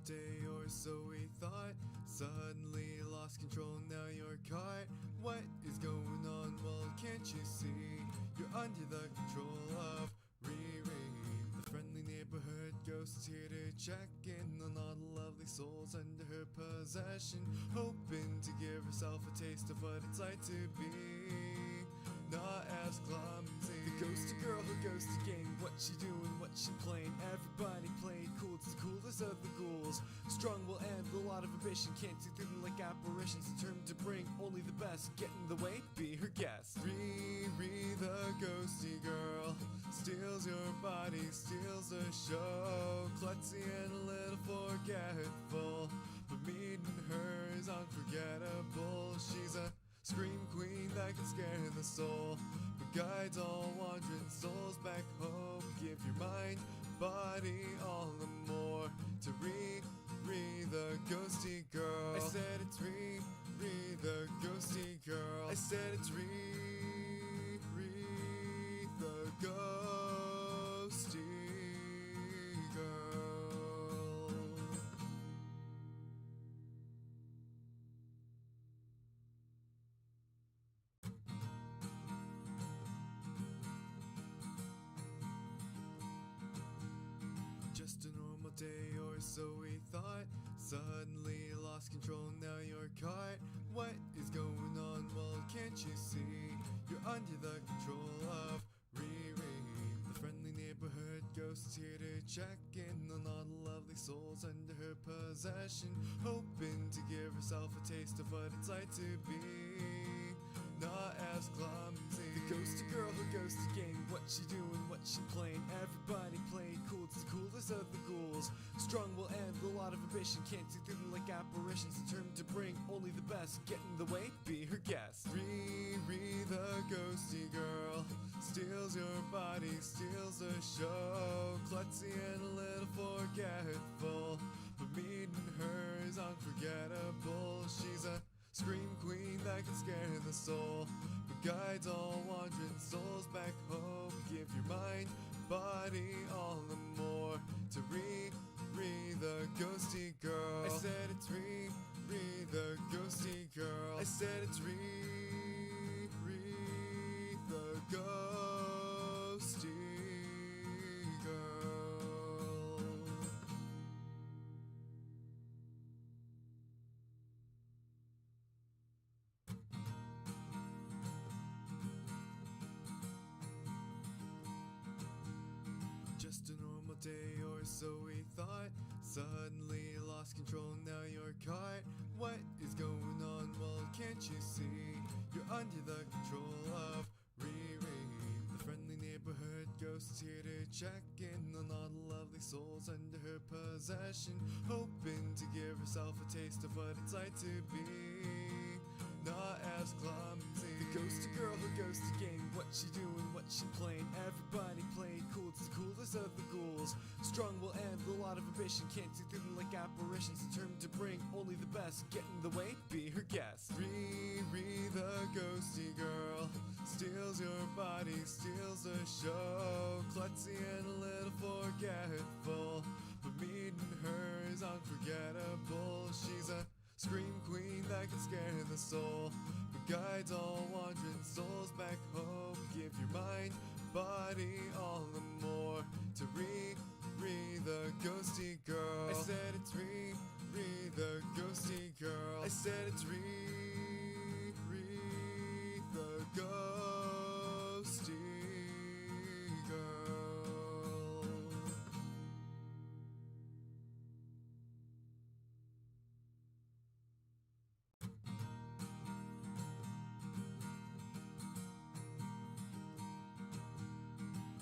day or so we thought. Suddenly lost control, now you're caught. What is going on? Well, can't you see? You're under the control of Riri. The friendly neighborhood ghost is here to check in on all the lovely souls under her possession, hoping to give herself a taste of what it's like to be not as clumsy. The ghosty girl who goes to game. What she doing, what she playing. Everybody played cool, it's the coolest of the ghouls. Strong will end, a lot of ambition. Can't see through them like apparitions. Determined to bring only the best. Get in the way, be her guest. Riri, the ghosty girl, steals your body, steals the show. Klutzy and a little forgetful, but meeting her is unforgettable. She's a scream queen that can scare the soul, but guides all wandering souls back home. Give your mind, body, all the more to Riri, the ghosty girl. I said it's Riri, the ghosty girl. I said it's Riri, the ghosty girl. Just a normal day or so we thought. Suddenly lost control, now you're caught. What is going on? Well, can't you see? You're under the control of Riri. The friendly neighborhood ghost is here to check in on all the lovely souls under her possession, hoping to give herself a taste of what it's like to be not as clumsy. The ghosty girl who goes to game. What she doing, what she playing. Everybody played cool, it's the coolest of the ghouls. Strong will end, a lot of ambition. Can't see through them like apparitions. Determined to bring only the best. Get in the way, be her guest. Riri, the ghosty girl, steals your body, steals the show. Klutzy and a little forgetful, but meeting her is unforgettable. She's a scream queen that can scare the soul, but guides all wandering souls back home. Give your mind, body, all the more to Riri, the ghosty girl. I said it's Riri, the ghosty girl. I said it's Riri, the ghosty girl. Just a normal day or so we thought. Suddenly lost control, now you're caught. What is going on? Well, can't you see? You're under the control of Riri. The friendly neighborhood ghost is here to check in on all the lovely souls under her possession, hoping to give herself a taste of what it's like to be not as clumsy. The ghosty girl who goes to game. What she doing, what she playing. Everybody played cool, it's the coolest of the ghouls. Strong will end, a lot of ambition. Can't see through them like apparitions. Determined to bring only the best. Get in the way, be her guest. Riri, the ghosty girl, steals your body, steals the show. Klutzy and a little forgetful, but meeting her is unforgettable. She's a scream queen that can scare the soul, but guides all wandering souls back home. Give your mind, body, all the more to Riri, the ghosty girl. I said it's Riri, the ghosty girl. I said it's Riri, the ghosty girl.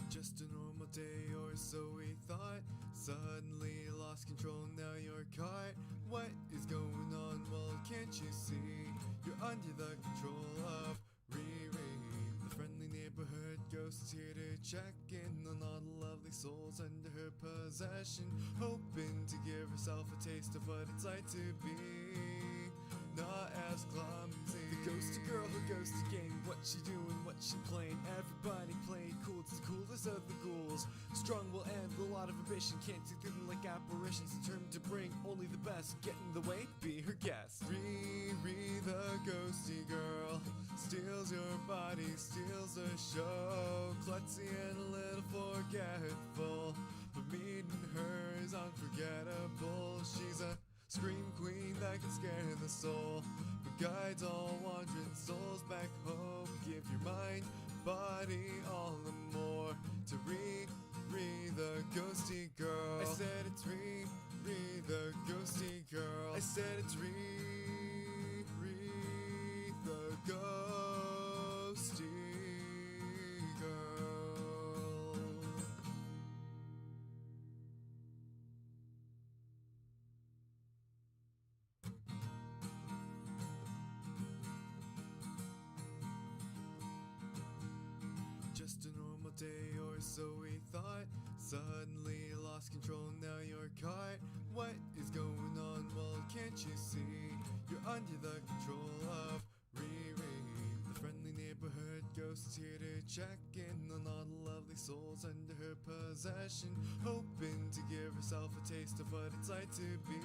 Just a normal day or so we thought. Suddenly lost control, now you're caught. What is going on? Well, can't you see? You're under the control of Riri. The friendly neighborhood ghost is here to check in on all the lovely souls under her possession, hoping to give herself a taste of what it's like to be not as clumsy. The ghosty girl who goes to game, what she doing, what she playing. Everybody play cool, it's the coolest of the ghouls. Strong will end, a lot of ambition, can't see through them like apparitions. Determined to bring only the best, get in the way, be her guest. Riri the ghosty girl steals your body, steals the show. Klutzy and a little forgetful, but meeting her is unforgettable. She's a scream queen that can scare the soul, but guides all wandering souls back home. Give your mind, body, all and more to Riri the ghosty girl. I said it's Riri the ghosty girl. I said it's Riri the ghosty girl. Just a normal day or so we thought. Suddenly lost control, now you're caught. What is going on? Well, can't you see? You're under the control of Riri. The friendly neighborhood ghost is here to check in on all the lovely souls under her possession, hoping to give herself a taste of what it's like to be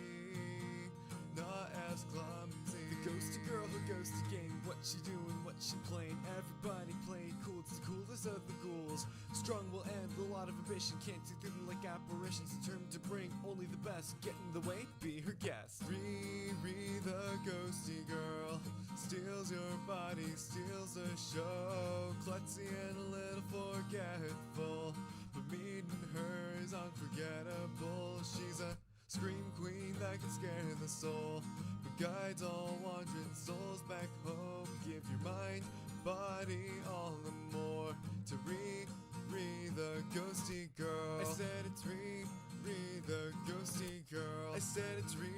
not as clumsy. The ghosty girl who goes to game, what she doing, what she playing. Everybody play cool, it's the coolest of the ghouls. Strong will end, a lot of ambition, can't see through them like apparitions. Determined to bring only the best, get in the way, be her guest. Riri the ghosty girl steals your body, steals the show. Klutzy and a little forgetful, but meeting her is unforgettable. She's a scream queen that can scare the soul, but guides all wandering souls back home. Give your mind, body, all and more to Riri the ghosty girl. I said it's Riri the ghosty girl. I said it's Riri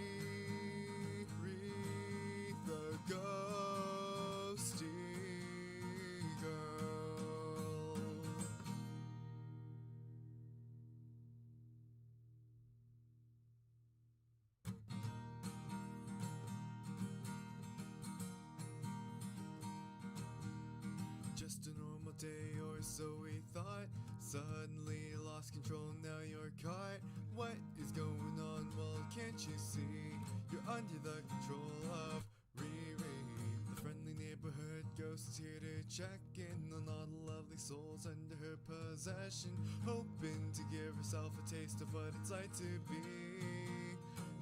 the ghosty girl. Just a normal day or so we thought. Suddenly lost control, now you're caught. What is going on? Well, can't you see? You're under the control of Riri. The friendly neighborhood ghost is here to check in on all the lovely souls under her possession, hoping to give herself a taste of what it's like to be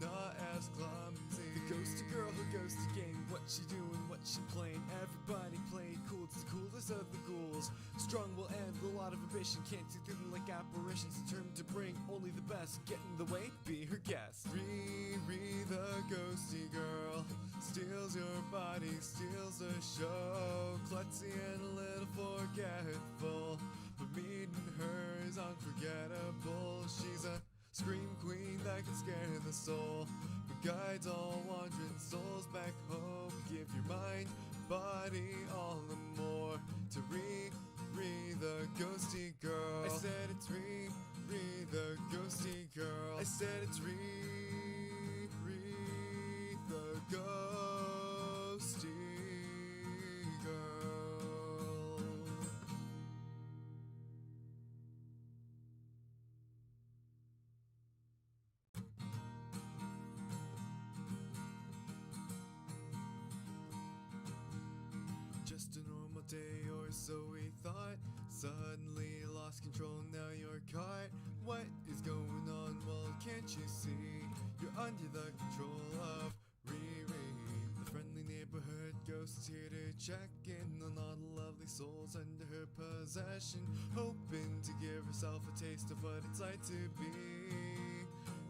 not as clumsy. The ghosty girl who goes to game, what she doing, what she playing. Everybody play cool, it's the coolest of the ghouls. Strong will end, a lot of ambition, can't see through them like apparitions. Determined to bring only the best, get in the way, be her guest. Riri the ghosty girl steals your body, steals the show. Klutzy and a little forgetful, but meeting her is unforgettable. She's a scream queen that can scare the soul, but guides all wandering souls back home. Give your mind, body, all and more to Riri the ghosty girl. I said it's Riri the ghosty girl. I said it's Riri the ghosty girl. Just a normal day or so we thought. Suddenly lost control, now you're caught. What is going on? Well, can't you see? You're under the control of Riri. The friendly neighborhood ghost is here to check in on all the lovely souls under her possession, hoping to give herself a taste of what it's like to be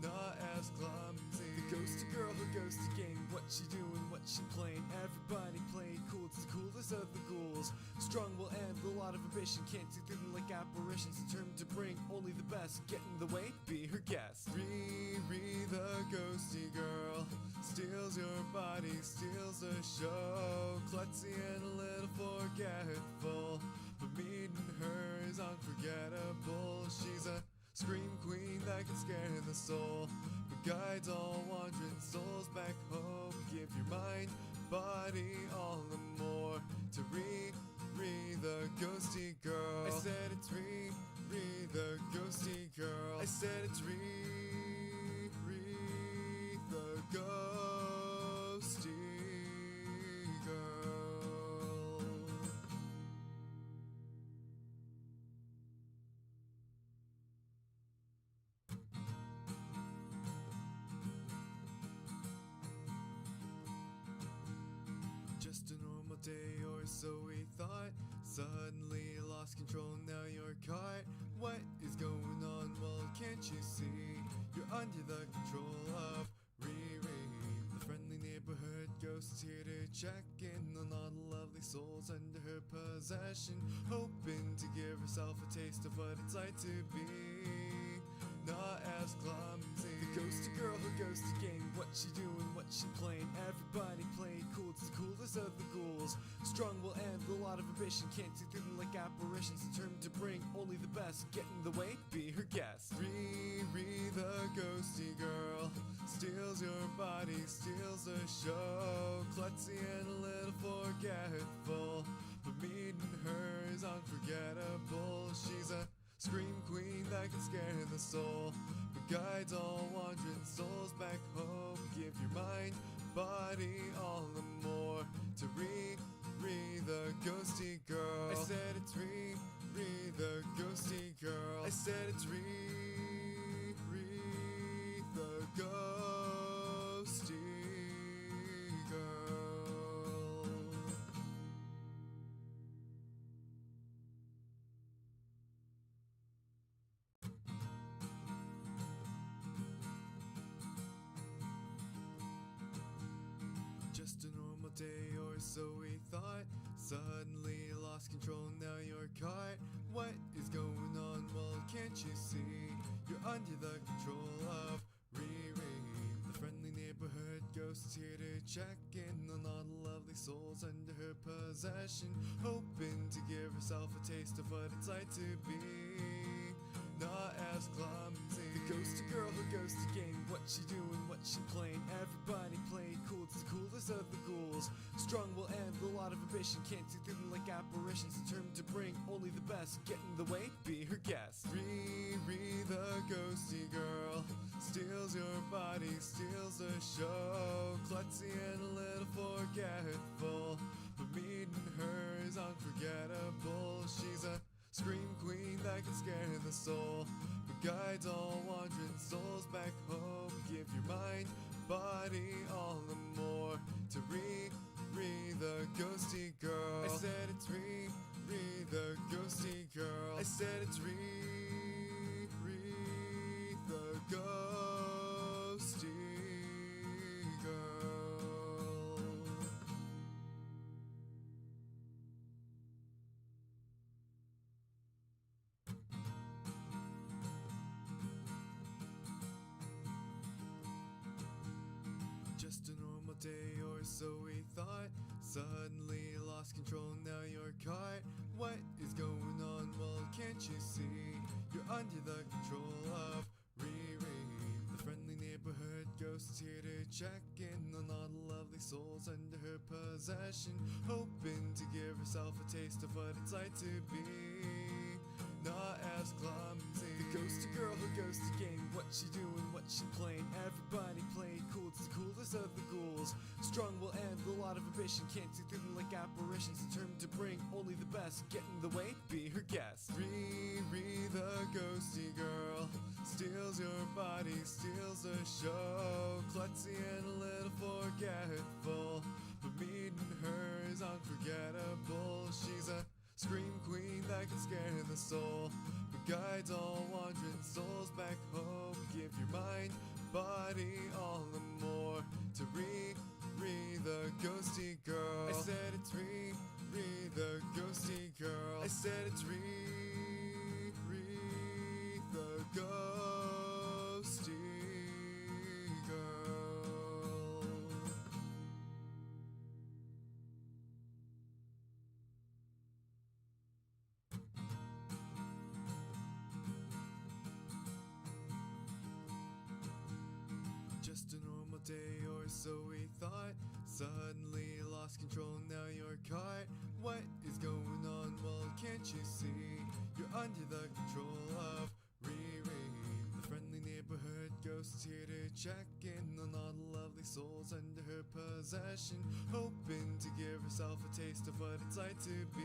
not as clumsy. The ghosty girl who goes to game, what she doing, what she playing. Everybody play cool, it's the coolest of the ghouls. Strong will end, a lot of ambition, can't see through them like apparitions. Determined to bring only the best, get in the way, be her guest. Riri the ghosty girl steals your body, steals the show. Klutzy and a little forgetful, but meeting her is unforgettable. She's a scream queen that can scare the soul, but guides all wandering souls back home. Give your mind, body all the more to Riri the ghosty girl. I said it's Riri the ghosty girl. I said it's Riri the ghosty girl. Just a normal day or so we thought. Suddenly lost control, now you're caught. What is going on? Well, can't you see? You're under the control of Riri. The friendly neighborhood ghost is here to check in on all the lovely souls under her possession, hoping to give herself a taste of what it's like to be not as clumsy. The ghosty girl who goes to game. What she doing, what she playing. Everybody playing cool, it's the coolest of the ghouls. Strong will end, a lot of ambition. Can't see through them like apparitions. Determined to bring only the best. Get in the way, be her guest. Riri the ghosty girl steals your body, steals the show. Klutzy and a little forgetful, but meeting her is unforgettable. She's a scream queen that can scare the soul, but guides all wandering souls back home. Give your mind, body all the more to Riri the ghosty girl. I said it's Riri the ghosty girl. I said it's Riri the ghosty girl. Just a normal day or so we thought. Suddenly lost control, now you're caught. What is going on? Well, can't you see? You're under the control of Riri. The friendly neighborhood ghost is here to check in on all the lovely souls under her possession, hoping to give herself a taste of what it's like to be not as clumsy. The ghosty girl who goes to game. What she doing, what she playing. Everybody playing cool, it's the coolest of the ghouls. Strong will end, a lot of ambition. Can't see through them like apparitions. Determined to bring only the best. Get in the way, be her guest. Riri the ghosty girl steals your body, steals the show. Klutzy and a little forgetful, but meeting her is unforgettable. She's a scream queen that can scare the soul, but guides all wandering souls back home. Give your mind, body all the more to Riri the ghosty girl. I said it's Riri the ghosty girl. I said it's Riri the ghosty girl. Just a normal day or so we thought. Suddenly lost control, now you're caught. What is going on? Well, can't you see? You're under the control of Riri. The friendly neighborhood ghost is here to check in on all the lovely souls under her possession, hoping to give herself a taste of what it's like to be not as clumsy. The ghosty girl who goes to game. What she doing, what she playing. Everybody playing cool, it's the coolest of the ghouls. Strong will end, a lot of ambition. Can't see through them like apparitions. Determined to bring only the best. Get in the way, be her guest. Riri the ghosty girl steals your body, steals the show. Klutzy and a little forgetful, but meeting her is unforgettable. She's a scream queen that can scare the soul, but guides all wandering souls back home. Give your mind, body all the more to Riri the ghosty girl. I said it's Riri the ghosty girl. I said it's Riri the ghosty girl. Just a normal day or so we thought. Suddenly lost control, now you're caught. What is going on? Well, can't you see? You're under the control of Riri, the friendly neighborhood ghost here to check in on all the lovely souls under her possession, hoping to give herself a taste of what it's like to be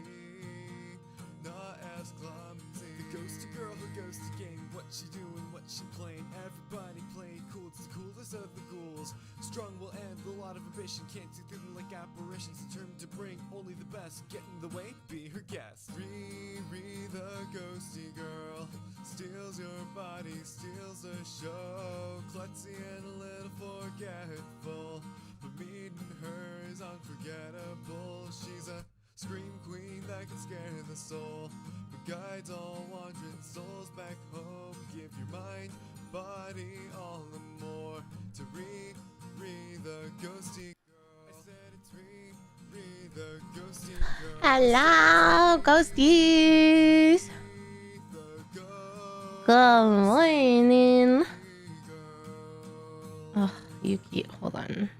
not as clumsy. The ghosty girl who goes to game, what she doing, what she playing. Everybody play cool, it's the coolest of the ghouls. Strong will end, a lot of ambition, can't see through them like apparitions. Determined to bring only the best, get in the way, be her guest. Riri, the ghosty girl, steals your body, steals the show. Klutzy and a little forgetful, but meeting her is unforgettable. She's a scream queen that can scare the soul, but guides all wandering souls back home. Give your mind, body, all and more to Riri, the ghosty girl. I said it's Riri, the ghosty girl. Hello, ghosties. Good morning. Oh, Yuki, hold on.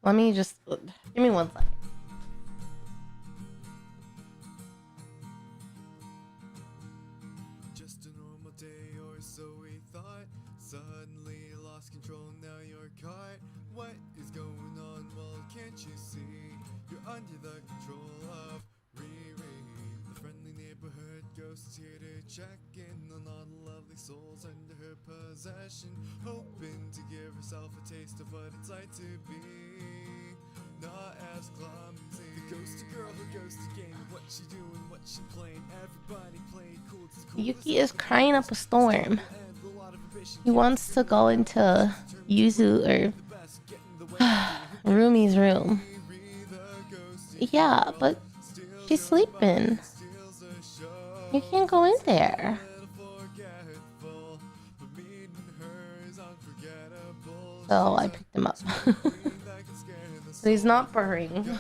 Let me just give me 1 second. Just a normal day, or so we thought. Suddenly lost control, now you're caught. What is going on? Well, can't you see? You're under the control of Riri, the friendly neighborhood ghost here to check in on all the lovely souls under her possession, hoping to give herself a taste of what it's like to be not as clumsy. The ghosty girl who goes to game, what she doing, what she playing. Everybody play cool, it's the coolest. Yuki is crying up a storm. He wants to go into Yuzu or Rumi's room. Yeah, but she's sleeping. You can't go in there. So I picked him up. But he's not purring.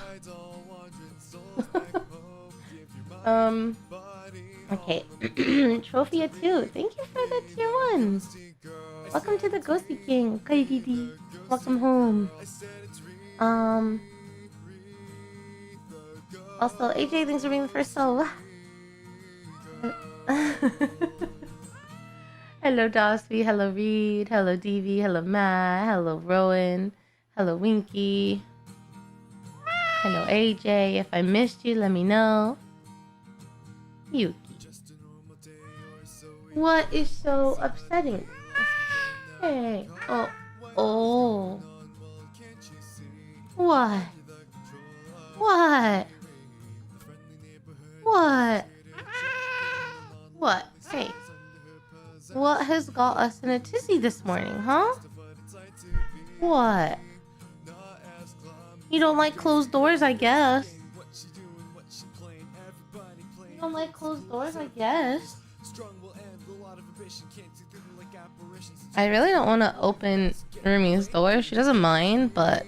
Okay. Trophia 2. Thank you for the tier 1. Welcome to the Ghosty King. Kaididi. Welcome home. Also, AJ, thanks for being the first soul. Hello, Dosby. Hello, Reed. Hello, DV. Hello, Matt. Hello, Rowan. Hello, Winky. Hello, AJ. If I missed you, let me know. Yuki. What is so upsetting? Hey. Oh. Oh. What? What? What? What? Hey. What has got us in a tizzy this morning, huh? What? You don't like closed doors, I guess. You don't like closed doors, I guess. I really don't want to open Rumi's door. She doesn't mind, but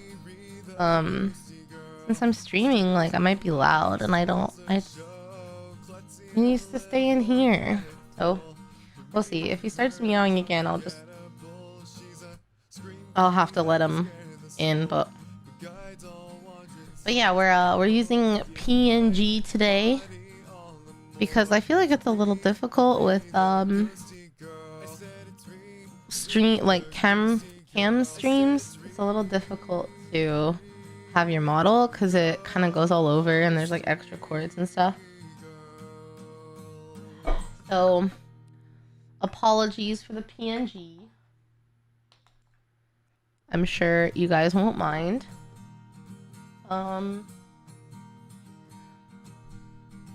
since I'm streaming, like I might be loud, and he needs to stay in here. So we'll see. If he starts meowing again, I'll have to let him in, but yeah, we're using PNG today because I feel like it's a little difficult with cam streams. It's a little difficult to have your model because it kind of goes all over and there's like extra cords and stuff. So apologies for the PNG. I'm sure you guys won't mind.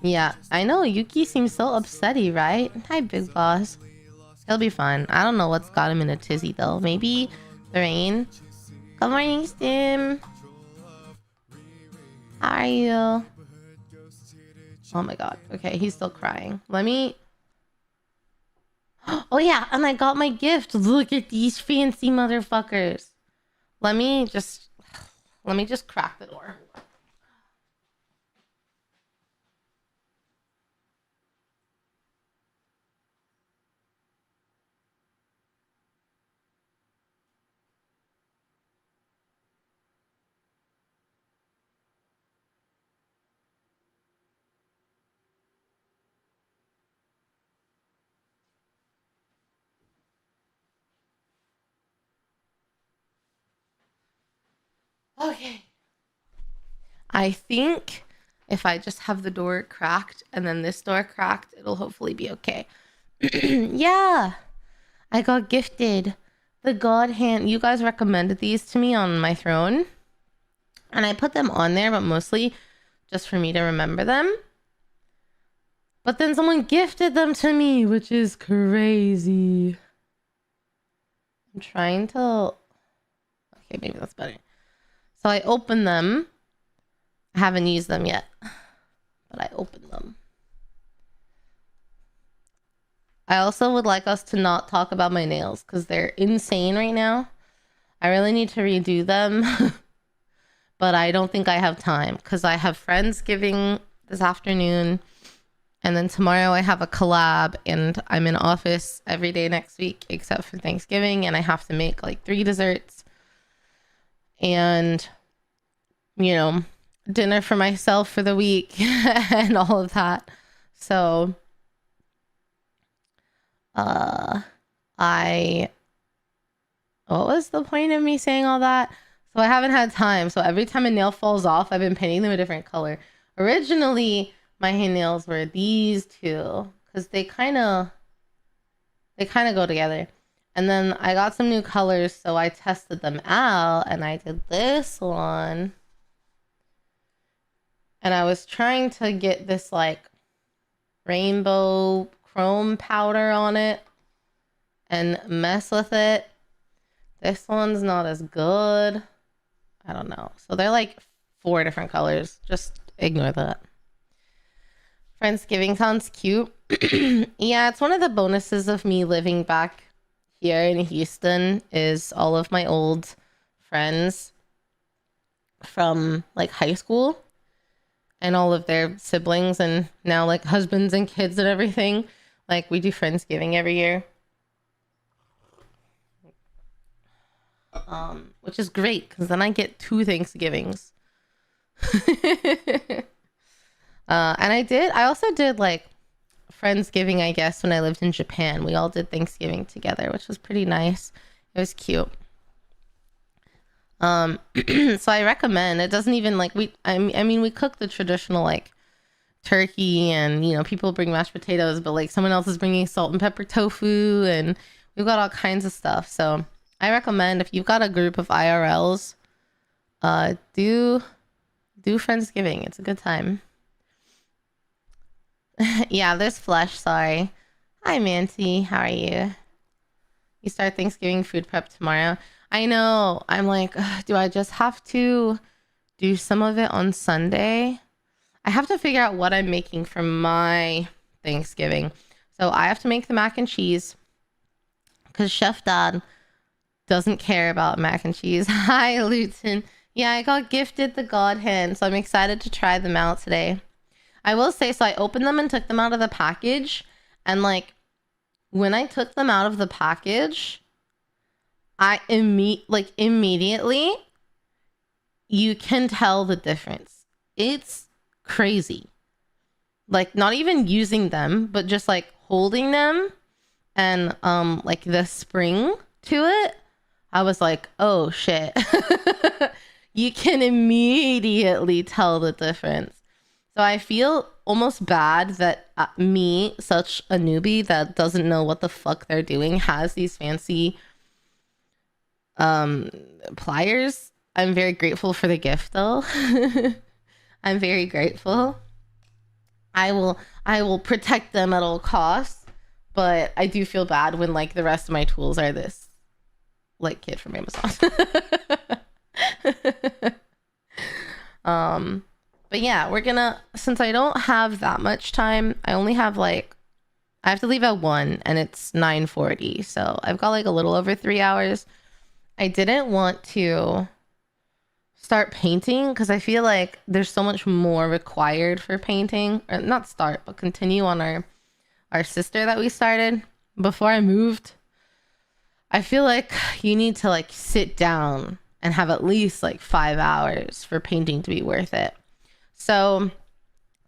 Yeah, I know Yuki seems so upsetty, right? Hi, Big Boss. He'll be fine. I don't know what's got him in a tizzy though. Maybe the rain. Good morning, Stim. How are you? Oh my god. Okay, he's still crying. Let me... Oh yeah, and I got my gift. Look at these fancy motherfuckers. Let me just crack the door. Okay. I think if I just have the door cracked and then this door cracked, it'll hopefully be okay. Yeah. I got gifted the God Hand. You guys recommended these to me on my throne. And I put them on there, but mostly just for me to remember them. But then someone gifted them to me, which is crazy. I'm trying to... Okay, maybe that's better. So I opened them. I haven't used them yet, but I opened them. I also would like us to not talk about my nails because they're insane right now. I really need to redo them, but I don't think I have time because I have Friendsgiving this afternoon. And then tomorrow I have a collab and I'm in office every day next week except for Thanksgiving. And I have to make like 3 desserts and, you know, dinner for myself for the week and all of that. So, what was the point of me saying all that? So I haven't had time. So every time a nail falls off, I've been painting them a different color. Originally, my nails were these two because they kind of go together. And then I got some new colors, so I tested them out and I did this one. And I was trying to get this like rainbow chrome powder on it and mess with it. This one's not as good. I don't know. So they're like 4 different colors. Just ignore that. Friendsgiving sounds cute. Yeah, it's one of the bonuses of me living back here in Houston is all of my old friends from like high school and all of their siblings and now like husbands and kids and everything. Like we do Friendsgiving every year. Which is great because then I get 2 Thanksgivings. And I also did like Friendsgiving, I guess, when I lived in Japan. We all did Thanksgiving together, which was pretty nice. It was cute. So I recommend. It doesn't even like I mean we cook the traditional like turkey and you know people bring mashed potatoes, but like someone else is bringing salt and pepper tofu and we've got all kinds of stuff. So I recommend if you've got a group of IRLs, do Friendsgiving. It's a good time. Yeah, there's Flesh. Sorry. Hi, Mancy. How are you? You start Thanksgiving food prep tomorrow. I know. I'm like, do I just have to do some of it on Sunday? I have to figure out what I'm making for my Thanksgiving. So I have to make the mac and cheese because Chef Dad doesn't care about mac and cheese. Hi, Luton. Yeah, I got gifted the God Hand, so I'm excited to try them out today. I will say, so I opened them and took them out of the package, and like when I took them out of the package, I immediately you can tell the difference. It's crazy. Like not even using them, but just like holding them and like the spring to it, I was like, oh shit. You can immediately tell the difference. So I feel almost bad that me, such a newbie that doesn't know what the fuck they're doing, has these fancy pliers. I'm very grateful for the gift though. I'm very grateful. I will protect them at all costs, but I do feel bad when like the rest of my tools are this like kid from Amazon. But yeah, we're gonna, since I don't have that much time, I only have like, I have to leave at 1 and it's 9:40. So I've got like a little over 3 hours. I didn't want to start painting because I feel like there's so much more required for painting, or not start, but continue on our sister that we started before I moved. I feel like you need to like sit down and have at least like 5 hours for painting to be worth it. So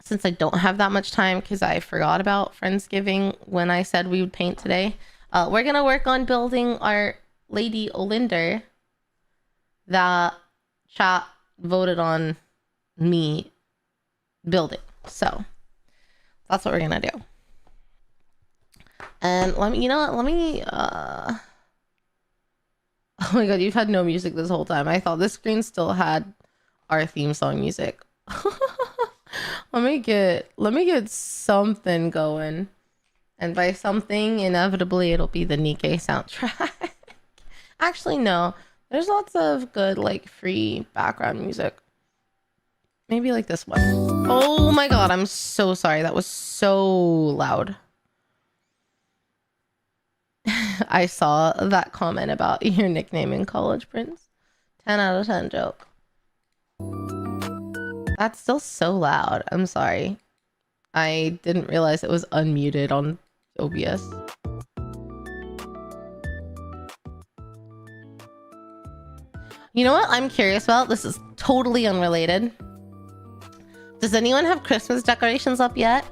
since I don't have that much time because I forgot about Friendsgiving when I said we would paint today, we're going to work on building our Lady Olinder that chat voted on me building. So that's what we're gonna do. And let me, oh my god, you've had no music this whole time. I thought this screen still had our theme song music. let me get something going. And by something, inevitably it'll be the Nikkei soundtrack. Actually, no. There's lots of good, like, free background music. Maybe like this one. Oh my god, I'm so sorry. That was so loud. I saw that comment about your nickname in college, Prince. 10 out of 10 joke. That's still so loud. I'm sorry. I didn't realize it was unmuted on OBS. You know what I'm curious about? This is totally unrelated. Does anyone have Christmas decorations up yet?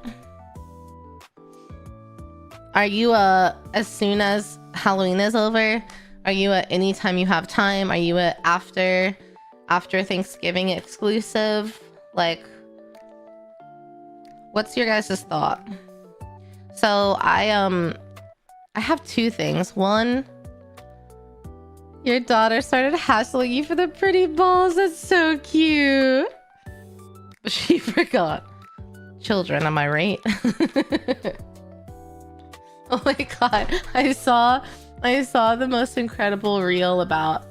Are you as soon as Halloween is over? Are you any time you have time? Are you after Thanksgiving exclusive? Like, what's your guys' thought? So I have two things. One, your daughter started hassling you for the pretty balls. That's so cute. She forgot. Children, am I right? Oh my god. I saw the most incredible reel about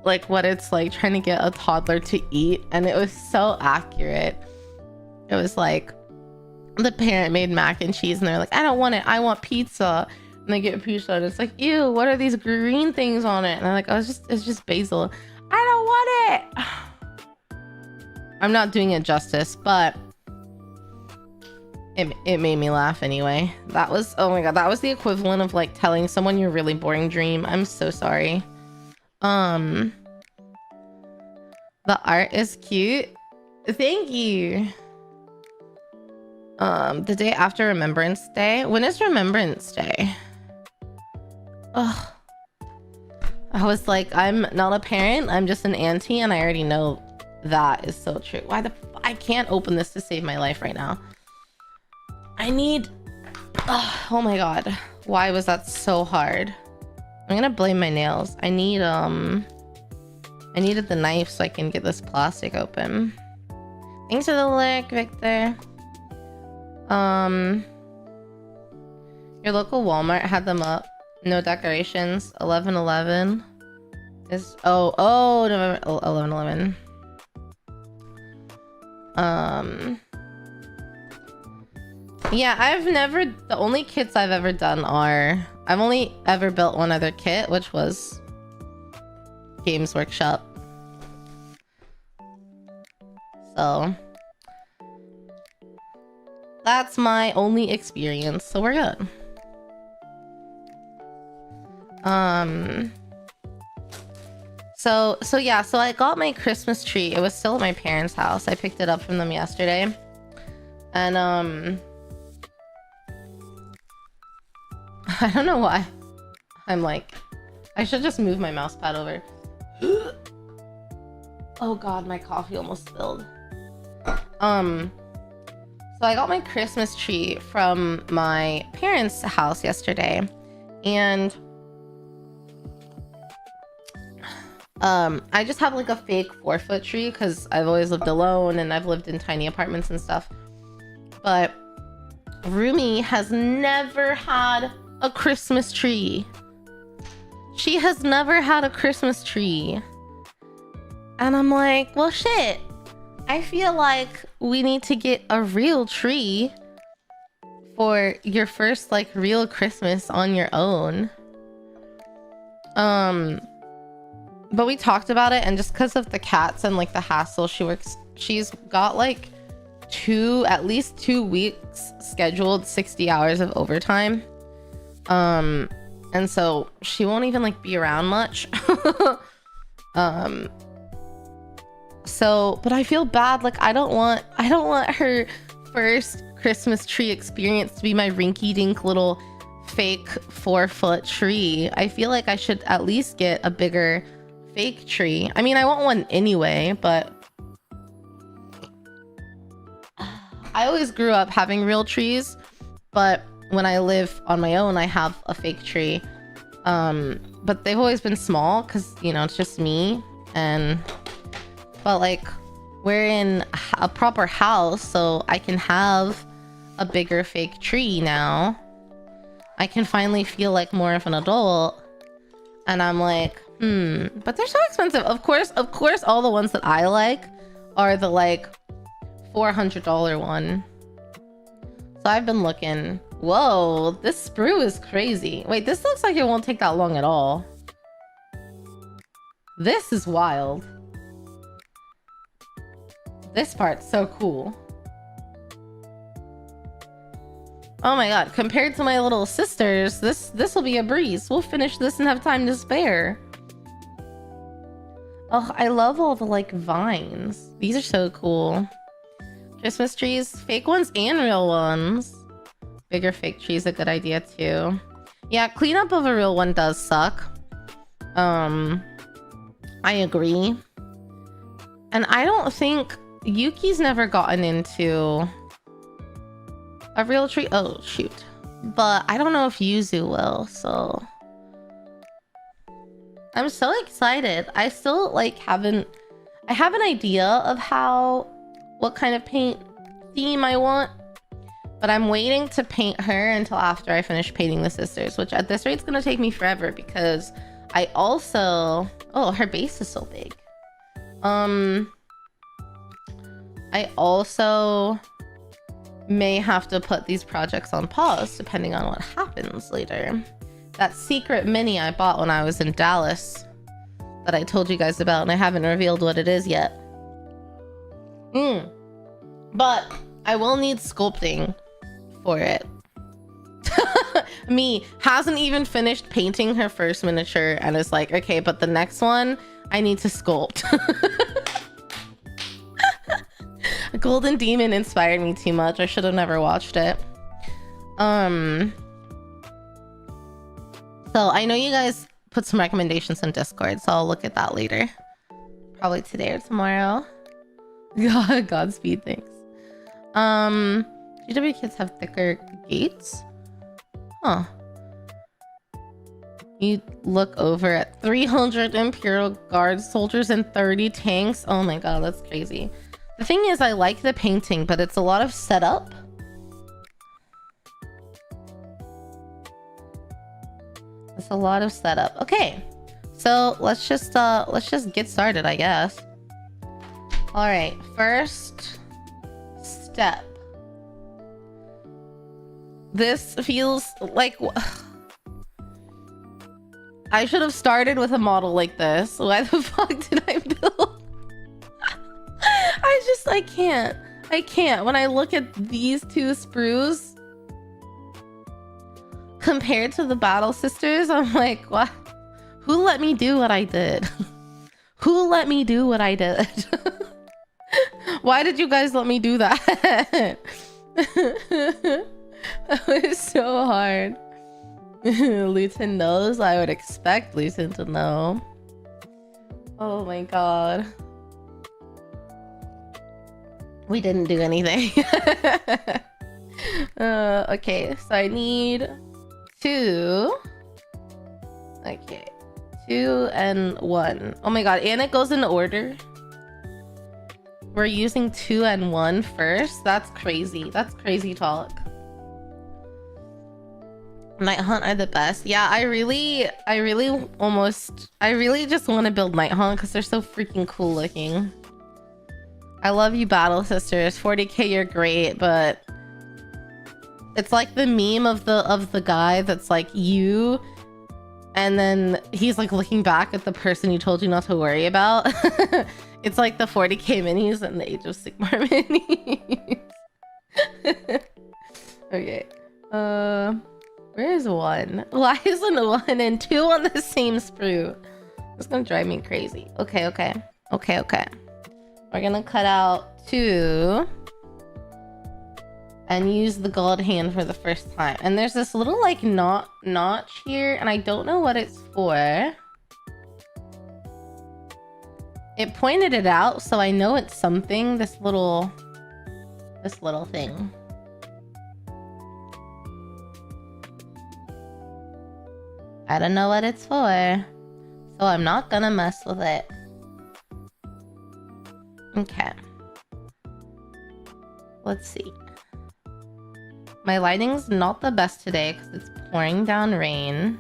like what it's like trying to get a toddler to eat, and it was so accurate. It was like the parent made mac and cheese and they're like, I don't want it, I want pizza. And they get pizza and it's like, ew, what are these green things on it? And I'm like, oh, it's just basil. I don't want it. I'm not doing it justice, but it made me laugh anyway. That was, oh my god, that was the equivalent of like telling someone your really boring dream. I'm so sorry. The art is cute. Thank you. The day after Remembrance Day. When is Remembrance Day? Ugh. I was like, I'm not a parent, I'm just an auntie, and I already know that is so true. Why I can't open this to save my life right now. I need, oh my god. Why was that so hard? I'm gonna blame my nails. I needed the knife so I can get this plastic open. Thanks for the lurk, Victor. Your local Walmart had them up. No decorations. 11/11 is November 11/11. Yeah, the only kits I've ever done are, I've only ever built one other kit, which was Games Workshop. So that's my only experience, so we're good. So yeah, so I got my Christmas tree. It was still at my parents' house. I picked it up from them yesterday. And I don't know why. I'm like, I should just move my mouse pad over. Oh god, my coffee almost spilled. So I got my Christmas tree from my parents' house yesterday, and I just have like a fake 4-foot tree because I've always lived alone and I've lived in tiny apartments and stuff. But Rumi has never had a Christmas tree. She has never had a Christmas tree. And I'm like, well, shit. I feel like we need to get a real tree for your first like real Christmas on your own. But we talked about it, and just because of the cats and like the hassle, she's got like at least 2 weeks scheduled 60 hours of overtime. And so she won't even like be around much. So, but I feel bad. Like I don't want her first Christmas tree experience to be my rinky-dink little fake 4-foot tree. I feel like I should at least get a bigger fake tree. I mean, I want one anyway, but I always grew up having real trees, but when I live on my own, I have a fake tree. But they've always been small because, you know, it's just me. But like, we're in a proper house, so I can have a bigger fake tree now. I can finally feel like more of an adult. And I'm like, but they're so expensive. Of course, all the ones that I like are the like $400 one. So I've been looking. Whoa, this sprue is crazy. Wait, this looks like it won't take that long at all. This is wild. This part's so cool. Oh my god, compared to my little sisters, this will be a breeze. We'll finish this and have time to spare. Oh, I love all the like vines. These are so cool. Christmas trees, fake ones and real ones. Bigger fake trees a good idea too. Yeah, cleanup of a real one does suck. I agree. And I don't think Yuki's never gotten into a real tree. Oh shoot. But I don't know if Yuzu will, so I'm so excited. I still like I have an idea of what kind of paint theme I want, but I'm waiting to paint her until after I finish painting the sisters, which at this rate is gonna take me forever because I also, oh, her base is so big. I also may have to put these projects on pause depending on what happens later. That secret mini I bought when I was in Dallas that I told you guys about, and I haven't revealed what it is yet. But I will need sculpting for it. Me hasn't even finished painting her first miniature and is like, okay, but the next one I need to sculpt. Golden Demon inspired me too much. I should have never watched it. So I know you guys put some recommendations in Discord, so I'll look at that later. Probably today or tomorrow. Godspeed, thanks. GW kids have thicker gates? Huh. You look over at 300 Imperial Guard soldiers and 30 tanks. Oh my god, that's crazy. The thing is, I like the painting, but it's a lot of setup. It's a lot of setup. Okay, so let's just get started, I guess. All right, first step. This feels like I should have started with a model like this. Why the fuck did I build? I can't. When I look at these two sprues compared to the Battle Sisters, I'm like, what? Who let me do what I did? Who let me do what I did? Why did you guys let me do that? That was so hard. Luton knows. I would expect Luton to know. Oh my god. We didn't do anything. Okay, so I need 2. Okay, 2 and 1. Oh my god, and it goes in order. We're using 2 and 1 first. That's crazy. That's crazy talk. Night Hunt are the best. Yeah, I really just want to build Night Hunt because they're so freaking cool looking. I love you, Battle Sisters. 40k, you're great, but it's like the meme of the guy that's like you, and then he's like looking back at the person you told you not to worry about. It's like the 40k minis and the Age of Sigmar minis. Okay. Where is 1? Why isn't 1 and 2 on the same sprue? It's gonna drive me crazy. Okay. We're gonna cut out 2 and use the gold hand for the first time. And there's this little like notch here, and I don't know what it's for. It pointed it out, so I know it's something. This little thing. I don't know what it's for, so I'm not gonna mess with it. Okay. Let's see. My lighting's not the best today because it's pouring down rain.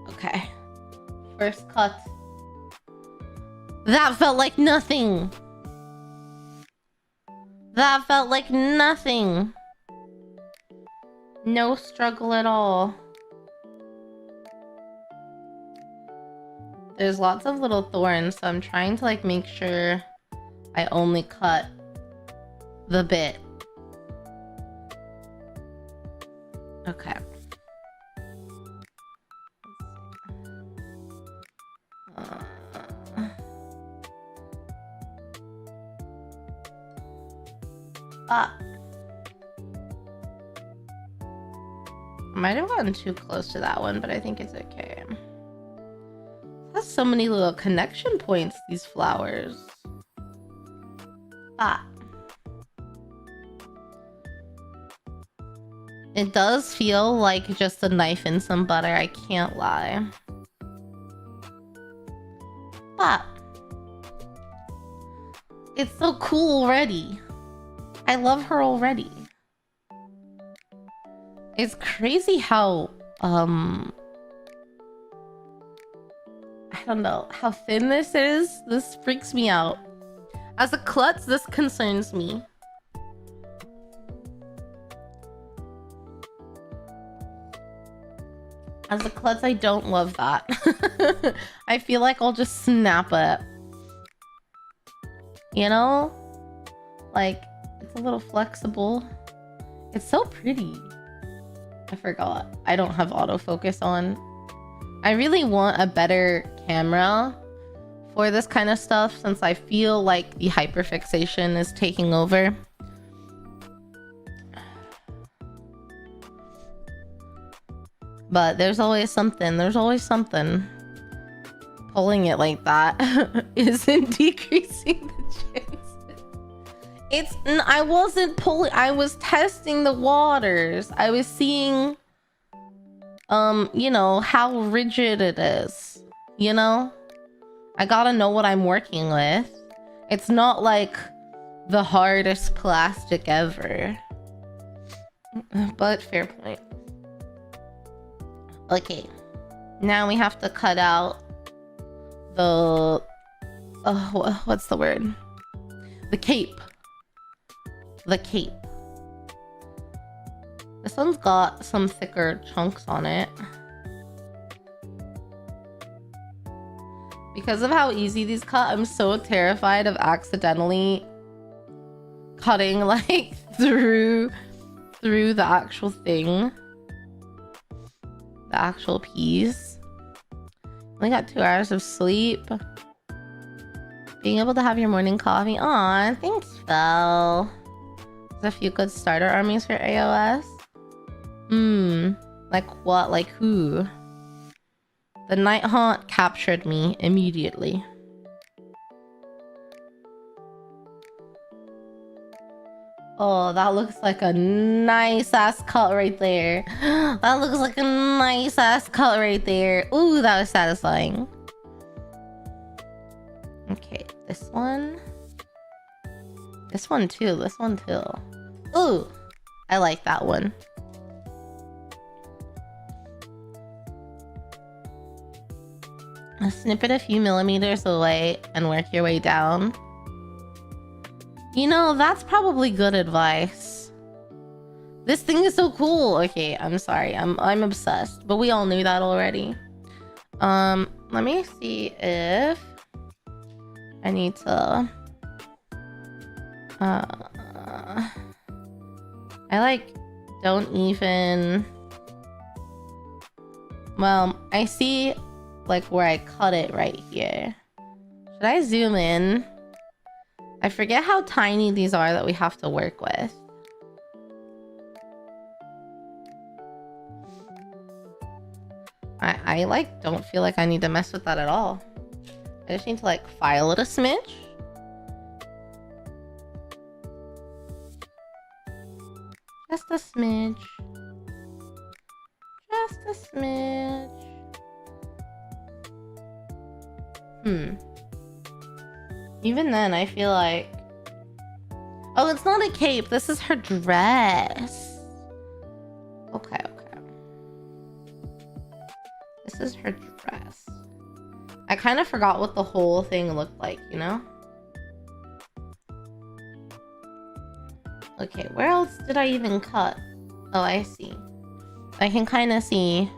Okay. First cut. That felt like nothing. That felt like nothing. No struggle at all. There's lots of little thorns, so I'm trying to like make sure I only cut the bit. Okay. I might have gotten too close to that one, but I think it's okay. It has so many little connection points, these flowers. It does feel like just a knife in some butter, I can't lie. It's so cool already. I love her already. It's crazy how, I don't know, how thin this is. This freaks me out. As a klutz, this concerns me. As a klutz, I don't love that. I feel like I'll just snap it. You know? Like, it's a little flexible. It's so pretty. I forgot. I don't have autofocus on. I really want a better camera for this kind of stuff since I feel like the hyperfixation is taking over. But there's always something. There's always something. Pulling it like that isn't decreasing the chances. I wasn't pulling. I was testing the waters. I was seeing, you know, how rigid it is. You know? I gotta know what I'm working with. It's not like the hardest plastic ever. But fair point. Okay, now we have to cut out the what's the word? The cape. The cape. This one's got some thicker chunks on it. Because of how easy these cut, I'm so terrified of accidentally cutting like through the actual thing. The actual piece. Only got 2 hours of sleep. Being able to have your morning coffee. Aw, thanks, Phil. There's a few good starter armies for AOS. Like what? Like who? The Night Haunt captured me immediately. Oh, that looks like a nice ass cut right there. That looks like a nice ass cut right there. Ooh, that was satisfying. Okay, this one. This one too. This one too. Ooh, I like that one. Snip it a few millimeters away and work your way down. You know, that's probably good advice. This thing is so cool. Okay, I'm sorry. I'm obsessed, but we all knew that already. Let me see if I need to I like don't even, well, I see like where I cut it right here. Should I zoom in? I forget how tiny these are that we have to work with. I like don't feel like I need to mess with that at all. I just need to like file it a smidge. Just a smidge. Just a smidge. Even then, I feel like... Oh, it's not a cape. This is her dress. Okay, okay. This is her dress. I kind of forgot what the whole thing looked like, you know? Okay, where else did I even cut? Oh, I see. I can kind of see.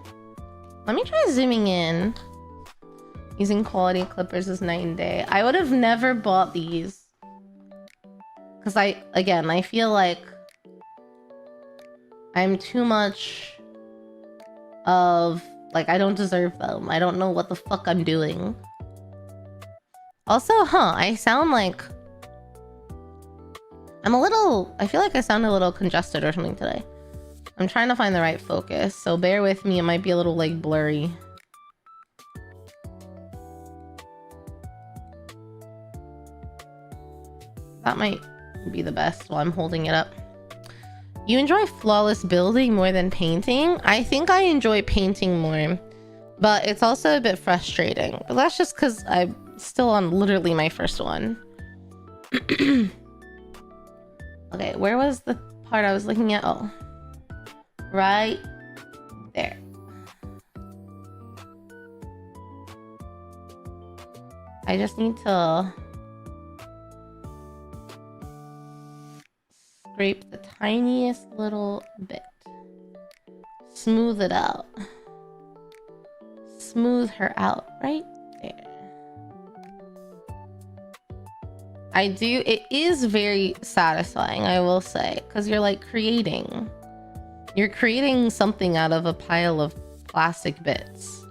Let me try zooming in. Using quality clippers is night and day. I would have never bought these. Because I feel like I'm too much of, like, I don't deserve them. I don't know what the fuck I'm doing. Also, I sound like... I feel like I sound a little congested or something today. I'm trying to find the right focus, so bear with me. It might be a little, like, blurry. That might be the best while I'm holding it up. You enjoy flawless building more than painting? I think I enjoy painting more, but it's also a bit frustrating. But that's just because I'm still on literally my first one. Okay, where was the part I was looking at? Oh, right there. I just need to scrape the tiniest little bit. Smooth it out. Smooth her out right there. It is very satisfying, I will say, because you're like creating. You're creating something out of a pile of plastic bits.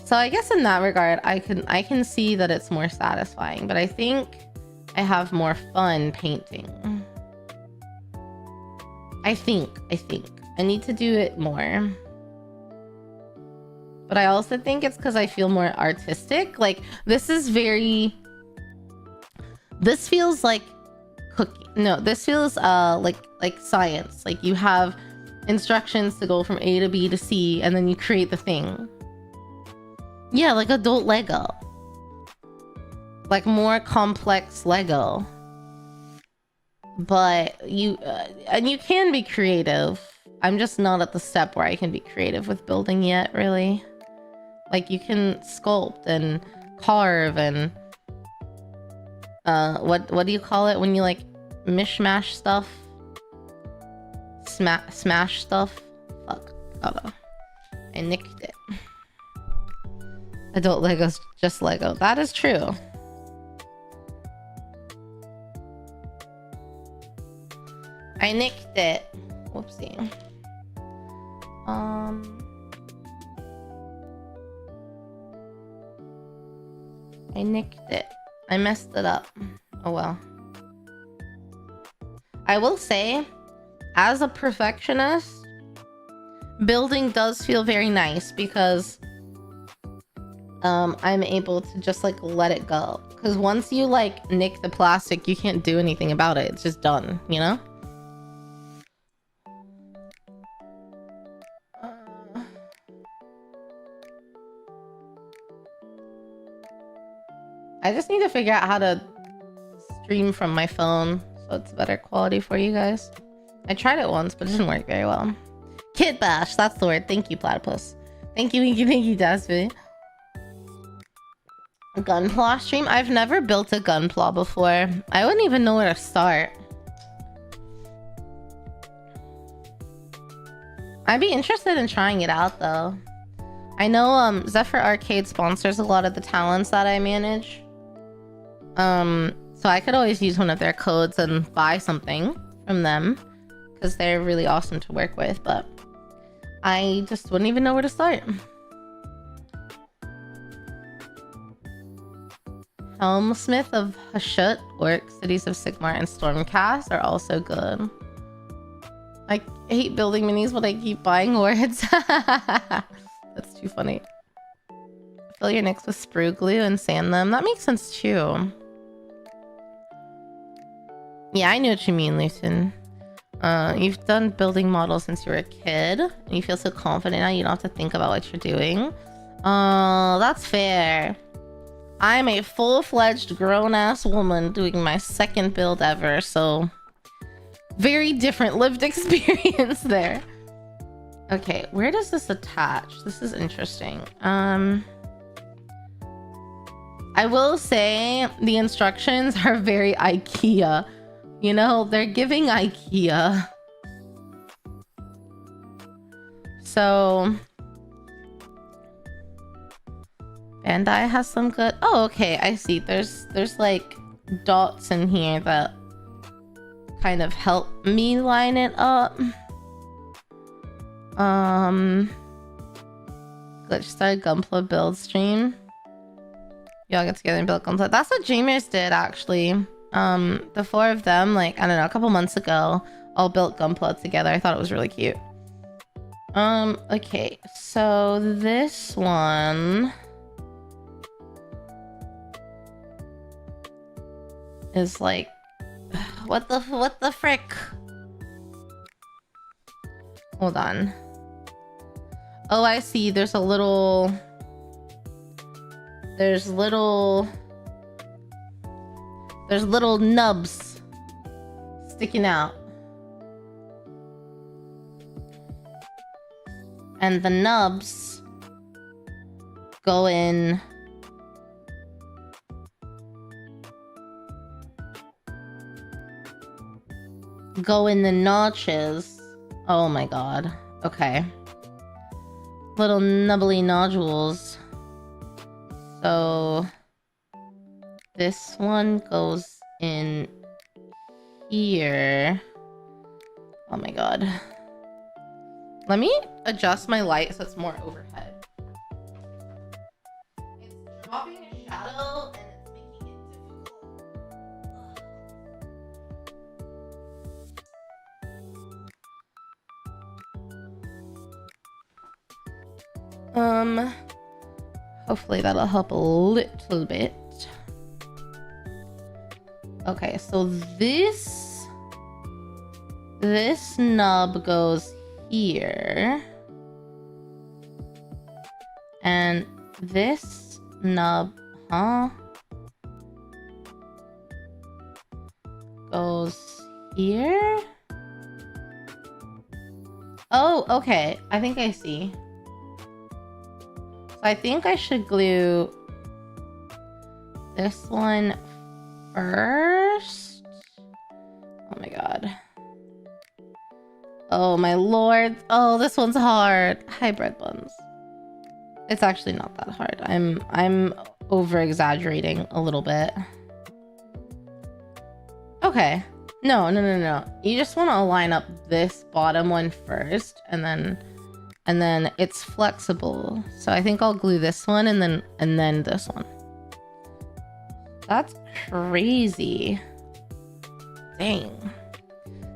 So I guess in that regard, I can see that it's more satisfying, but I think I have more fun painting. I think. I need to do it more. But I also think it's because I feel more artistic. Like, this feels like cooking. No, this feels like science. Like, you have instructions to go from A to B to C, and then you create the thing. Yeah, like adult Lego. Like more complex Lego. But and you can be creative. I'm just not at the step where I can be creative with building yet, really. Like, you can sculpt and carve and what do you call it when you like mishmash stuff? Smash stuff? Fuck. I don't know. I nicked it. Adult Lego's just Lego. That is true. I nicked it. Whoopsie. I nicked it. I messed it up. Oh well. I will say, as a perfectionist, building does feel very nice because I'm able to just like let it go. Because once you like nick the plastic, you can't do anything about it. It's just done, you know? I just need to figure out how to stream from my phone so it's better quality for you guys. I tried it once, but it didn't work very well. Kit bash, that's the word. Thank you, platypus. Thank you, Jasmine. Gunpla stream? I've never built a gunpla before. I wouldn't even know where to start. I'd be interested in trying it out though. I know Zephyr Arcade sponsors a lot of the talents that I manage. So I could always use one of their codes and buy something from them because they're really awesome to work with, but I just wouldn't even know where to start. Helmsmith of Hashut, Orc, Cities of Sigmar, and Stormcast are also good. I hate building minis, but I keep buying words. That's too too funny. Fill your nicks with sprue glue and sand them. That makes sense too. Yeah, I know what you mean, Lucian. You've done building models since you were a kid, and you feel so confident now you don't have to think about what you're doing. Oh, that's fair. I'm a full-fledged grown-ass woman doing my second build ever, so very different lived experience there. Okay, where does this attach? This is interesting. I will say the instructions are very IKEA. You know, they're giving IKEA. So Bandai has some good. Oh, okay, I see. There's like dots in here that kind of help me line it up. Let's start Gunpla build stream. Y'all get together and build Gunpla. That's what Dreamers did actually. The four of them, like, I don't know, a couple months ago, all built Gunpla together. I thought it was really cute. Okay, so this one is like, what the frick? Hold on. Oh, I see. There's little nubs sticking out. And the nubs go in the notches. Oh my god. Okay. Little nubbly nodules. So this one goes in here. Oh my god. Let me adjust my light so it's more overhead. It's dropping a shadow and it's making it difficult. Hopefully that'll help a little bit. Okay, so this nub goes here. And this nub, goes here? Oh, okay. I think I see. So I think I should glue this one first. Oh my god. Oh my lord. Oh, this one's hard. Hi, bread buns. It's actually not that hard. I'm over exaggerating a little bit. Okay. No. You just want to line up this bottom one first, and then it's flexible. So I think I'll glue this one and then this one. That's crazy. Dang.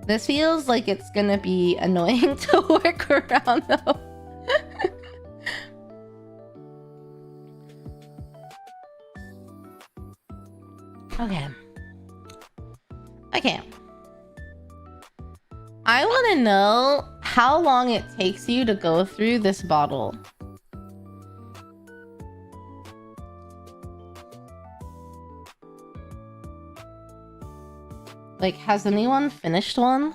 This feels like it's gonna be annoying to work around though. Okay. I want to know how long it takes you to go through this bottle. Like, has anyone finished one?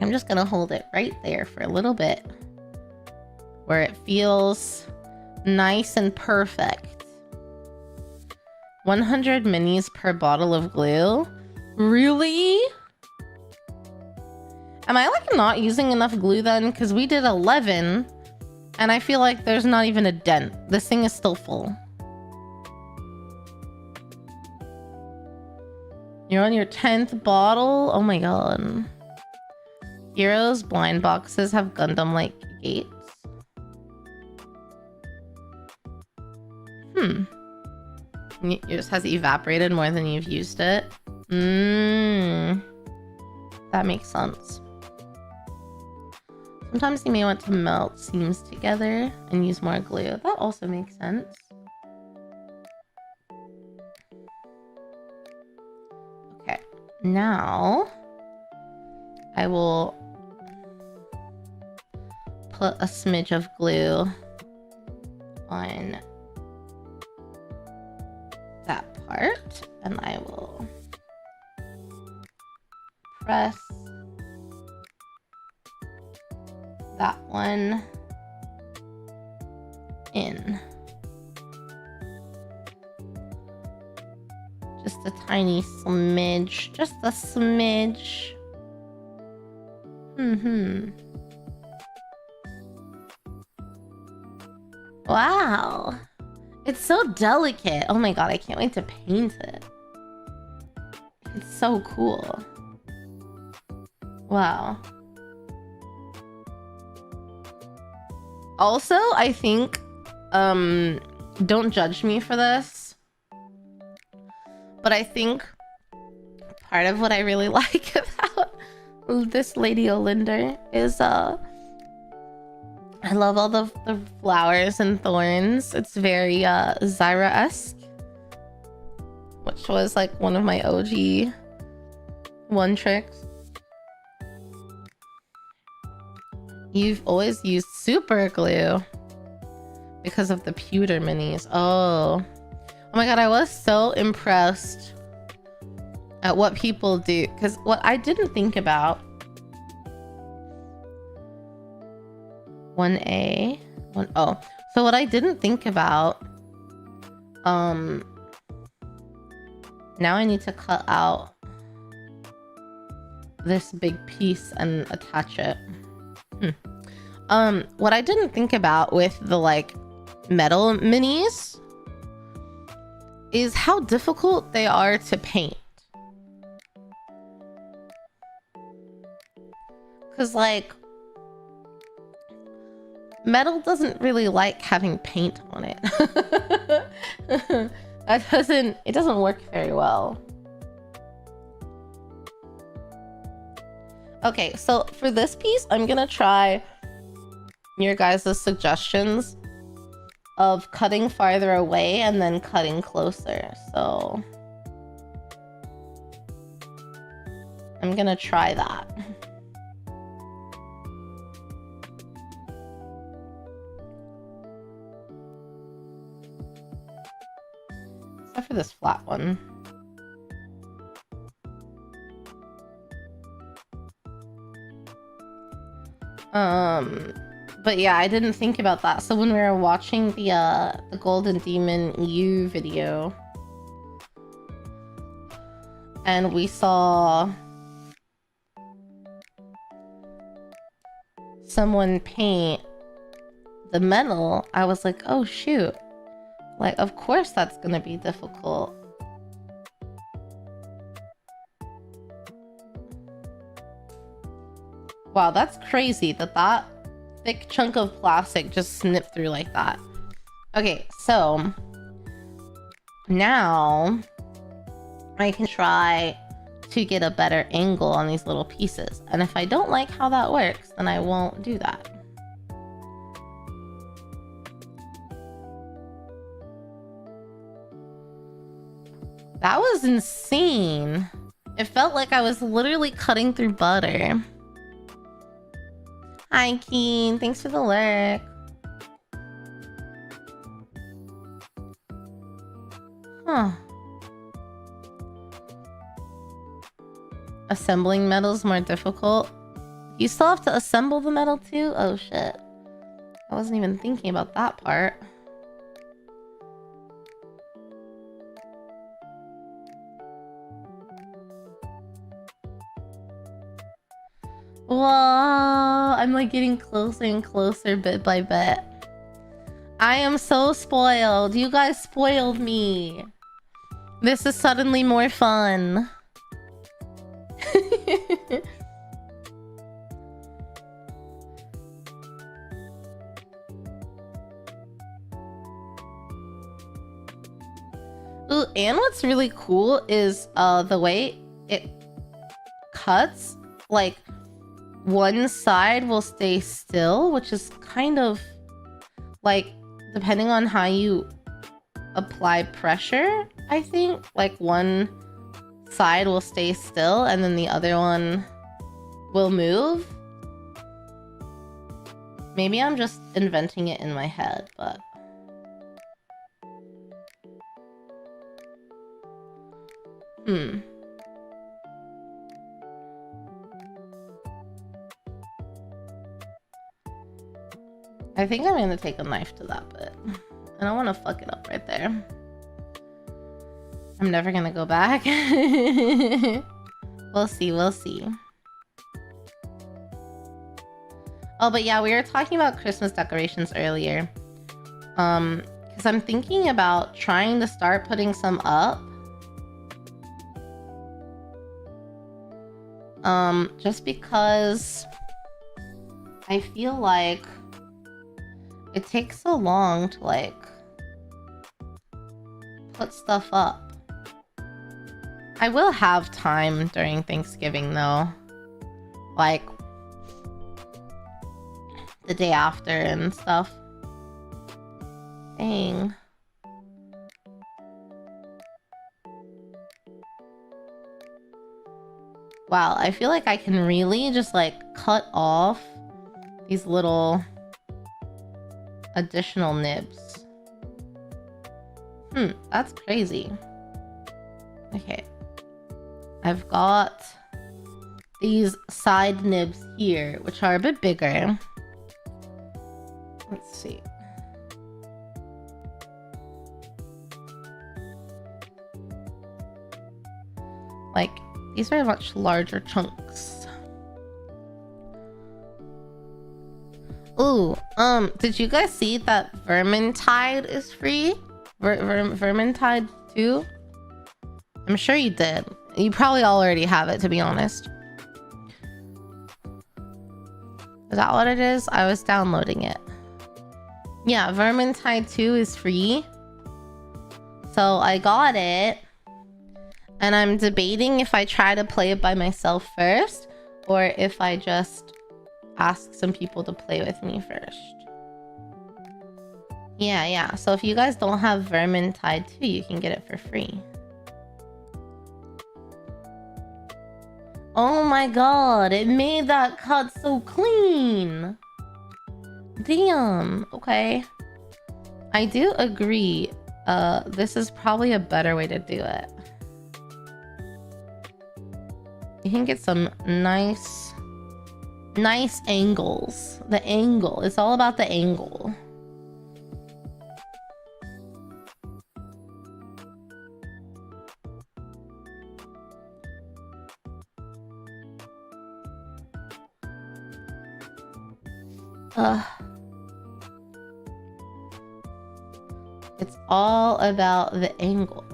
I'm just gonna hold it right there for a little bit, where it feels nice and perfect. 100 minis per bottle of glue? Really? Am I like not using enough glue then? Because we did 11 and I feel like there's not even a dent. This thing is still full. You're on your 10th bottle? Oh my god. Heroes blind boxes have Gundam-like gates. Yours has evaporated more than you've used it. That makes sense. Sometimes you may want to melt seams together and use more glue. That also makes sense. Okay, now I will put a smidge of glue on that part, and I will press that one in. Just a tiny smidge, just a smidge. Wow. It's so delicate. Oh my god, I can't wait to paint it. It's so cool. Wow. Also, I think, don't judge me for this, but I think part of what I really like about this Lady Olinda is, I love all the flowers and thorns. It's very Zyra-esque, which was like one of my OG one tricks. You've always used super glue because of the pewter minis. Oh my god, I was so impressed at what people do, because what I didn't think about 1A, 1O. So what I didn't think about, now I need to cut out this big piece and attach it. What I didn't think about with the like metal minis is how difficult they are to paint. Cause like metal doesn't really like having paint on it. It doesn't work very well. Okay, so for this piece, I'm gonna try your guys' suggestions of cutting farther away and then cutting closer. So I'm gonna try that. Except for this flat one. But yeah, I didn't think about that. So when we were watching the Golden Demon U video, and we saw someone paint the metal, I was like, oh shoot. Like, of course that's gonna be difficult. Wow, that's crazy that thick chunk of plastic just snipped through like that. Okay, so now I can try to get a better angle on these little pieces. And if I don't like how that works, then I won't do that. That was insane. It felt like I was literally cutting through butter. Hi, Keen. Thanks for the lurk. Huh. Assembling metal's more difficult. You still have to assemble the metal too? Oh shit. I wasn't even thinking about that part. Whoa, I'm like getting closer and closer bit by bit. I am so spoiled. You guys spoiled me. This is suddenly more fun. Ooh, and what's really cool is the way it cuts, like one side will stay still, which is kind of like, depending on how you apply pressure, I think like one side will stay still and then the other one will move. Maybe I'm just inventing it in my head, but I think I'm gonna take a knife to that bit. I don't want to fuck it up right there. I'm never gonna go back. We'll see, we'll see. Oh, but yeah, we were talking about Christmas decorations earlier. Because I'm thinking about trying to start putting some up. Just because I feel like it takes so long to like put stuff up. I will have time during Thanksgiving though, like the day after and stuff. Dang. Wow, I feel like I can really just like cut off these little additional nibs. That's crazy. Okay. I've got these side nibs here, which are a bit bigger. Let's see. Like, these are much larger chunks. Ooh, did you guys see that Vermintide is free? Vermintide 2? I'm sure you did. You probably already have it, to be honest. Is that what it is? I was downloading it. Yeah, Vermintide 2 is free. So I got it. And I'm debating if I try to play it by myself first, or if I just ask some people to play with me first. Yeah. So if you guys don't have Vermintide 2, you can get it for free. Oh my god, it made that cut so clean. Damn, okay. I do agree. This is probably a better way to do it. You can get some nice angles. The angle. It's all about the angle. It's all about the angle.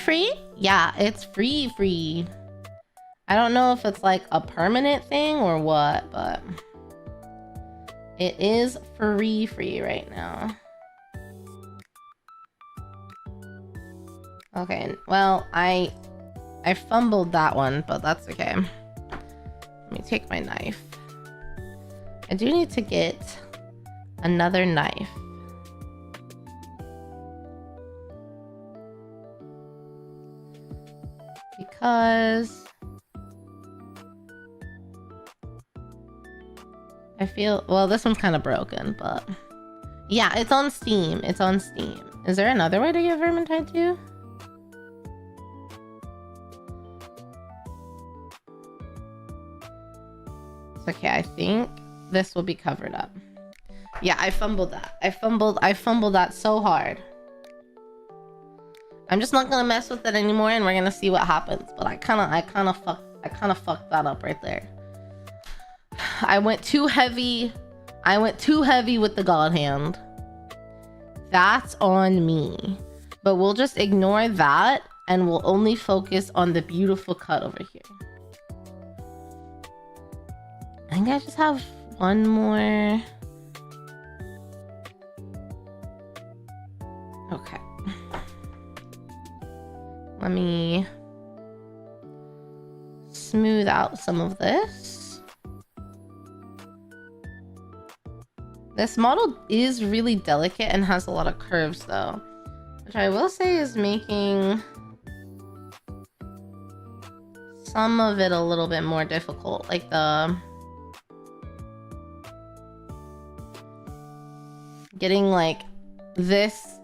Free? Yeah, it's free. I don't know if it's like a permanent thing or what, but it is free right now. Okay, well, I fumbled that one, but that's okay. Let me take my knife. I do need to get another knife. Because I feel, well, this one's kind of broken, but yeah, it's on Steam. Is there another way to get Vermintide 2? It's okay, I think this will be covered up. Yeah, I fumbled that. I fumbled that so hard. I'm just not gonna mess with it anymore, and we're gonna see what happens. But I kind of fucked that up right there. I went too heavy with the God Hand. That's on me. But we'll just ignore that, and we'll only focus on the beautiful cut over here. I think I just have one more. Okay. Let me smooth out some of this. This model is really delicate and has a lot of curves though, which I will say is making some of it a little bit more difficult. Like the getting like this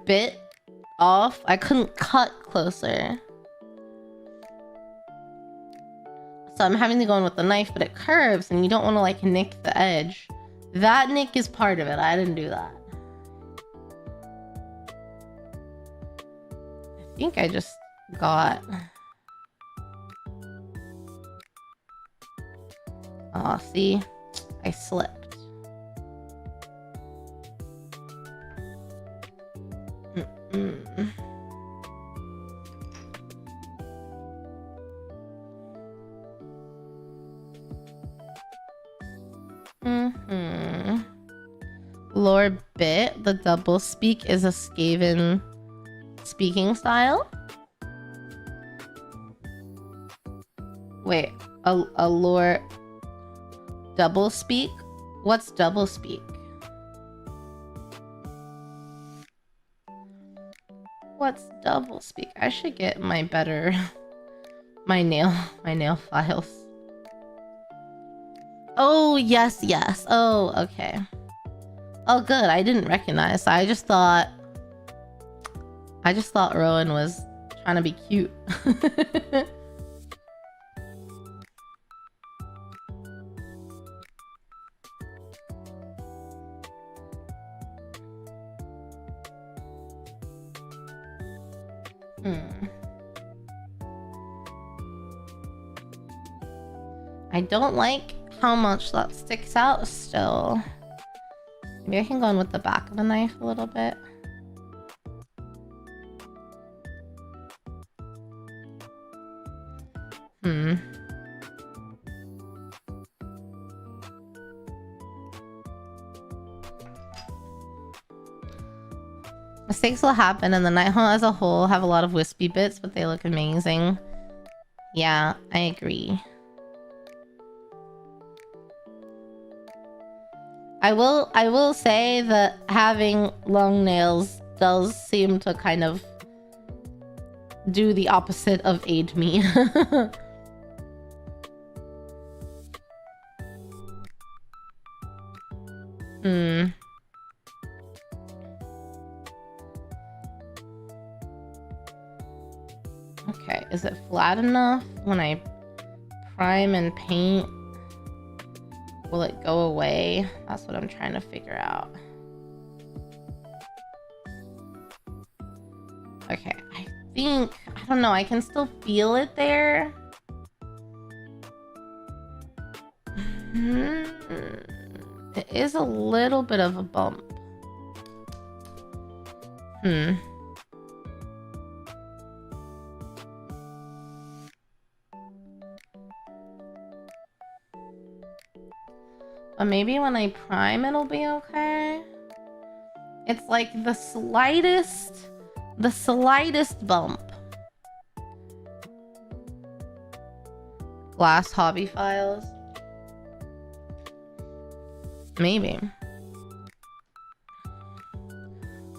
bit off, I couldn't cut closer. So I'm having to go in with the knife, but it curves and you don't want to like nick the edge. That nick is part of it. I didn't do that. I think I just got... Oh, see? I slipped. Lore bit, the double speak is a Skaven speaking style. Wait, a lore double speak? What's double speak? What's double speak? I should get my my nail files. Oh, yes. Oh, okay. Oh, good. I didn't recognize. I just thought Rowan was trying to be cute. I don't like how much that sticks out still. Maybe I can go in with the back of the knife a little bit. Mistakes will happen, and the Night Hunt as a whole have a lot of wispy bits, but they look amazing. Yeah, I agree. I will say that having long nails does seem to kind of do the opposite of aid me. Okay, is it flat enough when I prime and paint? Will it go away? That's what I'm trying to figure out. Okay, I think, I don't know, I can still feel it there. It is a little bit of a bump. But maybe when I prime it'll be okay. It's like the slightest bump. Glass hobby files. Maybe.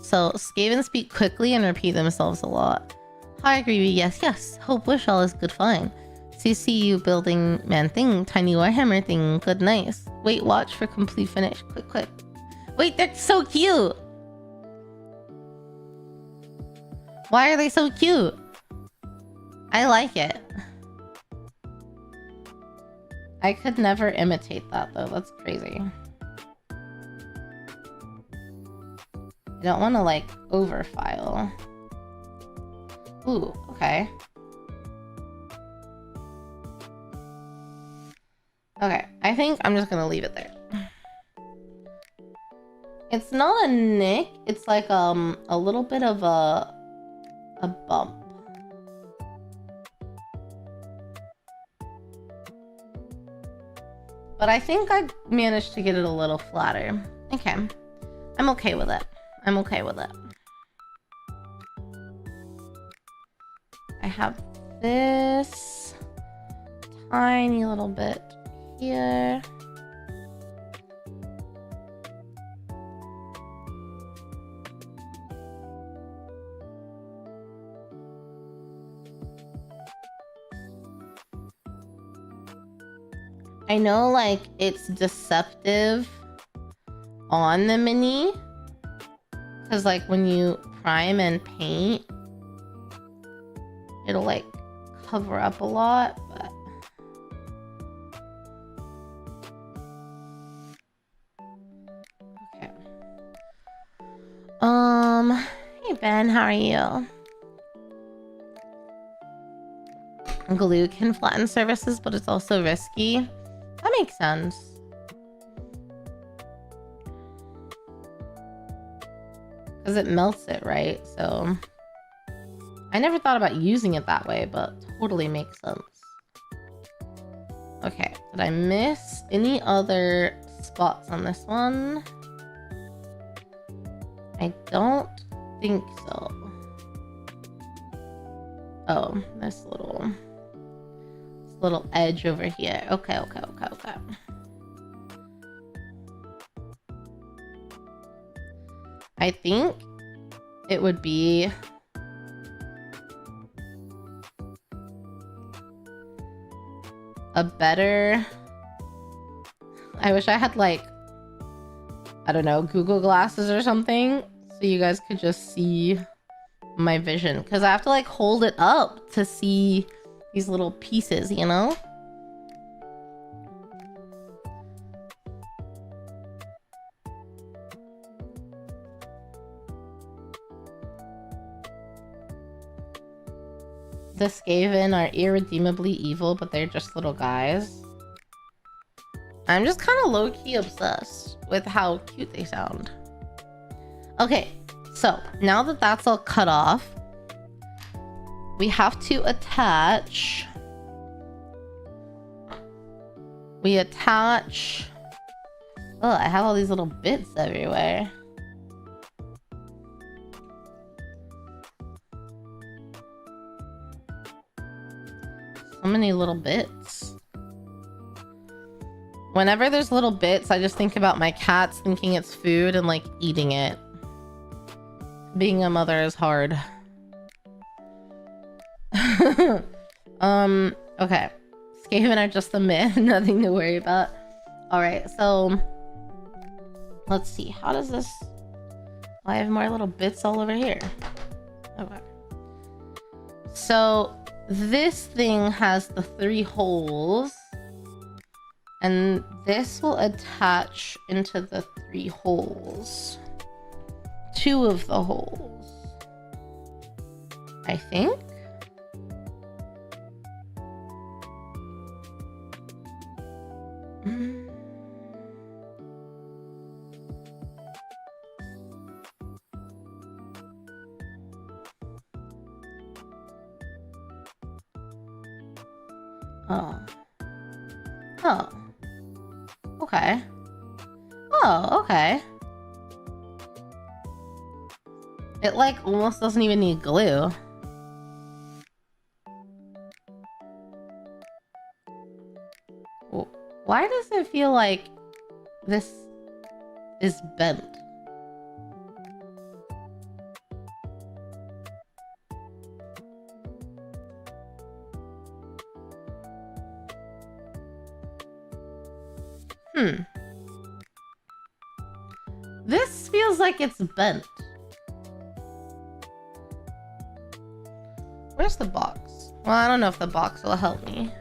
So Skaven speak quickly and repeat themselves a lot. Hi, Greavy. Yes. Hope wish all is good fine. CC you building man thing, tiny Warhammer thing, good nice. Wait, watch for complete finish. Quick. Wait, they're so cute! Why are they so cute? I like it. I could never imitate that though, that's crazy. I don't want to like overfile. Ooh, okay. Okay, I think I'm just gonna leave it there. It's not a nick, it's like a little bit of a a bump. But I think I managed to get it a little flatter. Okay. I'm okay with it. I'm okay with it. I have this tiny little bit here. I know, like, it's deceptive on the mini, because, like, when you prime and paint, it'll, like, cover up a lot, but... Okay. Hey, Ben, how are you? Glue can flatten surfaces, but it's also risky. That makes sense. Because it melts it, right? So I never thought about using it that way, but totally makes sense. Okay, did I miss any other spots on this one? I don't think so. Oh, this little edge over here. Okay. I think it would be a better... I wish I had, like, I don't know, Google glasses or something, so you guys could just see my vision, because I have to, like, hold it up to see these little pieces, you know? The Skaven are irredeemably evil, but they're just little guys. I'm just kind of low-key obsessed with how cute they sound. Okay, so now that that's all cut off, we have to attach... We attach... Oh, I have all these little bits everywhere. So many little bits. Whenever there's little bits, I just think about my cats thinking it's food and, like, eating it. Being a mother is hard. Okay. Skaven are just a myth, nothing to worry about. Alright, so let's see. How does this... Oh, I have more little bits all over here. Okay. So this thing has the 3 holes, and this will attach into the 3 holes. 2 of the holes, I think. Oh. Okay. Oh, okay. It, like, almost doesn't even need glue. Why does it feel like this is bent? This feels like it's bent. Where's the box? Well, I don't know if the box will help me.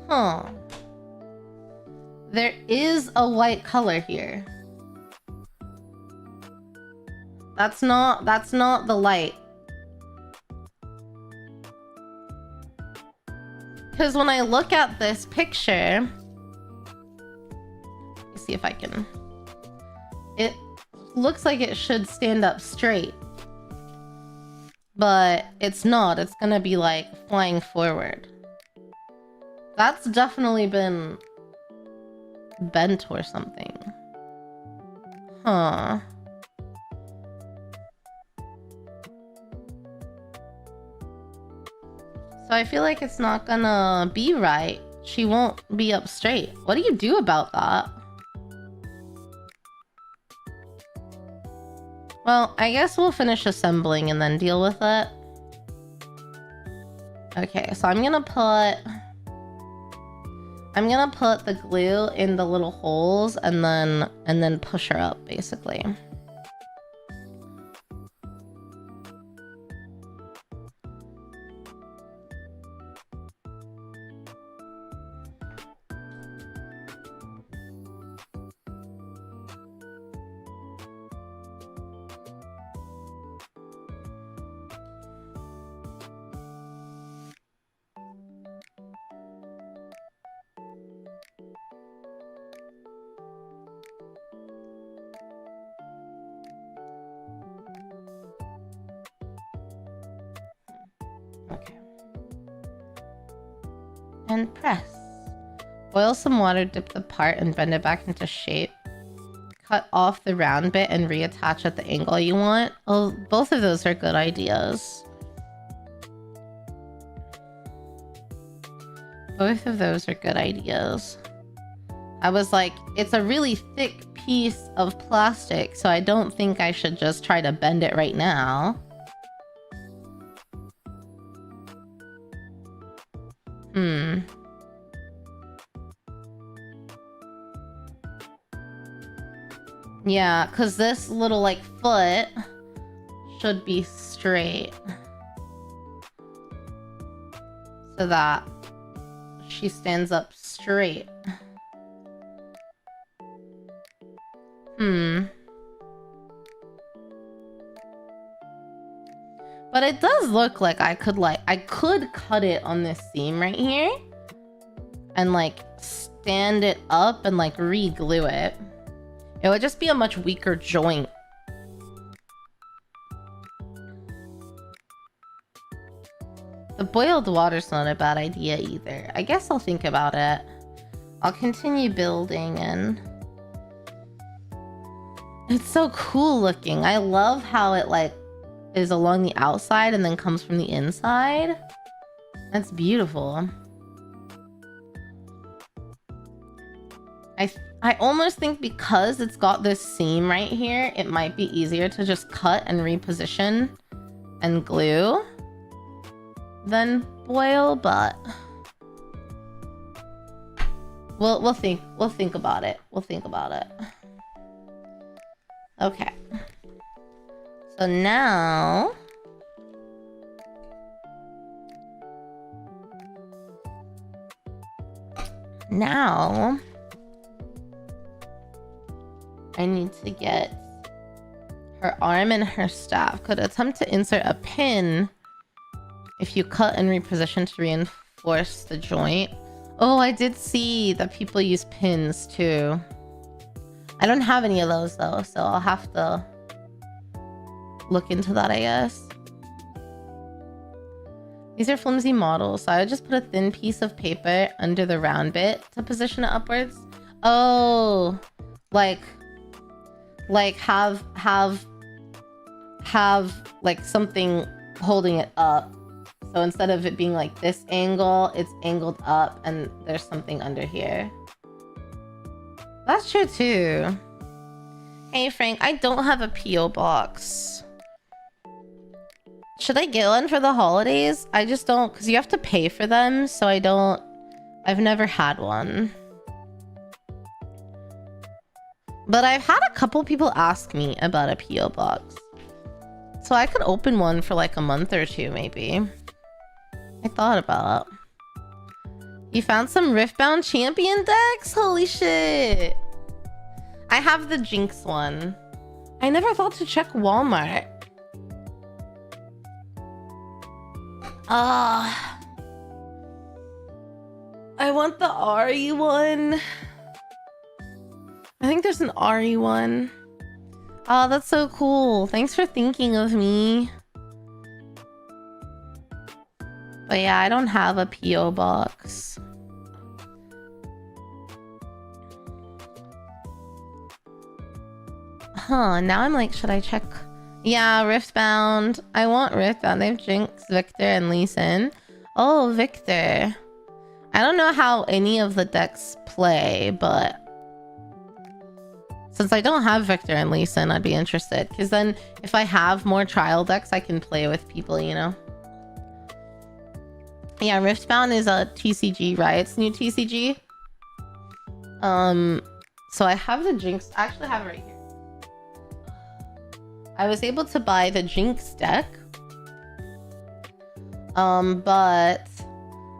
Huh. There is a white color here. That's not the light. Because when I look at this picture, let me see if I can. It looks like it should stand up straight. But it's not. It's gonna be like flying forward. That's definitely been bent or something. Huh. So I feel like it's not gonna be right. She won't be up straight. What do you do about that? Well, I guess we'll finish assembling and then deal with it. Okay, so I'm gonna put the glue in the little holes and then push her up, basically. Okay. And press. Boil some water, dip the part, and bend it back into shape. Cut off the round bit and reattach at the angle you want. Oh, both of those are good ideas. Both of those are good ideas. I was like, it's a really thick piece of plastic, so I don't think I should just try to bend it right now. Yeah, because this little, like, foot should be straight. So that she stands up straight. But it does look like I could cut it on this seam right here and like stand it up and like re-glue it. It would just be a much weaker joint. The boiled water's not a bad idea either. I guess I'll think about it. I'll continue building and it's so cool looking. I love how it like is along the outside and then comes from the inside. That's beautiful. I almost think because it's got this seam right here, it might be easier to just cut and reposition and glue than boil, but we'll think about it. We'll think about it. Okay. So now I need to get her arm and her staff. Could attempt to insert a pin if you cut and reposition to reinforce the joint. Oh, I did see that people use pins too. I don't have any of those though, so I'll have to look into that, I guess. These are flimsy models, so I would just put a thin piece of paper under the round bit to position it upwards. Oh, like have like something holding it up. So instead of it being like this angle, it's angled up and there's something under here. That's true too. Hey Frank, I don't have a P.O. box. Should I get one for the holidays? I just don't, because you have to pay for them, so I've never had one. But I've had a couple people ask me about a P.O. box. So I could open one for like a month or two, maybe. I thought about it. You found some Riftbound Champion decks? Holy shit. I have the Jinx one. I never thought to check Walmart. I want the Ari one. I think there's an Ari one. Oh, that's so cool. Thanks for thinking of me. But yeah, I don't have a P.O. box. Huh, now I'm like, should I check? Yeah, Riftbound. I want Riftbound. They have Jinx, Victor, and Lee Sin. Oh, Victor. I don't know how any of the decks play, but since I don't have Victor and Lee Sin, I'd be interested. Because then if I have more trial decks, I can play with people, you know? Yeah, Riftbound is a TCG, right? It's new TCG. So I have the Jinx. I actually have it right here. I was able to buy the Jinx deck. But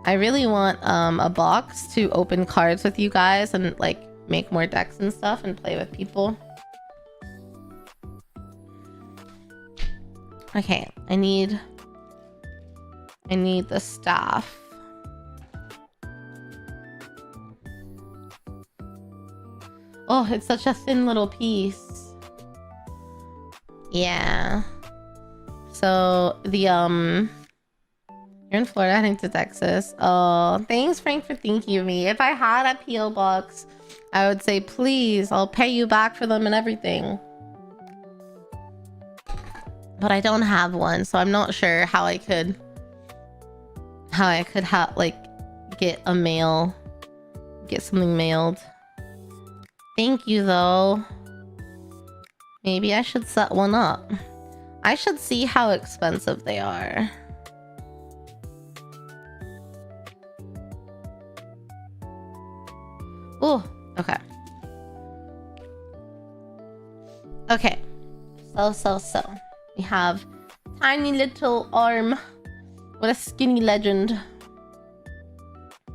I really want a box to open cards with you guys and like make more decks and stuff and play with people. Okay, I need the staff. Oh, it's such a thin little piece. Yeah. So the you're in Florida heading to Texas. Oh, thanks Frank for thinking of me. If I had a PO box, I would say please, I'll pay you back for them and everything. But I don't have one, so I'm not sure how I could have like get something mailed. Thank you though. Maybe I should set one up. I should see how expensive they are. Oh, okay. Okay. So. We have tiny little arm. What a skinny legend.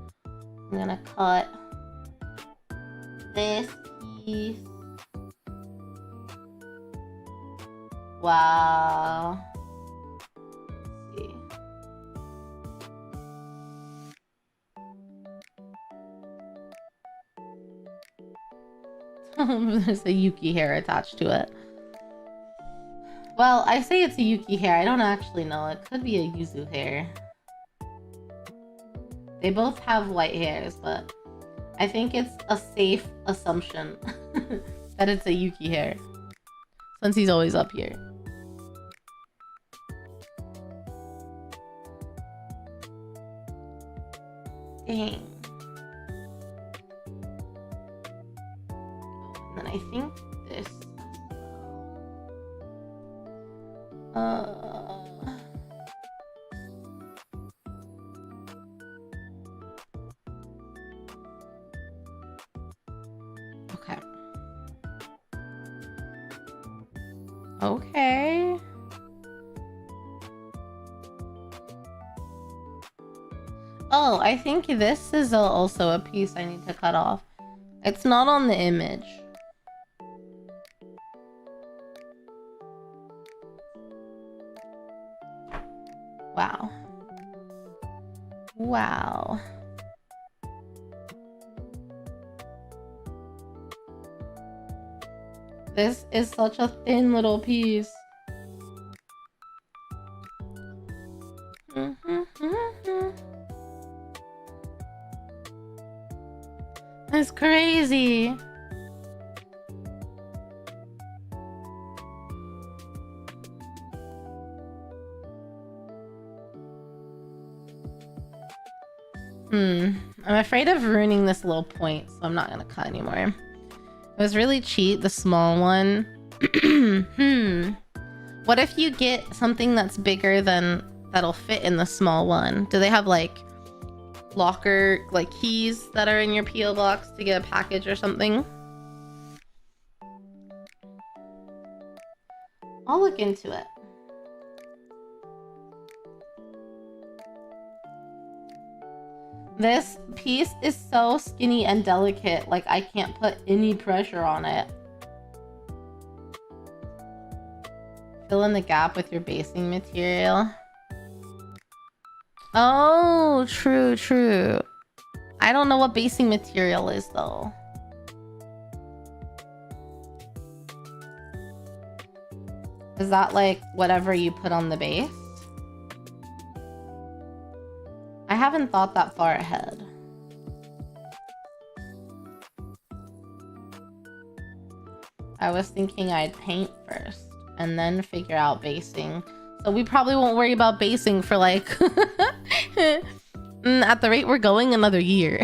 I'm gonna cut this piece. Wow. Let's see. There's a Yuki hair attached to it. Well, I say it's a Yuki hair. I don't actually know. It could be a Yuzu hair. They both have white hairs, but I think it's a safe assumption that it's a Yuki hair, since he's always up here. Dang. And then I think this. Okay. Okay. Oh, I think this is also a piece I need to cut off. It's not on the image. Wow. Wow. This is such a thin little piece. That's crazy. I'm afraid of ruining this little point, so I'm not gonna cut anymore. It was really cheap, the small one. What if you get something that's bigger than that'll fit in the small one? Do they have like locker like keys that are in your PO box to get a package or something? I'll look into it. This piece is so skinny and delicate, like I can't put any pressure on it. Fill in the gap with your basing material. Oh, true. I don't know what basing material is though. Is that like whatever you put on the base? I haven't thought that far ahead. I was thinking I'd paint first and then figure out basing. So we probably won't worry about basing for like at the rate we're going, another year.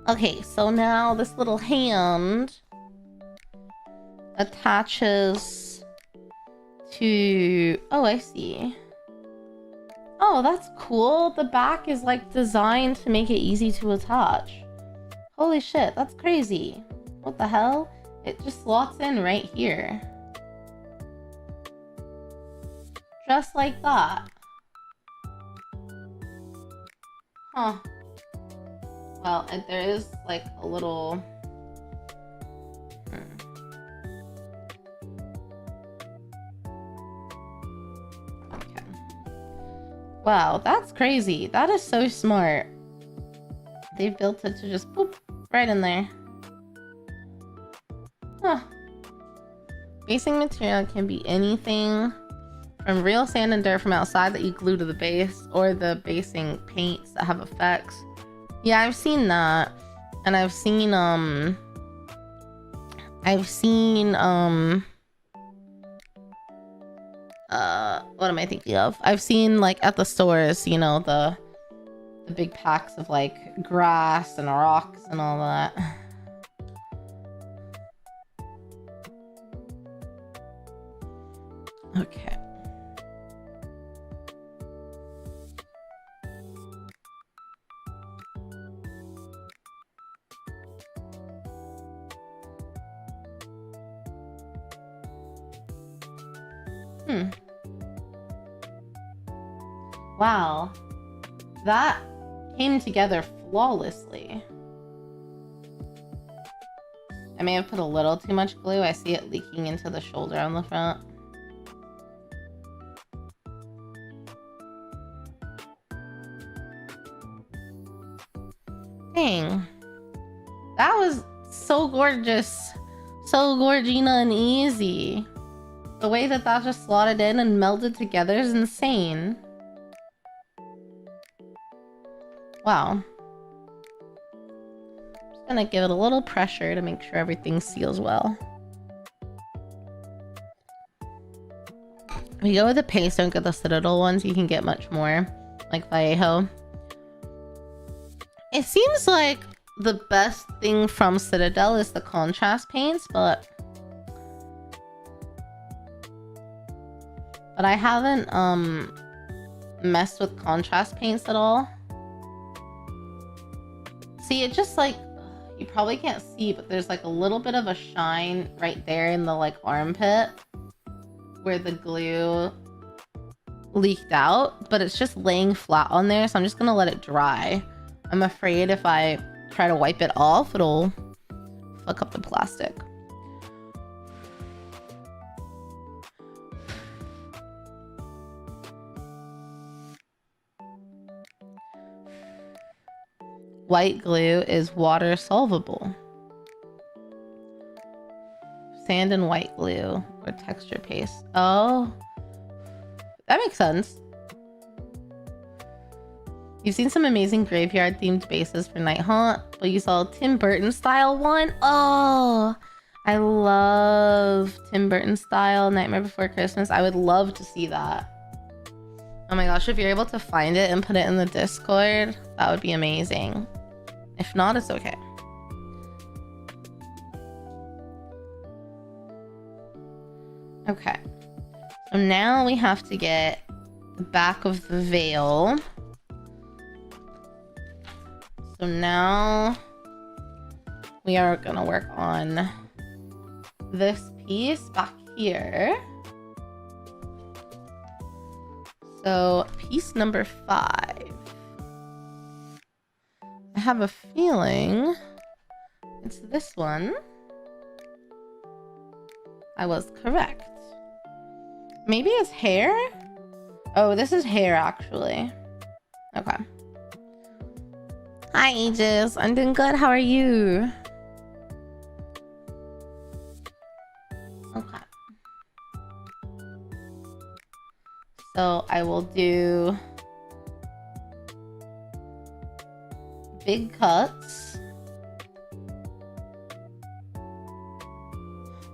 Okay, so now this little hand attaches to... Oh, I see. Oh, that's cool. The back is like designed to make it easy to attach. Holy shit, that's crazy. What the hell? It just slots in right here. Just like that. Huh. Well, there is like a little... Okay. Wow, that's crazy. That is so smart. They built it to just boop right in there. Huh. Basing material can be anything from real sand and dirt from outside that you glue to the base, or the basing paints that have effects. Yeah, I've seen that. And I've seen what am I thinking of? I've seen like at the stores, you know, the big packs of like grass and rocks and all that. Okay. Wow. That came together flawlessly. I may have put a little too much glue. I see it leaking into the shoulder on the front. Dang. That was so gorgeous. So Gorgina and easy. The way that that just slotted in and melded together is insane. Wow. Just gonna give it a little pressure to make sure everything seals well. If you go with the paste, don't get the Citadel ones. You can get much more, like Vallejo. It seems like the best thing from Citadel is the contrast paints, but I haven't messed with contrast paints at all. See, it just like, you probably can't see, but there's like a little bit of a shine right there in the like armpit where the glue leaked out, but it's just laying flat on there, so I'm just gonna let it dry. I'm afraid if I try to wipe it off, it'll fuck up the plastic. White glue is water solvable. Sand and white glue or texture paste. Oh, that makes sense. You've seen some amazing graveyard themed bases for Night Haunt, but you saw a Tim Burton style one. Oh, I love Tim Burton style Nightmare Before Christmas. I would love to see that. Oh my gosh, if you're able to find it and put it in the Discord, that would be amazing. If not, it's okay. Okay. So now we have to get the back of the veil. So now we are gonna work on this piece back here. So piece number 5. I have a feeling it's this one. I was correct. Maybe it's hair? Oh, this is hair actually. Okay. Hi Aegis, I'm doing good. How are you? I will do big cuts.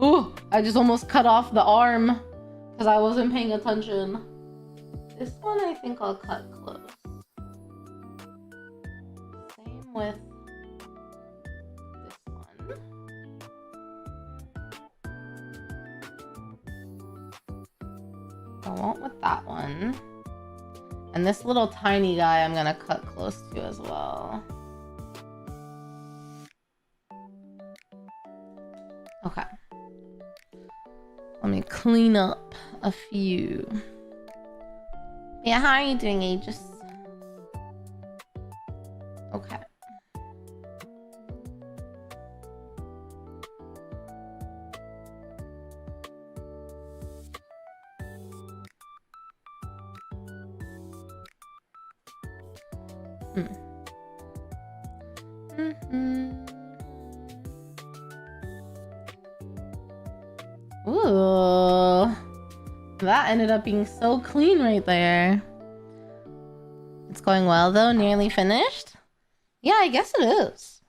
Ooh, I just almost cut off the arm because I wasn't paying attention. This one I think I'll cut close. Same with this one. I won't with that one. And this little tiny guy I'm gonna cut close to as well. Okay. Let me clean up a few. Yeah, how are you doing, Aegis? Okay. Ooh, that ended up being so clean right there. It's going well though, nearly finished. Yeah, I guess it is.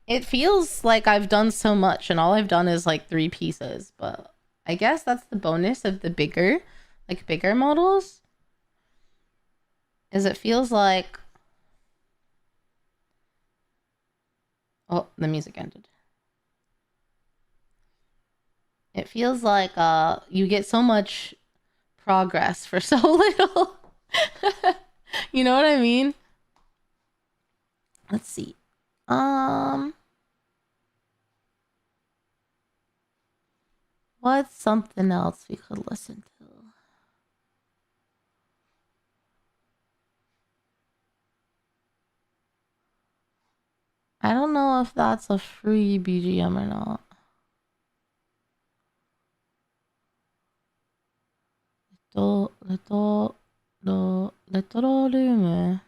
It feels like I've done so much and all I've done is like 3 pieces, but I guess that's the bonus of the bigger models. Is it feels like... Oh, the music ended. It feels like you get so much progress for so little. You know what I mean? Let's see. What's something else we could listen to? I don't know if that's a free BGM or not. Little room.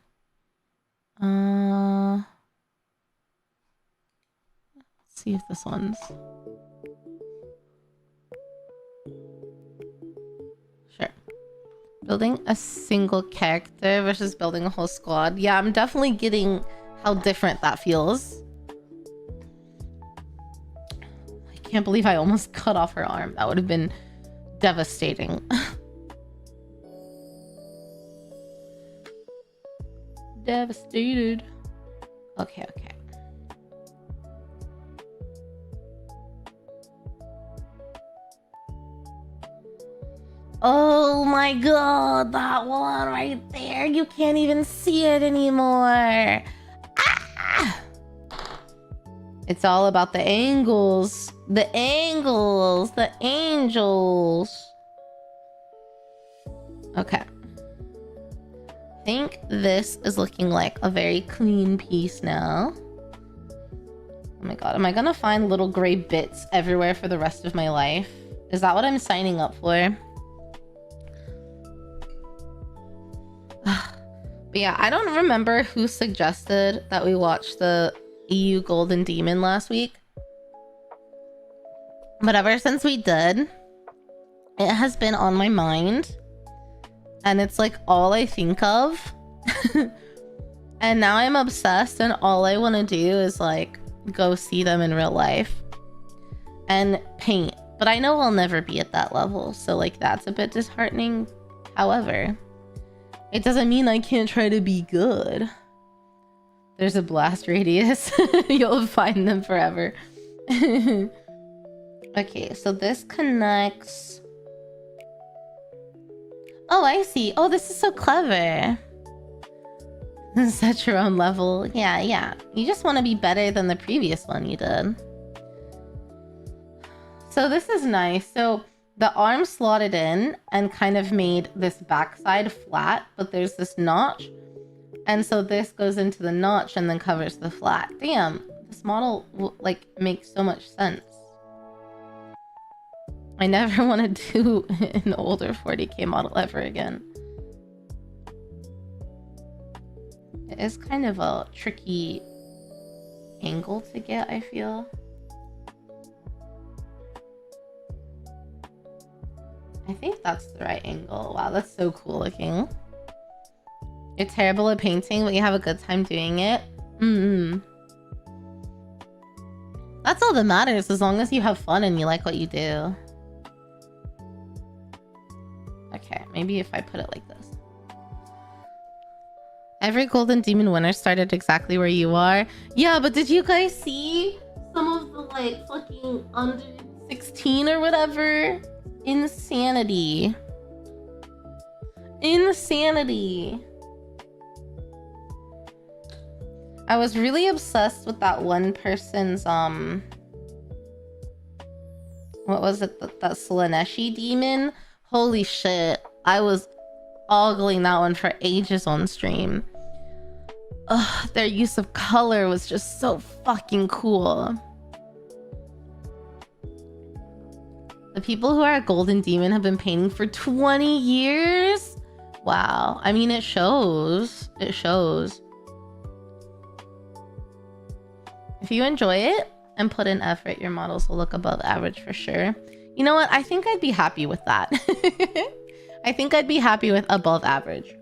Let's see if this one's... Sure. Building a single character versus building a whole squad. Yeah, I'm definitely getting how different that feels. I can't believe I almost cut off her arm. That would have been devastating. Devastated. Okay. Oh my god, that one right there. You can't even see it anymore. Ah! It's all about the angles. The angles. The angels. Okay. I think this is looking like a very clean piece now. Oh my god, am I gonna find little gray bits everywhere for the rest of my life? Is that what I'm signing up for? But yeah, I don't remember who suggested that we watch the EU Golden Demon last week. But ever since we did, it has been on my mind. And it's like all I think of. And now I'm obsessed and all I want to do is like go see them in real life and paint. But I know I'll never be at that level. So like that's a bit disheartening. However, it doesn't mean I can't try to be good. There's a blast radius. You'll find them forever. Okay, so this connects... Oh, I see. Oh, this is so clever. Set your own level. Yeah. You just want to be better than the previous one you did. So this is nice. So the arm slotted in and kind of made this backside flat, but there's this notch. And so this goes into the notch and then covers the flat. Damn, this model like makes so much sense. I never want to do an older 40k model ever again. It is kind of a tricky angle to get, I feel. I think that's the right angle. Wow, that's so cool looking. You're terrible at painting, but you have a good time doing it. That's all that matters, as long as you have fun and you like what you do. Okay, maybe if I put it like this. Every Golden Demon winner started exactly where you are. Yeah, but did you guys see some of the like fucking under 16 or whatever? Insanity. Insanity. I was really obsessed with that one person's what was it, that Slaneshi demon? Holy shit, I was ogling that one for ages on stream. Ugh, their use of color was just so fucking cool. The people who are a Golden Demon have been painting for 20 years? Wow, I mean, it shows. It shows. If you enjoy it and put in effort, your models will look above average for sure. You know what? I think I'd be happy with that. I think I'd be happy with above average.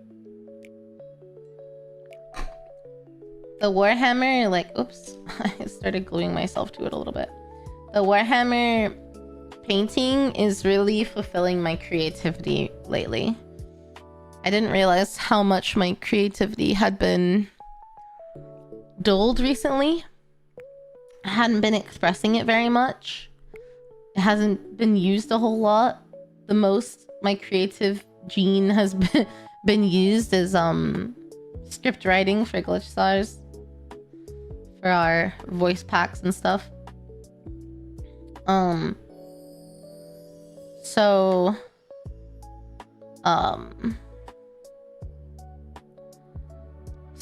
The Warhammer, like, oops, I started gluing myself to it a little bit. The Warhammer painting is really fulfilling my creativity lately. I didn't realize how much my creativity had been dulled recently. I hadn't been expressing it very much. It hasn't been used a whole lot. The most my creative gene has been used is script writing for Glitch Stars, for our voice packs and stuff.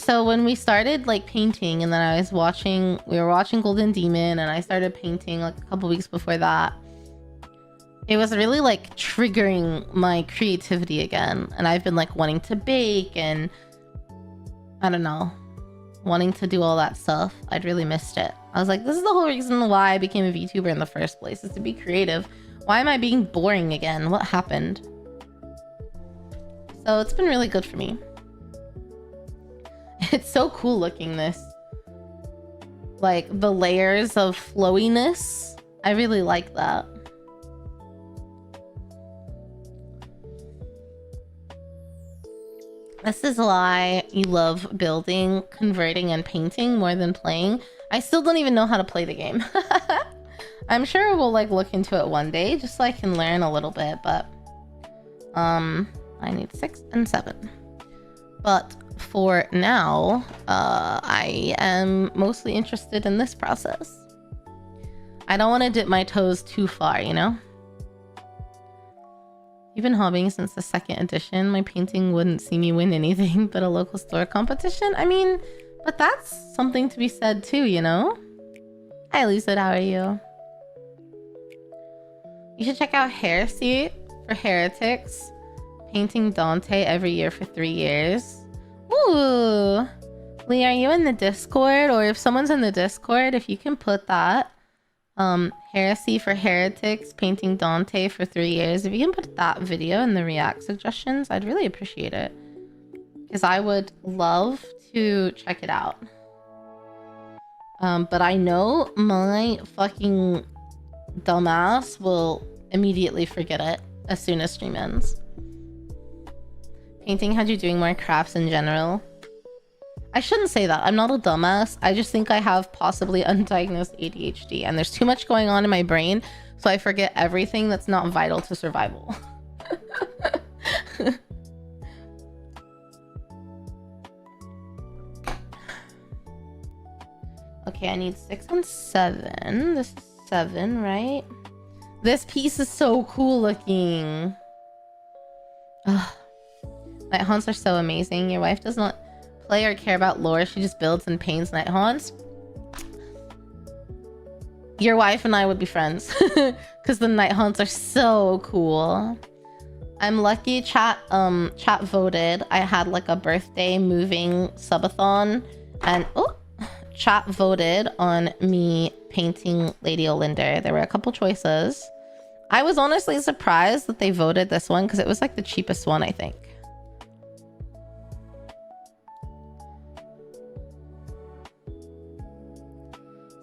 So when we started like painting, and then we were watching Golden Demon, and I started painting like a couple weeks before that. It was really like triggering my creativity again, and I've been like wanting to bake and I don't know, wanting to do all that stuff. I'd really missed it. I was like, this is the whole reason why I became a VTuber in the first place, is to be creative. Why am I being boring again? What happened? So it's been really good for me. It's so cool looking, this. Like the layers of flowiness. I really like that. This is why you love building, converting, and painting more than playing. I still don't even know how to play the game. I'm sure we'll like look into it one day, just so I can learn a little bit, but I need 6 and 7. But for now, I am mostly interested in this process. I don't want to dip my toes too far, you know? You've been hobbying since the 2nd edition. My painting wouldn't see me win anything but a local store competition. I mean, but that's something to be said too, you know? Hi, Lucid, how are you? You should check out Heresy for Heretics. Painting Dante every year for 3 years. Ooh. Lee, are you in the Discord? Or if someone's in the Discord, if you can put that. Heresy for Heretics, painting Dante for 3 years. If you can put that video in the React suggestions, I'd really appreciate it. Because I would love to check it out. But I know my fucking dumbass will immediately forget it as soon as stream ends. Painting had you doing more crafts in general. I shouldn't say that. I'm not a dumbass. I just think I have possibly undiagnosed ADHD, and there's too much going on in my brain, so I forget everything that's not vital to survival. Okay, I need 6 and 7. This is 7, right? This piece is so cool looking. Ugh. Night haunts are so amazing. Your wife does not play or care about lore. She just builds and paints night haunts. Your wife and I would be friends because the night haunts are so cool. I'm lucky chat voted. I had like a birthday moving subathon, and chat voted on me painting Lady Olinder. There were a couple choices. I was honestly surprised that they voted this one because it was like the cheapest one, I think.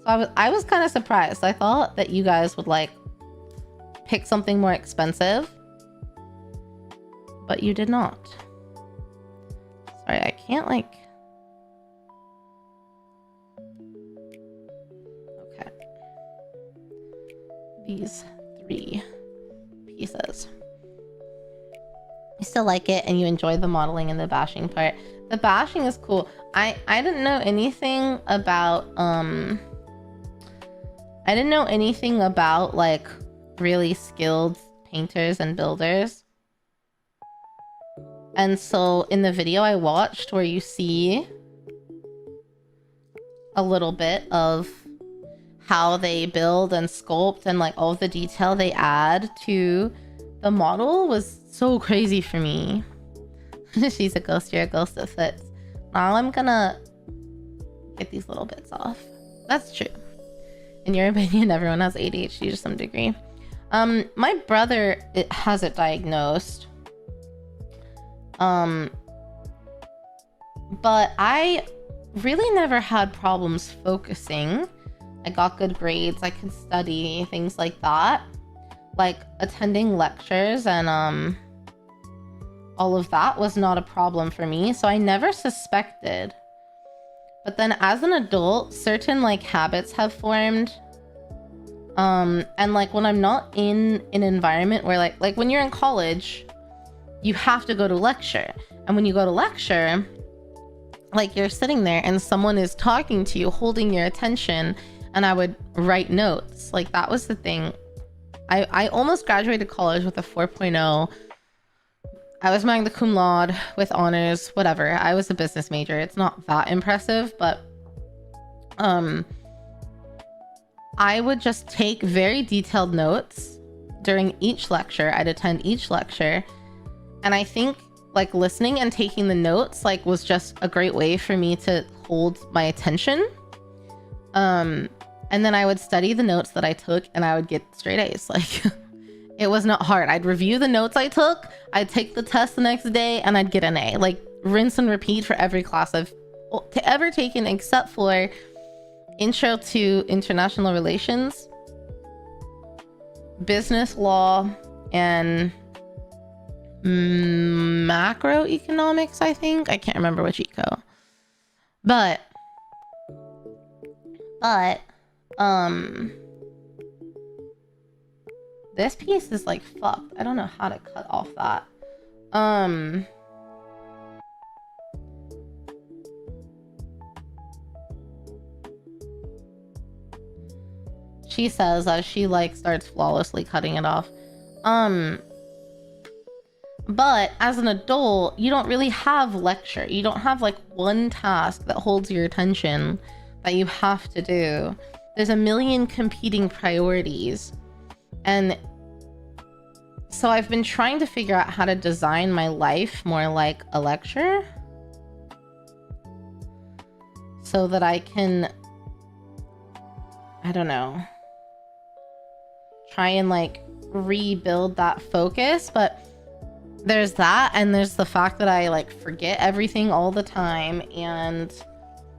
So I was kind of surprised. I thought that you guys would like pick something more expensive, but you did not. Sorry, I can't like... Okay. These 3 pieces. You still like it and you enjoy the modeling and the bashing part. The bashing is cool. I didn't know anything about like really skilled painters and builders. And so in the video I watched where you see a little bit of how they build and sculpt and like all the detail they add to the model was so crazy for me. She's a ghost, you're a ghost that fits. Now I'm gonna get these little bits off. That's true. In your opinion, everyone has ADHD to some degree. My brother has it diagnosed. But I really never had problems focusing. I got good grades, I could study, things like that. Like attending lectures and all of that was not a problem for me, so I never suspected. But then as an adult, certain like habits have formed. And like when I'm not in an environment where like when you're in college, you have to go to lecture. And when you go to lecture, like you're sitting there and someone is talking to you, holding your attention, and I would write notes. Like that was the thing. I almost graduated college with a 4.0. I was magna cum laude with honors, whatever. I was a business major. It's not that impressive, but I would just take very detailed notes during each lecture. I'd attend each lecture. And I think like listening and taking the notes like was just a great way for me to hold my attention. And then I would study the notes that I took and I would get straight A's. Like it was not hard. I'd review the notes I took, I'd take the test the next day, and I'd get an A. Like rinse and repeat for every class I've ever taken except for Intro to International Relations, Business Law, and Macroeconomics, I think. I can't remember which eco. But this piece is like fucked. I don't know how to cut off that. She says as she like starts flawlessly cutting it off. But as an adult, you don't really have lecture. You don't have like one task that holds your attention that you have to do. There's a million competing priorities. And so I've been trying to figure out how to design my life more like a lecture so that I can, I don't know, try and like rebuild that focus. But there's that, and there's the fact that I like forget everything all the time, and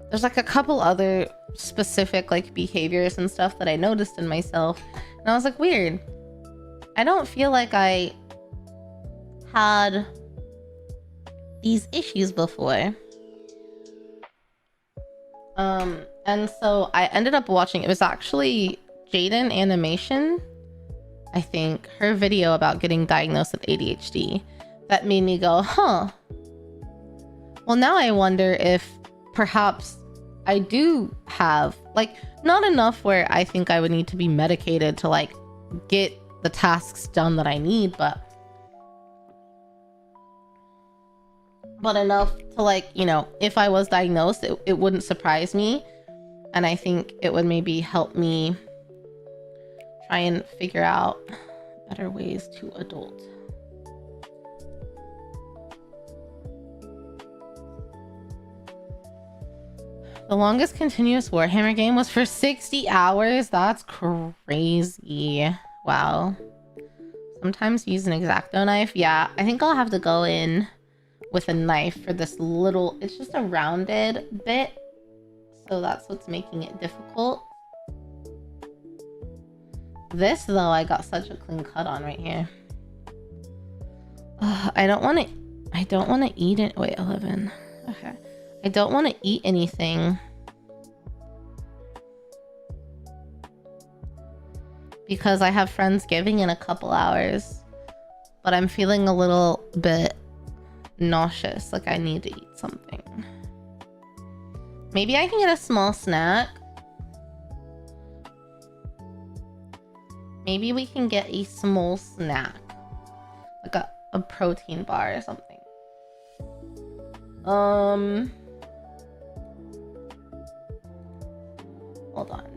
there's like a couple other specific like behaviors and stuff that I noticed in myself, and I was like, weird. I don't feel like I had these issues before. And so I ended up watching, it was actually Jaden Animation, I think, her video about getting diagnosed with ADHD that made me go, huh. Well, now I wonder if perhaps I do have, like, not enough where I think I would need to be medicated to, like, get the tasks done that I need, but enough to, like, you know, if I was diagnosed, it wouldn't surprise me. And I think it would maybe help me try and figure out better ways to adult. The longest continuous Warhammer game was for 60 hours. That's crazy. Wow. Sometimes use an X-Acto knife. Yeah, I think I'll have to go in with a knife for this little... It's just a rounded bit. So that's what's making it difficult. This, though, I got such a clean cut on right here. I don't want to eat it. Wait, 11. Okay. I don't want to eat anything. Because I have Friendsgiving in a couple hours. But I'm feeling a little bit nauseous. Like I need to eat something. Maybe I can get a small snack. Maybe we can get a small snack. Like a protein bar or something. Hold on.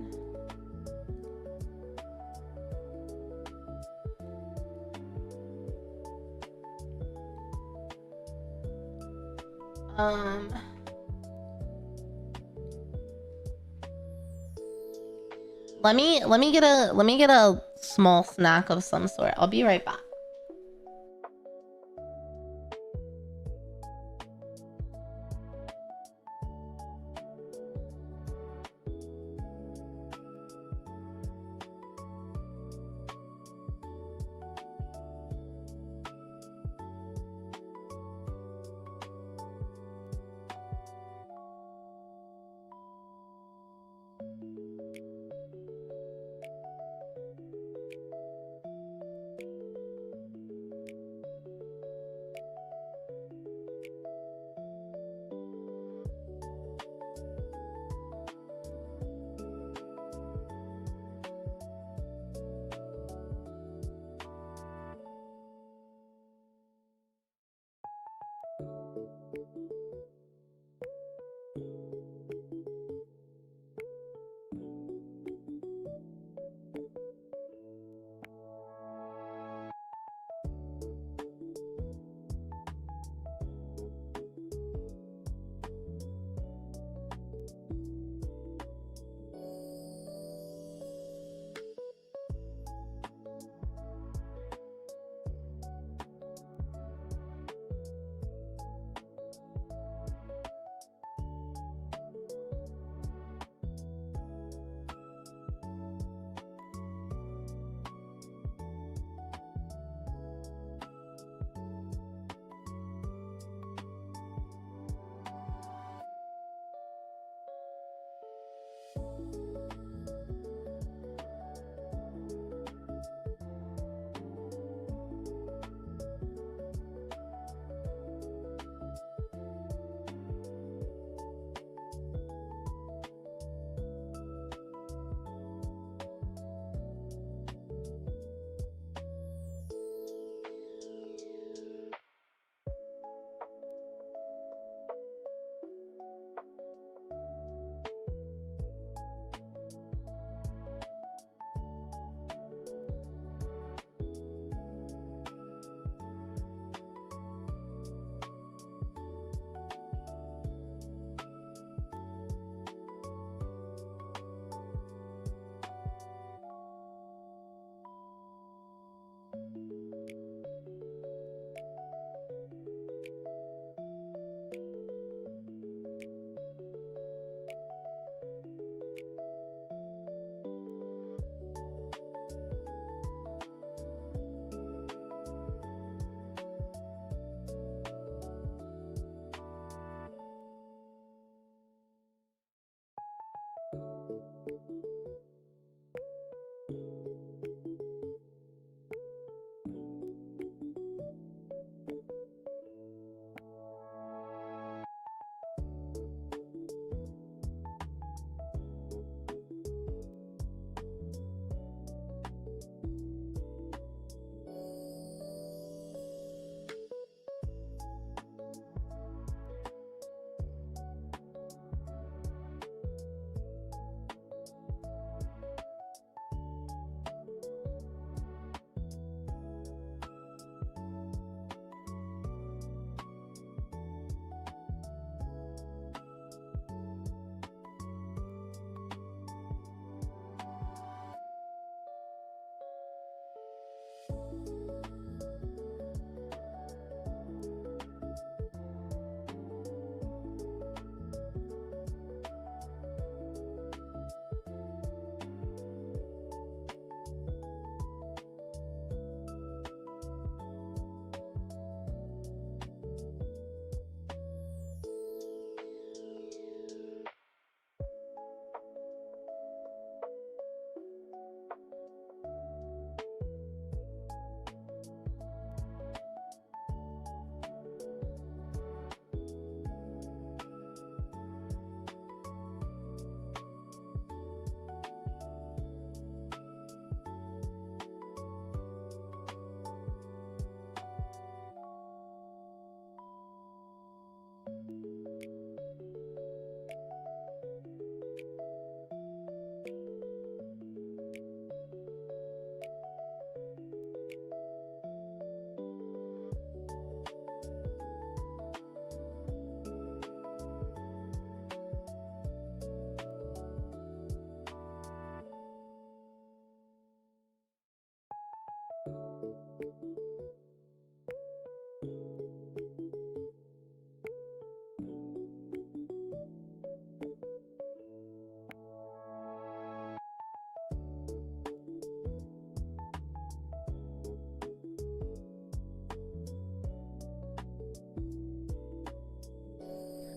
Let me get a small snack of some sort. I'll be right back.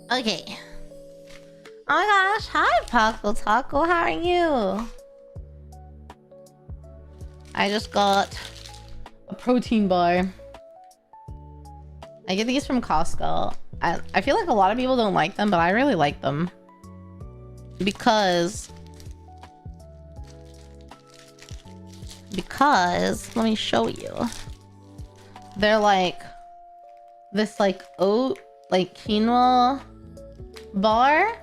Okay. Oh my gosh, hi Paco Taco, how are you? I just got a protein bar. I get these from Costco. I feel like a lot of people don't like them, but I really like them. Because let me show you. They're like this like oat, like quinoa bar.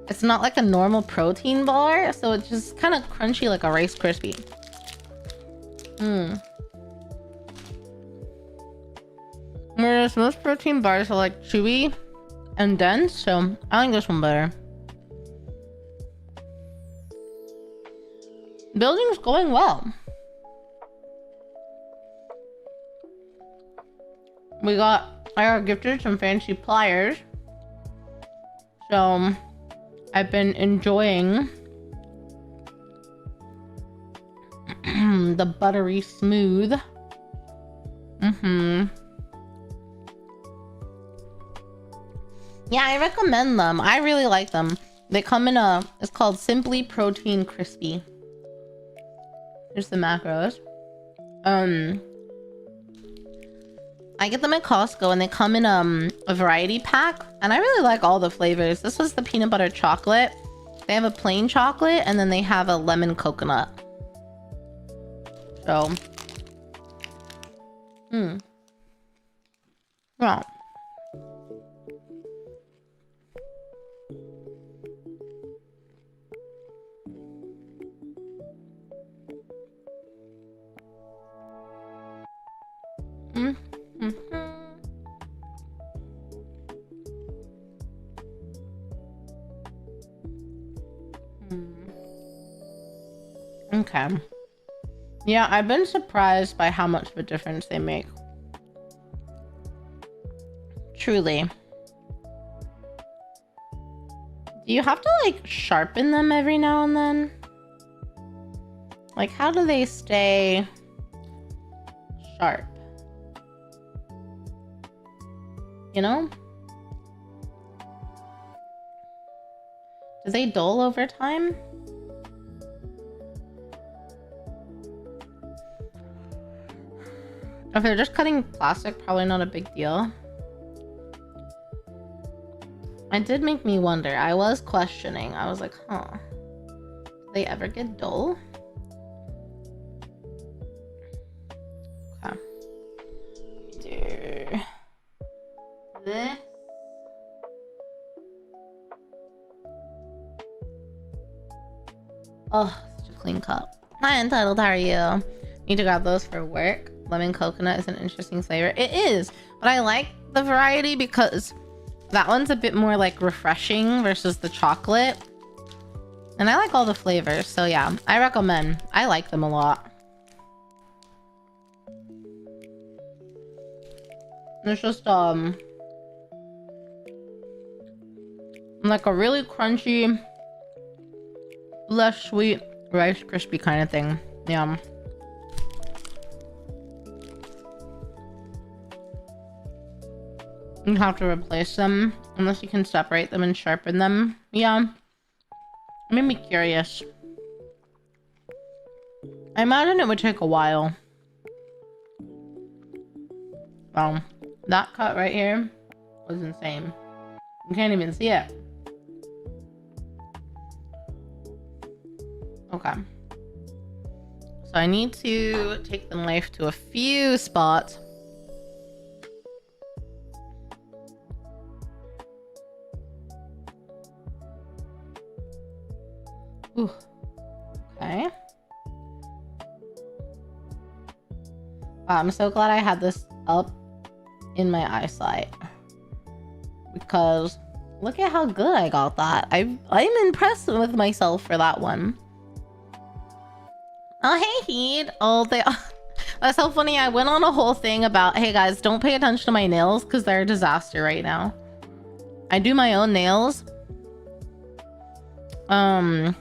It's not like a normal protein bar, so it's just kind of crunchy like a Rice Krispie. Whereas most protein bars are like chewy and dense, so I like this one better. Building's going well. I got gifted some fancy pliers. So I've been enjoying the buttery smooth. Yeah, I recommend them. I really like them. They come in it's called Simply Protein Crispy. Here's the macros. I get them at Costco and they come in a variety pack, and I really like all the flavors. This was the peanut butter chocolate. They have a plain chocolate and then they have a lemon coconut. So yeah. Okay. Yeah, I've been surprised by how much of a difference they make. Truly. Do you have to like sharpen them every now and then? Like, how do they stay sharp? You know? Do they dull over time? If they're just cutting plastic, probably not a big deal. It did make me wonder. I was questioning. I was like, huh. Do they ever get dull? Okay. Do this. Oh, such a clean cup. Hi, Untitled. How are you? Need to grab those for work. Lemon coconut is an interesting flavor. It is, but I like the variety because that one's a bit more like refreshing versus the chocolate. And I like all the flavors, so yeah, I recommend. I like them a lot. It's just like a really crunchy, less sweet Rice Krispie kind of thing. Yeah. You have to replace them unless you can separate them and sharpen them. Yeah. It made me curious. I imagine it would take a while. Wow. That cut right here was insane. You can't even see it. Okay. So I need to take the knife to a few spots. Ooh. Okay. Wow, I'm so glad I had this up in my eyesight, because look at how good I got that. I'm impressed with myself for that one. Oh, hey, Heed. Oh, That's so funny. I went on a whole thing about, hey guys, don't pay attention to my nails because they're a disaster right now. I do my own nails. I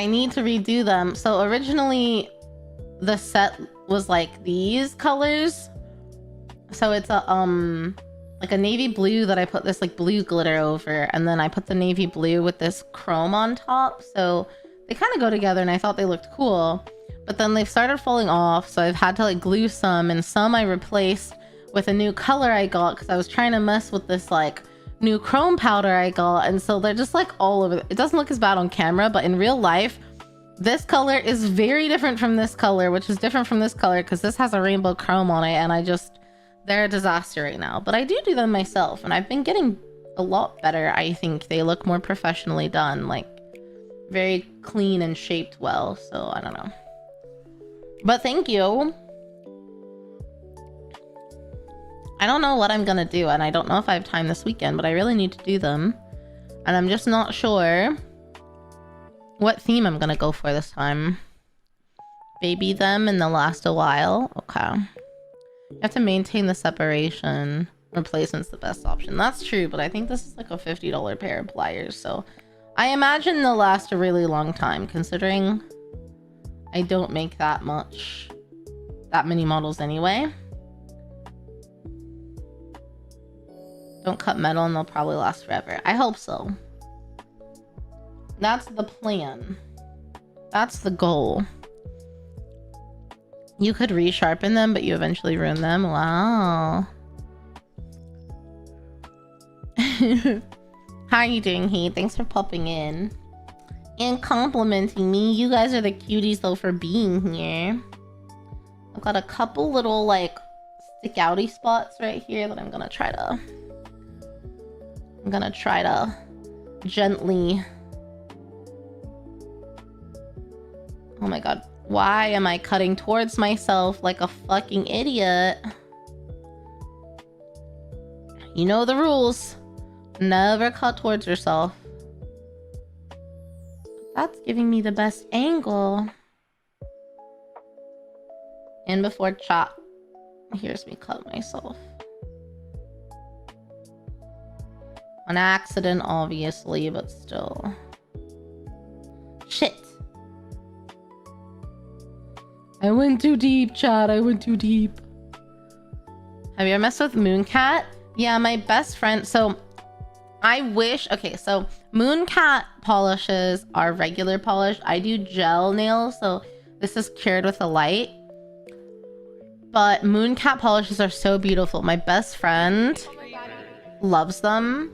need to redo them. So originally the set was like these colors. So it's a like a navy blue that I put this like blue glitter over, and then I put the navy blue with this chrome on top. So they kind of go together and I thought they looked cool. But then they've started falling off, so I've had to like glue some, and some I replaced with a new color I got because I was trying to mess with this like new chrome powder I got, and so they're just like all over. It doesn't look as bad on camera, but in real life this color is very different from this color, which is different from this color because this has a rainbow chrome on it, and they're a disaster right now. But I do them myself, and I've been getting a lot better. I think they look more professionally done, like very clean and shaped well, so I don't know. But thank you. I don't know what I'm gonna do, and I don't know if I have time this weekend, but I really need to do them. And I'm just not sure what theme I'm gonna go for this time. Baby them and they'll last a while. Okay. You have to maintain the separation. Replacement's the best option. That's true, but I think this is like a $50 pair of pliers, so I imagine they'll last a really long time, considering I don't make that many models anyway. Don't cut metal and they'll probably last forever. I hope so. That's the plan. That's the goal. You could resharpen them, but you eventually ruin them. Wow. How are you doing, Heath? Thanks for popping in and complimenting me. You guys are the cuties though for being here. I've got a couple little like stick outy spots right here that I'm gonna try to gently. Oh my god, why am I cutting towards myself like a fucking idiot? You know the rules. Never cut towards yourself. That's giving me the best angle. And before chat hears me cut myself. On accident, obviously, but still. Shit. I went too deep, chat. I went too deep. Have you ever messed with Mooncat? Yeah, my best friend. So I wish. Okay, so Mooncat polishes are regular polish. I do gel nails, so this is cured with a light. But Mooncat polishes are so beautiful. My best friend loves them.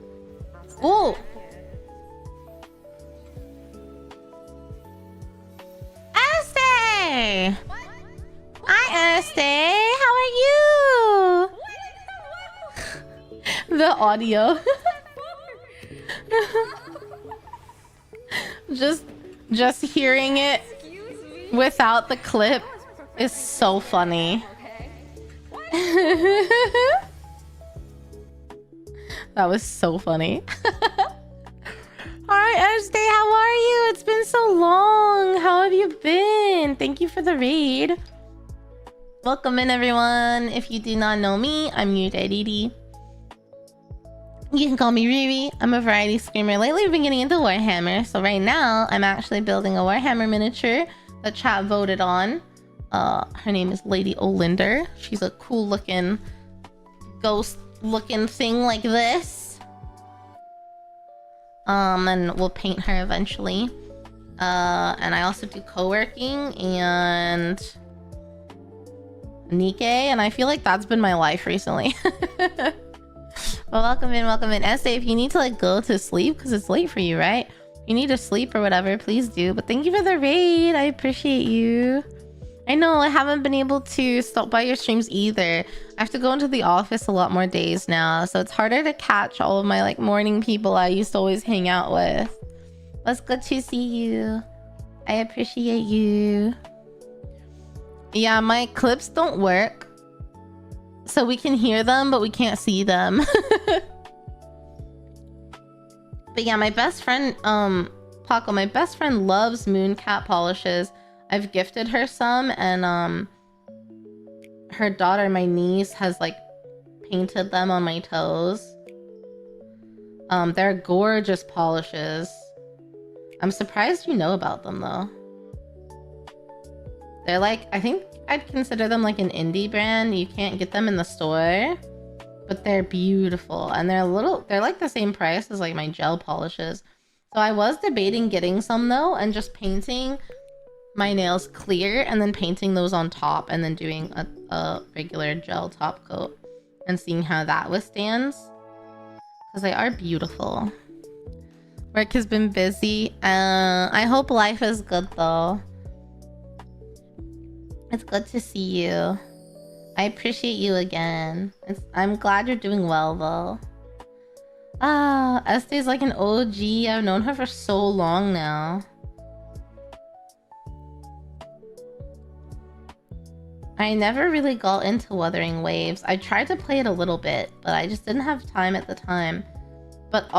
Ooh. Estee! Hi, Estee. How are you? The audio. just hearing it without the clip is so funny. That was so funny. Hi, Estee, how are you? It's been so long. How have you been? Thank you for the raid. Welcome in, everyone. If you do not know me, I'm YuureiRiri. You can call me Riri. I'm a variety screamer. Lately, we've been getting into Warhammer. So right now, I'm actually building a Warhammer miniature that chat voted on. Her name is Lady Olinder. She's a cool looking ghost looking thing like this. And we'll paint her eventually. And I also do co-working and Nike, and I feel like that's been my life recently. Well, welcome in. Estee, if you need to like go to sleep because it's late for you, right? If you need to sleep or whatever, please do. But thank you for the raid. I appreciate you. I know I haven't been able to stop by your streams either. I have to go into the office a lot more days now, so it's harder to catch all of my like morning people I used to always hang out with. But it's good to see you. I appreciate you. Yeah, my clips don't work. So we can hear them, but we can't see them. But yeah, my best friend, Paco, my best friend loves Mooncat polishes. I've gifted her some, and her daughter, my niece, has like painted them on my toes. They're gorgeous polishes. I'm surprised you know about them though. They're like, I think I'd consider them like an indie brand. You can't get them in the store, but they're beautiful, and they're like the same price as like my gel polishes. So I was debating getting some though and just painting my nails clear and then painting those on top and then doing a regular gel top coat and seeing how that withstands, because they are beautiful. Work has been busy. I hope life is good though. It's good to see you. I appreciate you again. I'm glad you're doing well though. Este's like an OG. I've known her for so long now. I never really got into Wuthering Waves. I tried to play it a little bit, but I just didn't have time at the time. But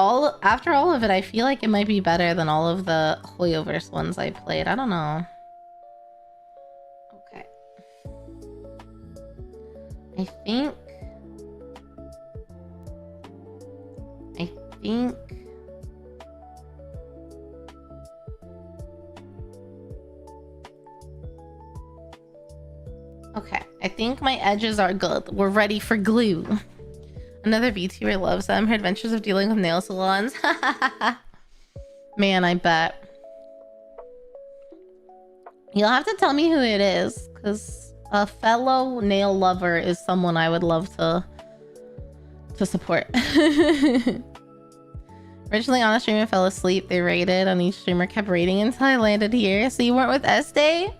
after all of it, I feel like it might be better than all of the Hoyoverse ones I played. I don't know. Okay. I think... Okay, I think my edges are good. We're ready for glue. Another VTuber loves them. Her adventures of dealing with nail salons. Man, I bet. You'll have to tell me who it is, because a fellow nail lover is someone I would love to support. Originally on a stream, I fell asleep. They raided, and each streamer kept raiding until I landed here. So you weren't with Este?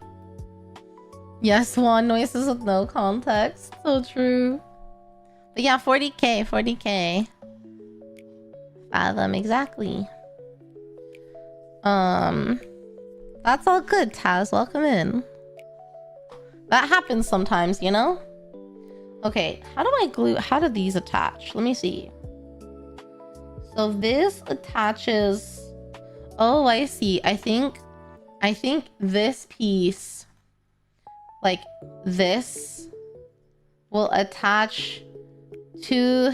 Yes, swan noises with no context. So true. But yeah, 40k, 40k. Fathom, exactly. That's all good, Taz. Welcome in. That happens sometimes, you know? Okay, how do I glue? How do these attach? Let me see. So this attaches. Oh, I see. I think this piece, like this, will attach to.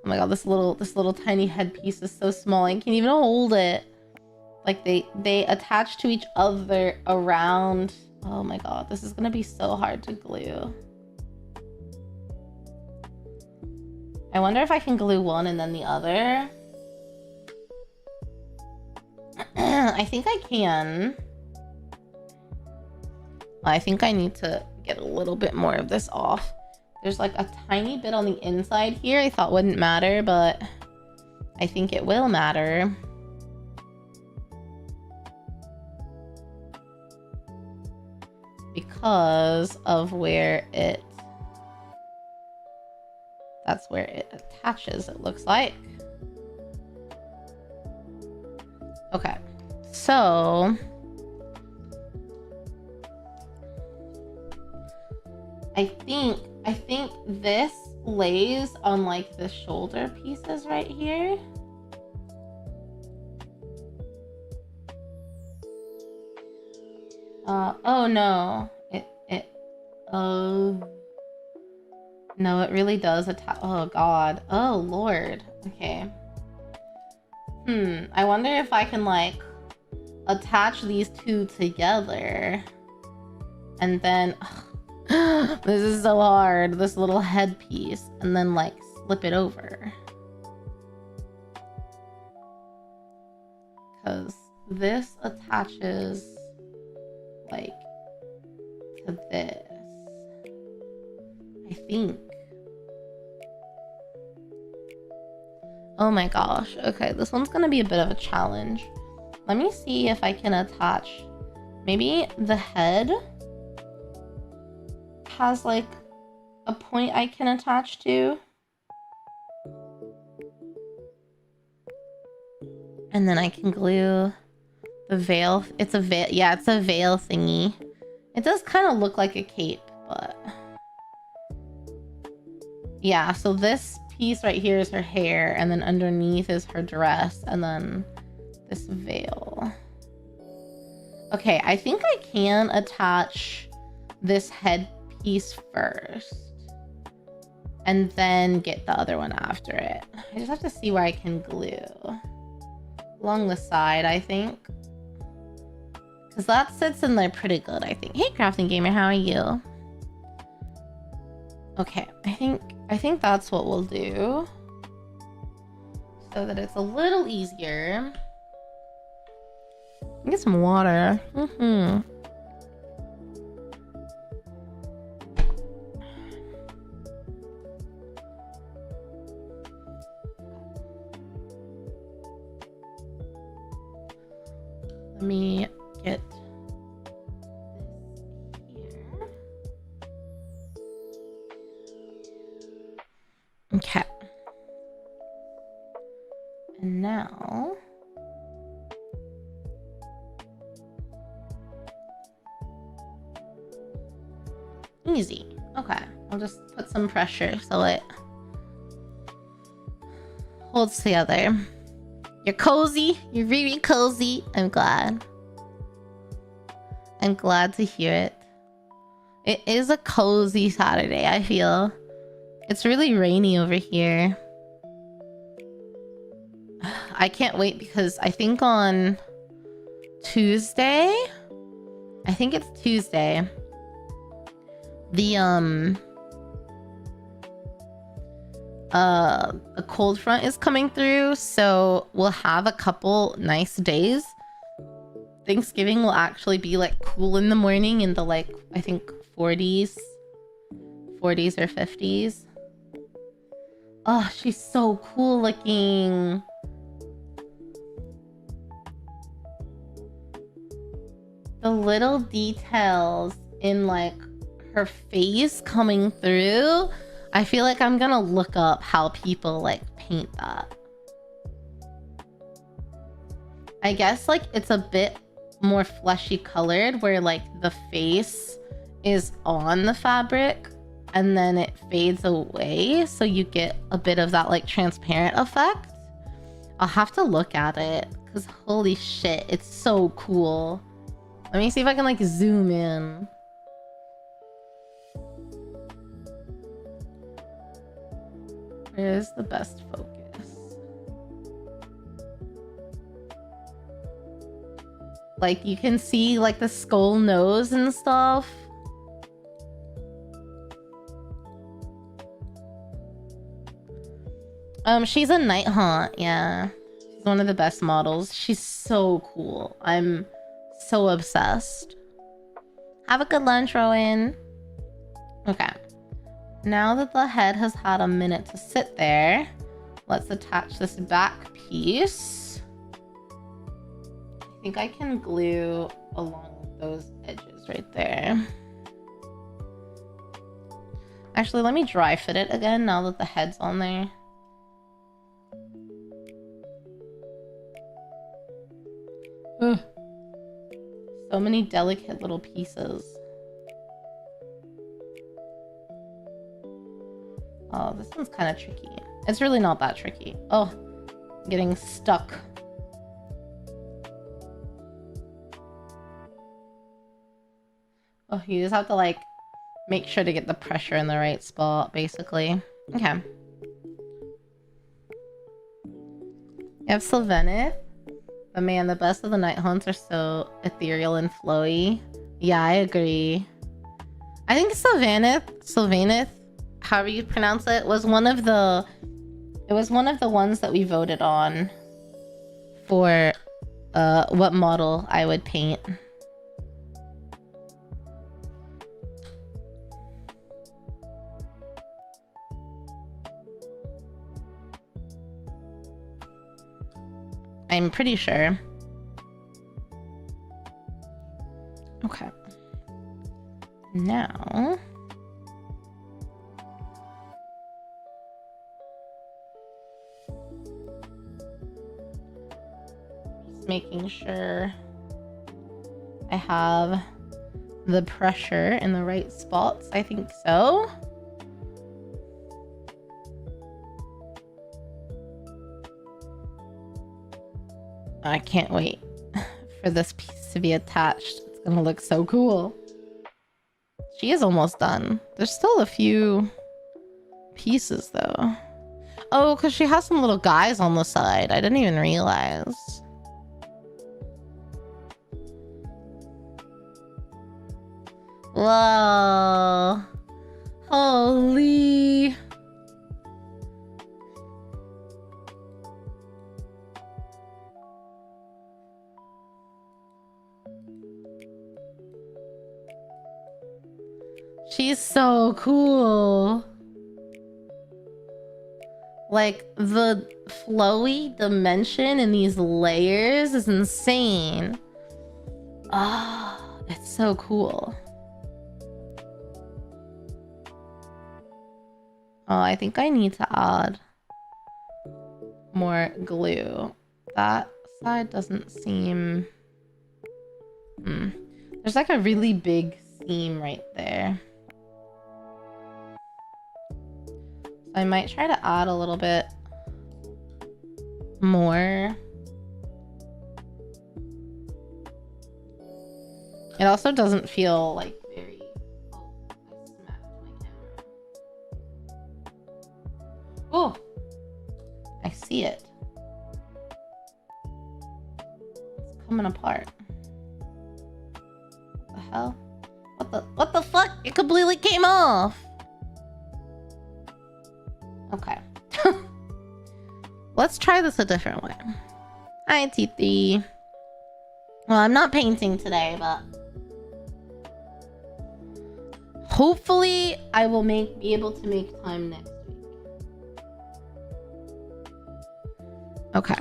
Oh my god, this little tiny headpiece is so small. I can't even hold it. Like they attach to each other around. Oh my god, this is gonna be so hard to glue. I wonder if I can glue one and then the other. I think I can. I think I need to get a little bit more of this off. There's like a tiny bit on the inside here I thought wouldn't matter, but I think it will matter. Because of where it... That's where it attaches, it looks like. Okay, so... I think this lays on like the shoulder pieces right here. Oh no, no, it really does attach. Oh god, oh lord. Okay. I wonder if I can like attach these two together and then this is so hard, this little headpiece, and then like slip it over, because this attaches like to this, I think. Oh my gosh. Okay, this one's gonna be a bit of a challenge. Let me see if I can attach. Maybe the head has like a point I can attach to. And then I can glue the veil. It's a veil. Yeah, it's a veil thingy. It does kind of look like a cape, but... Yeah, so this piece right here is her hair, and then underneath is her dress, and then this veil. Okay, I think I can attach this headpiece first. And then get the other one after it. I just have to see where I can glue. Along the side, I think. Because that sits in there pretty good, I think. Hey, Crafting Gamer, how are you? Okay, I think that's what we'll do. So that it's a little easier. Get some water. Let me get this here. Okay. And now easy. Okay. I'll just put some pressure so it holds together. You're cozy. You're really cozy. I'm glad. I'm glad to hear it. It is a cozy Saturday, I feel. It's really rainy over here. I can't wait because I think on Tuesday, I think it's Tuesday, a cold front is coming through, so we'll have a couple nice days. Thanksgiving will actually be like cool in the morning in the like, I think 40s or 50s. Oh, she's so cool looking. The little details in like her face coming through. I feel like I'm gonna look up how people like paint that. I guess like it's a bit more fleshy colored where like the face is on the fabric and then it fades away, so you get a bit of that like transparent effect. I'll have to look at it because holy shit, it's so cool. Let me see if I can like zoom in. Where is the best focus? Like you can see like the skull nose and stuff. She's a Night Haunt, yeah. She's one of the best models. She's so cool. I'm so obsessed. Have a good lunch, Rowan. Okay. Now that the head has had a minute to sit there, let's attach this back piece. I think I can glue along those edges right there. Actually, let me dry fit it again now that the head's on there. Ugh. So many delicate little pieces. Oh, this one's kind of tricky. It's really not that tricky. Oh, I'm getting stuck. Oh, you just have to like make sure to get the pressure in the right spot, basically. Okay. You have Sylvaneth. But man, the best of the Night Haunts are so ethereal and flowy. Yeah, I agree. I think Sylvaneth, however you pronounce it, was one of the ones that we voted on for what model I would paint. I'm pretty sure. Okay. Now just making sure I have the pressure in the right spots. I think so. I can't wait for this piece to be attached. It's gonna look so cool. She is almost done. There's still a few pieces though. Oh, because she has some little guys on the side. I didn't even realize. Whoa. Holy. She's so cool. Like, the flowy dimension in these layers is insane. Ah, it's so cool. Oh, I think I need to add more glue. That side doesn't seem... There's like a really big seam right there. I might try to add a little bit more. It also doesn't feel like very... Oh, I smacked my camera. Oh! I see it. It's coming apart. What the hell? What the fuck? It completely came off! Okay. Let's try this a different way. Hi, T3. Well, I'm not painting today, but... hopefully, I will be able to make time next week. Okay.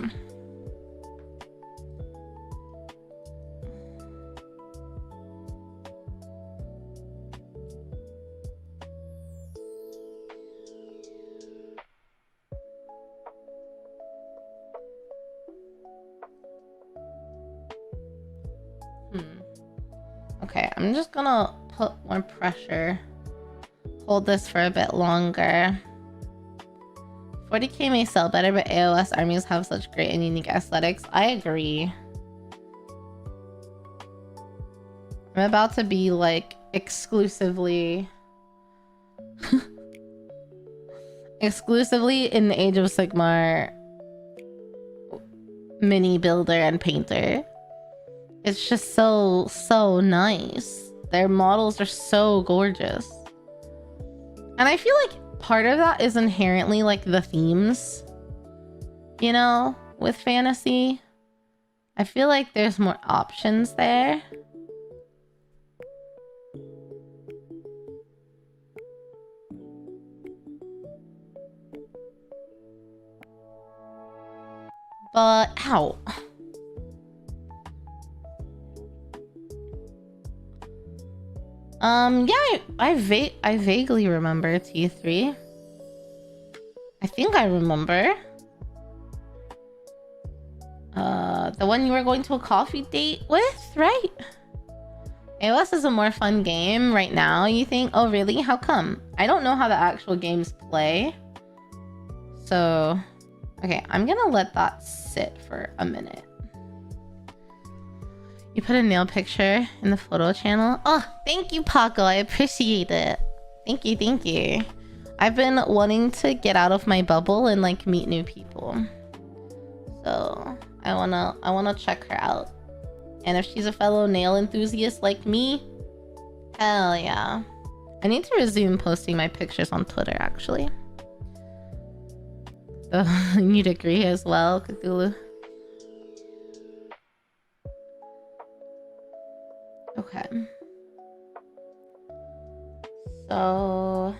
Okay, I'm just gonna put more pressure. Hold this for a bit longer. 40k may sell better, but AOS armies have such great and unique aesthetics. I agree. I'm about to be like exclusively in the Age of Sigmar mini builder and painter. It's just so nice. Their models are so gorgeous. And I feel like part of that is inherently like the themes, you know, with fantasy. I feel like there's more options there. But, ow. Yeah, I vaguely remember T3. I think I remember. The one you were going to a coffee date with, right? AOS is a more fun game right now, you think? Oh, really? How come? I don't know how the actual games play. So, okay, I'm gonna let that sit for a minute. You put a nail picture in the photo channel? Oh, thank you, Paco. I appreciate it. Thank you, thank you. I've been wanting to get out of my bubble and like meet new people. So I wanna check her out. And if she's a fellow nail enthusiast like me, hell yeah. I need to resume posting my pictures on Twitter, actually. So you'd agree as well, Cthulhu. Okay. So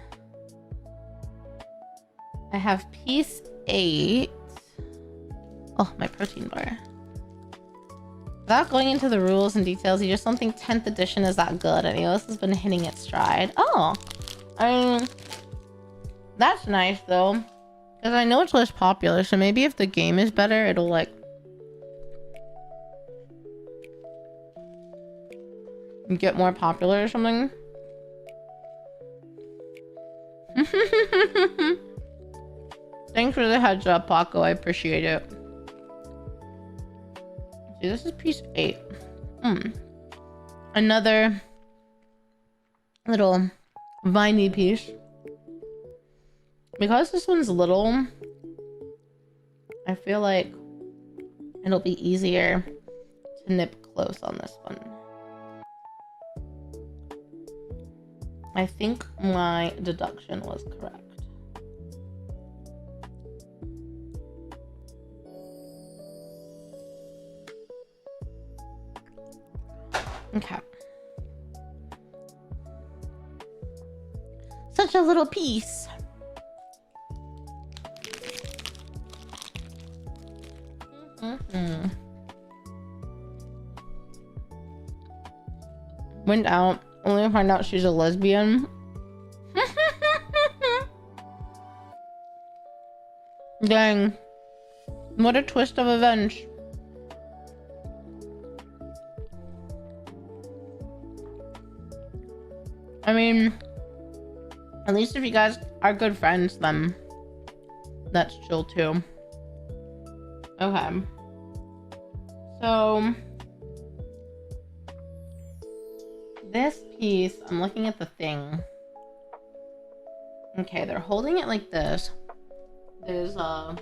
I have piece 8. Oh, my protein bar. Without going into the rules and details, you just don't think 10th edition is that good. And AOS has been hitting its stride. Oh, I mean, that's nice though. Because I know it's less popular, so maybe if the game is better, it'll like get more popular or something. Thanks for the heads up, Paco. I appreciate it. See, this is piece 8. Another little viney piece. Because this one's little, I feel like it'll be easier to nip close on this one. I think my deduction was correct. Okay. Such a little piece. Went out, only to find out she's a lesbian. Dang. What a twist of events. I mean, at least if you guys are good friends, then that's chill too. Okay. So this piece, I'm looking at the thing. Okay, they're holding it like this. There's a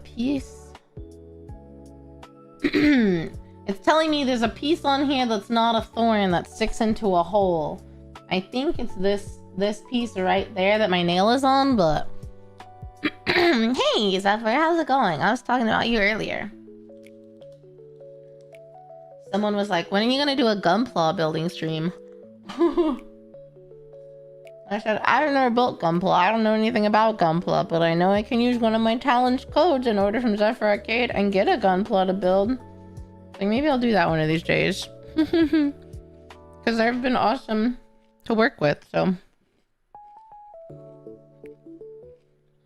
piece. It's telling me there's a piece on here that's not a thorn that sticks into a hole. I think it's this piece right there that my nail is on, but hey, Zephyr, how's it going? I was talking about you earlier. Someone was like, when are you gonna do a Gunpla building stream? I said, I've never built Gunpla. I don't know anything about Gunpla, but I know I can use one of my talents codes in order from Zephyr Arcade and get a Gunpla to build. Like, maybe I'll do that one of these days. Because they've been awesome to work with, so.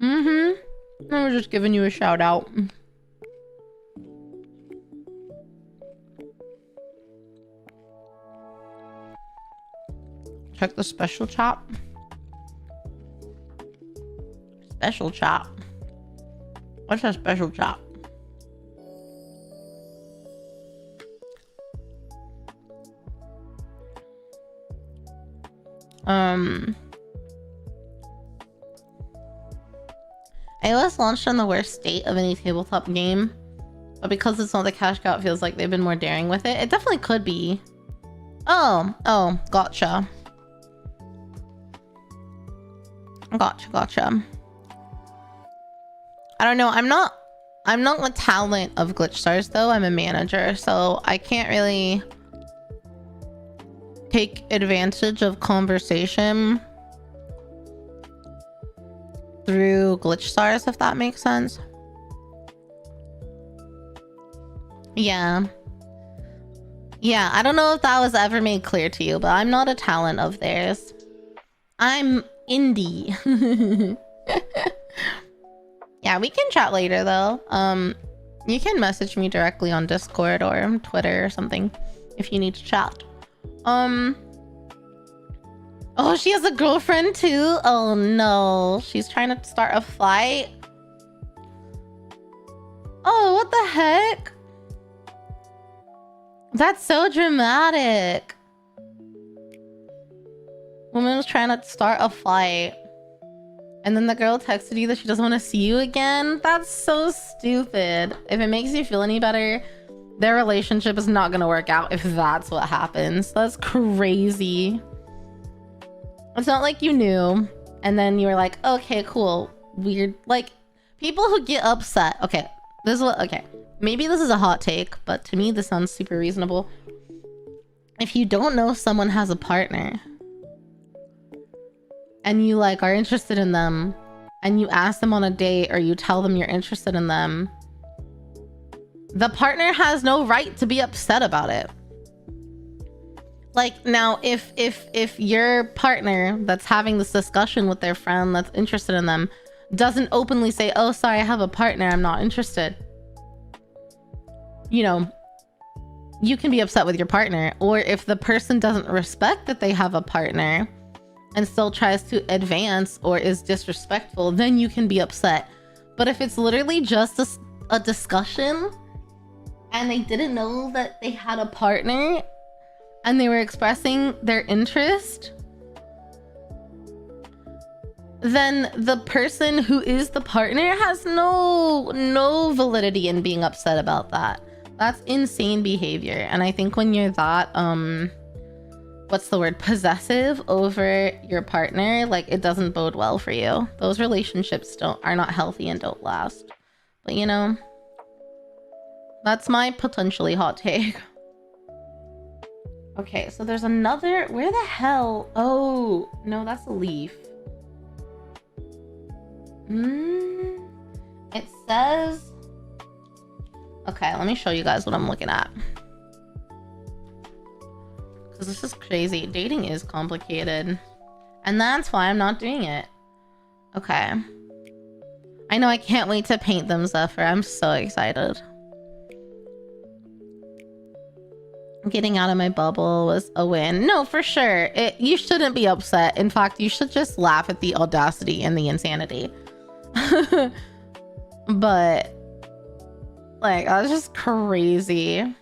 I was just giving you a shout out. Check the special chop. Special chop. What's a special chop? iOS launched in the worst state of any tabletop game, but because it's not the cash cow, it feels like they've been more daring with it. It definitely could be. Oh, gotcha. Gotcha. I don't know. I'm not the talent of Glitch Stars though. I'm a manager, so I can't really take advantage of conversation through Glitch Stars, if that makes sense. Yeah, I don't know if that was ever made clear to you, but I'm not a talent of theirs. I'm indie. Yeah, we can chat later though. You can message me directly on Discord or Twitter or something if you need to chat. Oh, she has a girlfriend too? Oh no, she's trying to start a fight. Oh, what the heck? That's so dramatic. Woman was trying to start a fight, and then the girl texted you that she doesn't want to see you again. That's so stupid. If it makes you feel any better, their relationship is not gonna work out if that's what happens. That's crazy. It's not like you knew and then you were like, okay, cool. Weird. Like, people who get upset. Okay, this is what, okay, maybe this is a hot take, but to me this sounds super reasonable. If you don't know if someone has a partner and you like are interested in them and you ask them on a date or you tell them you're interested in them, the partner has no right to be upset about it. Like, now if your partner that's having this discussion with their friend that's interested in them doesn't openly say, oh, sorry, I have a partner, I'm not interested, you know, you can be upset with your partner. Or if the person doesn't respect that they have a partner and still tries to advance or is disrespectful, then you can be upset. But if it's literally just a discussion and they didn't know that they had a partner and they were expressing their interest, then the person who is the partner has no validity in being upset about that. That's insane behavior. And I think when you're that what's the word, possessive over your partner, like, it doesn't bode well for you. Those relationships are not healthy and don't last. But you know, that's my potentially hot take. Okay, so there's another, where the hell? Oh no, that's a leaf. It says, okay, let me show you guys what I'm looking at, because this is crazy. Dating is complicated, and that's why I'm not doing it. Okay, I know, I can't wait to paint them, Zephyr. I'm so excited. Getting out of my bubble was a win. No, for sure. You shouldn't be upset. In fact, you should just laugh at the audacity and the insanity. But like, that's just crazy.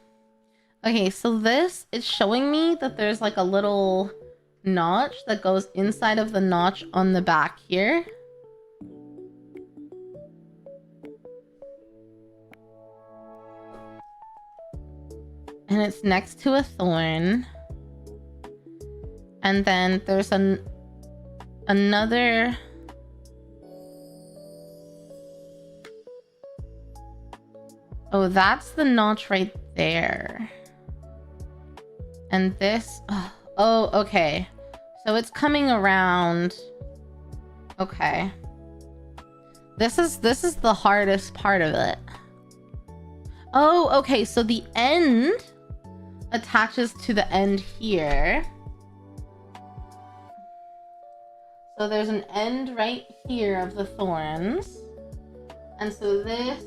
Okay, so this is showing me that there's like a little notch that goes inside of the notch on the back here. And it's next to a thorn. And then there's another. Oh, that's the notch right there. And this, oh, okay. So it's coming around. Okay. This is the hardest part of it. Oh, okay. So the end attaches to the end here. So there's an end right here of the thorns. And so this,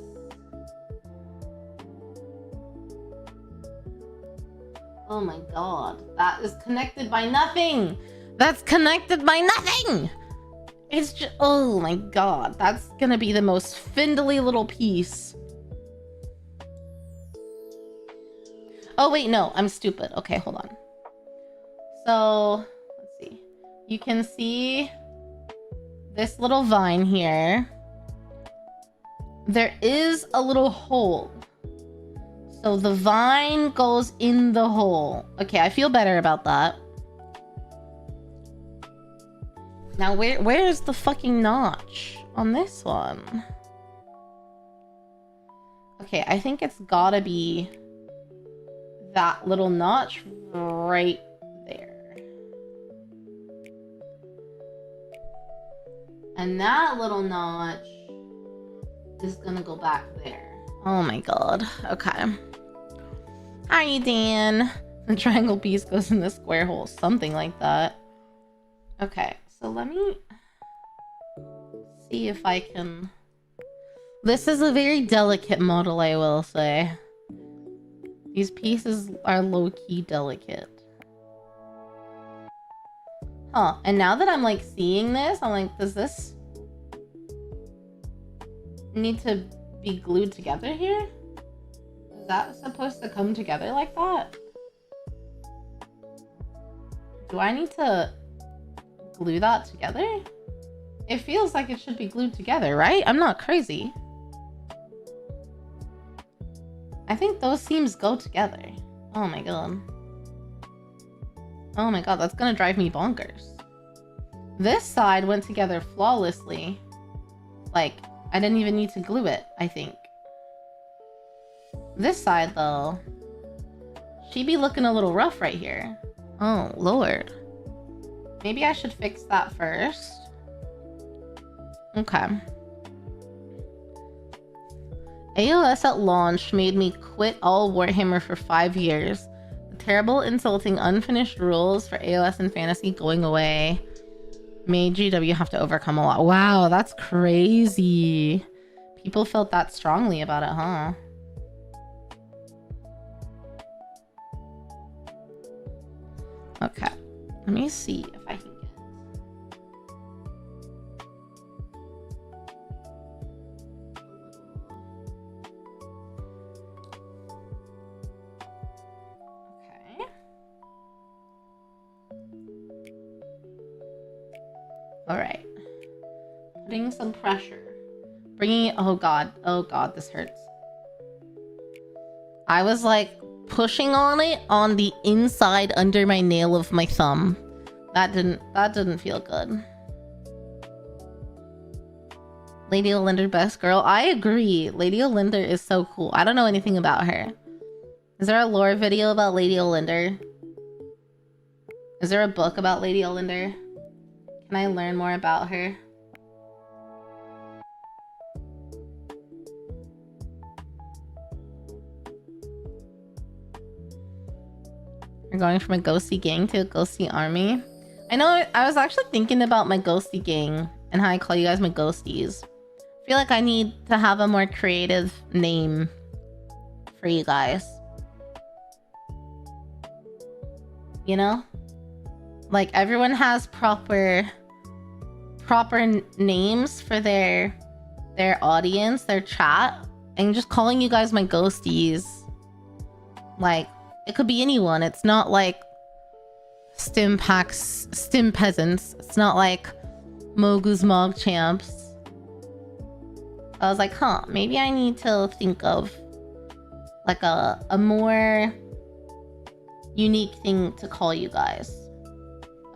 oh my god, that is connected by nothing. That's connected by nothing. It's just, oh my god, that's gonna be the most findly little piece. Oh wait, no, I'm stupid. Okay, hold on. So, let's see. You can see this little vine here. There is a little hole. So the vine goes in the hole. Okay, I feel better about that. Now, where's the fucking notch on this one? Okay, I think it's gotta be that little notch right there. And that little notch is gonna go back there. Oh my god. Okay. Hi, Dan. The triangle piece goes in the square hole. Something like that. Okay, so let me see if I can... This is a very delicate model, I will say. These pieces are low-key delicate. Huh, and now that I'm like seeing this, I'm like, does this need to be glued together here? Is that supposed to come together like that? Do I need to glue that together? It feels like it should be glued together, right? I'm not crazy. I think those seams go together. Oh my god. Oh my god, that's gonna drive me bonkers. This side went together flawlessly. Like, I didn't even need to glue it, I think. This side, though, she'd be looking a little rough right here. Oh, lord. Maybe I should fix that first. Okay. AOS at launch made me quit all Warhammer for 5 years. The terrible, insulting, unfinished rules for AOS and fantasy going away made GW have to overcome a lot. Wow, that's crazy. People felt that strongly about it, huh? Okay, let me see if I can get... Alright. Putting some pressure. Bringing it. Oh god, this hurts. I was like pushing on it on the inside under my nail of my thumb. That didn't feel good. Lady Olinda, best girl. I agree. Lady Olinda is so cool. I don't know anything about her. Is there a lore video about Lady Olinda? Is there a book about Lady Olinda? Can I learn more about her? You're going from a ghosty gang to a ghosty army. I know, I was actually thinking about my ghosty gang and how I call you guys my ghosties. I feel like I need to have a more creative name for you guys. You know? Like everyone has proper names for their audience, their chat, and just calling you guys my ghosties. Like, it could be anyone. It's not like stim peasants. It's not like Mogu's Mog champs. I was like, huh, maybe I need to think of like a more unique thing to call you guys.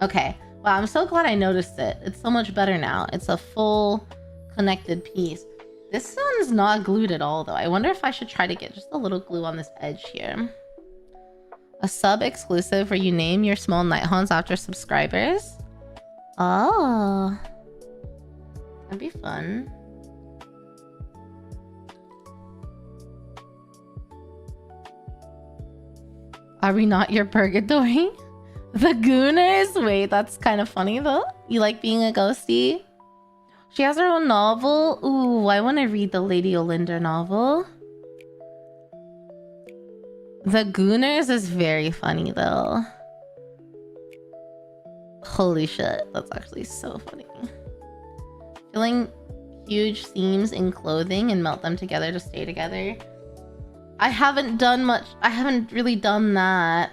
Okay. Wow, I'm so glad I noticed it. It's so much better now. It's a full connected piece. This one's not glued at all though. I wonder if I should try to get just a little glue on this edge here. A sub exclusive where you name your small night haunts after subscribers. Oh, that'd be fun. Are we not your purgatory? The Gooners? Wait, that's kind of funny though. You like being a ghostie? She has her own novel. Ooh, I want to read the Lady Olinda novel. The Gooners is very funny though. Holy shit, that's actually so funny. Filling huge seams in clothing and melt them together to stay together. I haven't done much. I haven't really done that.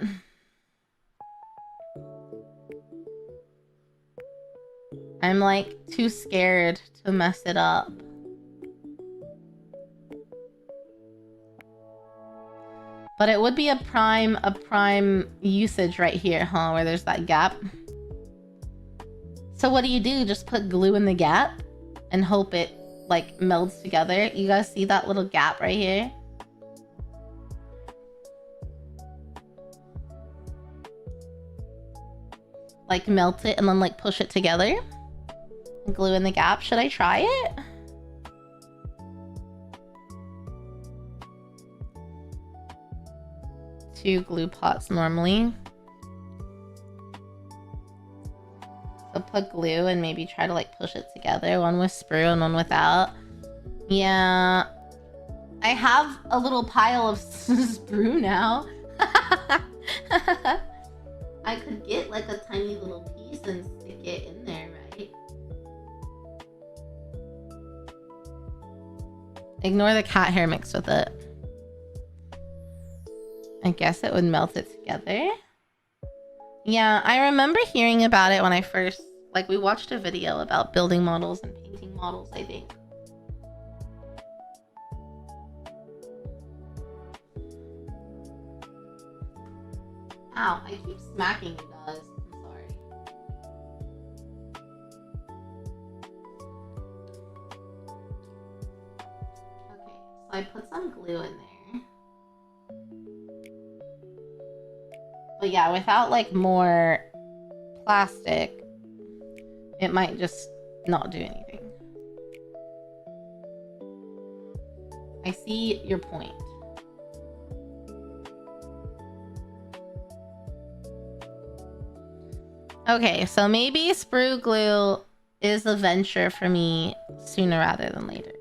I'm like too scared to mess it up. But it would be a prime usage right here, huh? Where there's that gap. So what do? Just put glue in the gap and hope it like melds together. You guys see that little gap right here? Like melt it and then like push it together. And glue in the gap. Should I try it? Two glue pots normally. So put glue and maybe try to like push it together. One with sprue and one without. Yeah. I have a little pile of sprue now. I could get like a tiny little piece and stick it in there, right? Ignore the cat hair mixed with it. I guess it would melt it together. Yeah, I remember hearing about it when I first, like, we watched a video about building models and painting models, I think. Ow, I keep smacking you guys. I'm sorry. Okay, so I put some glue in there. But yeah, without like more plastic, it might just not do anything. I see your point. Okay, so maybe sprue glue is a venture for me sooner rather than later.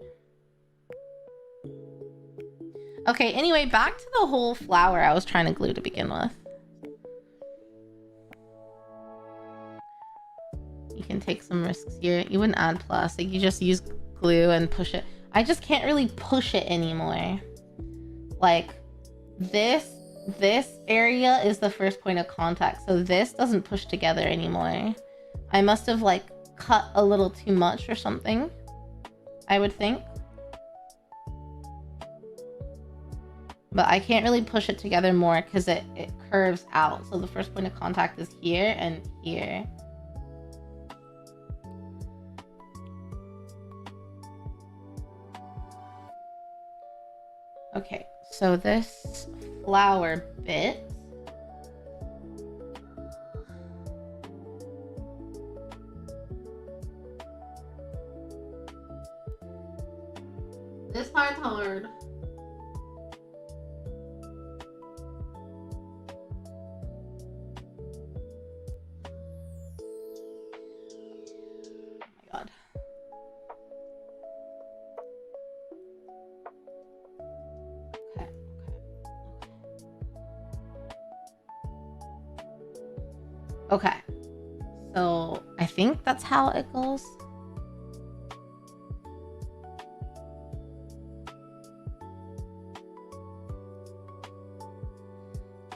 Okay, anyway, back to the whole flower I was trying to glue to begin with. You can take some risks here. You wouldn't add plastic, you just use glue and push it. I just can't really push it anymore. Like, this area is the first point of contact, so this doesn't push together anymore. I must have like cut a little too much or something, I would think. But I can't really push it together more because it curves out. So the first point of contact is here and here. Okay, so this flower bit, this part's hard. Okay, so I think that's how it goes.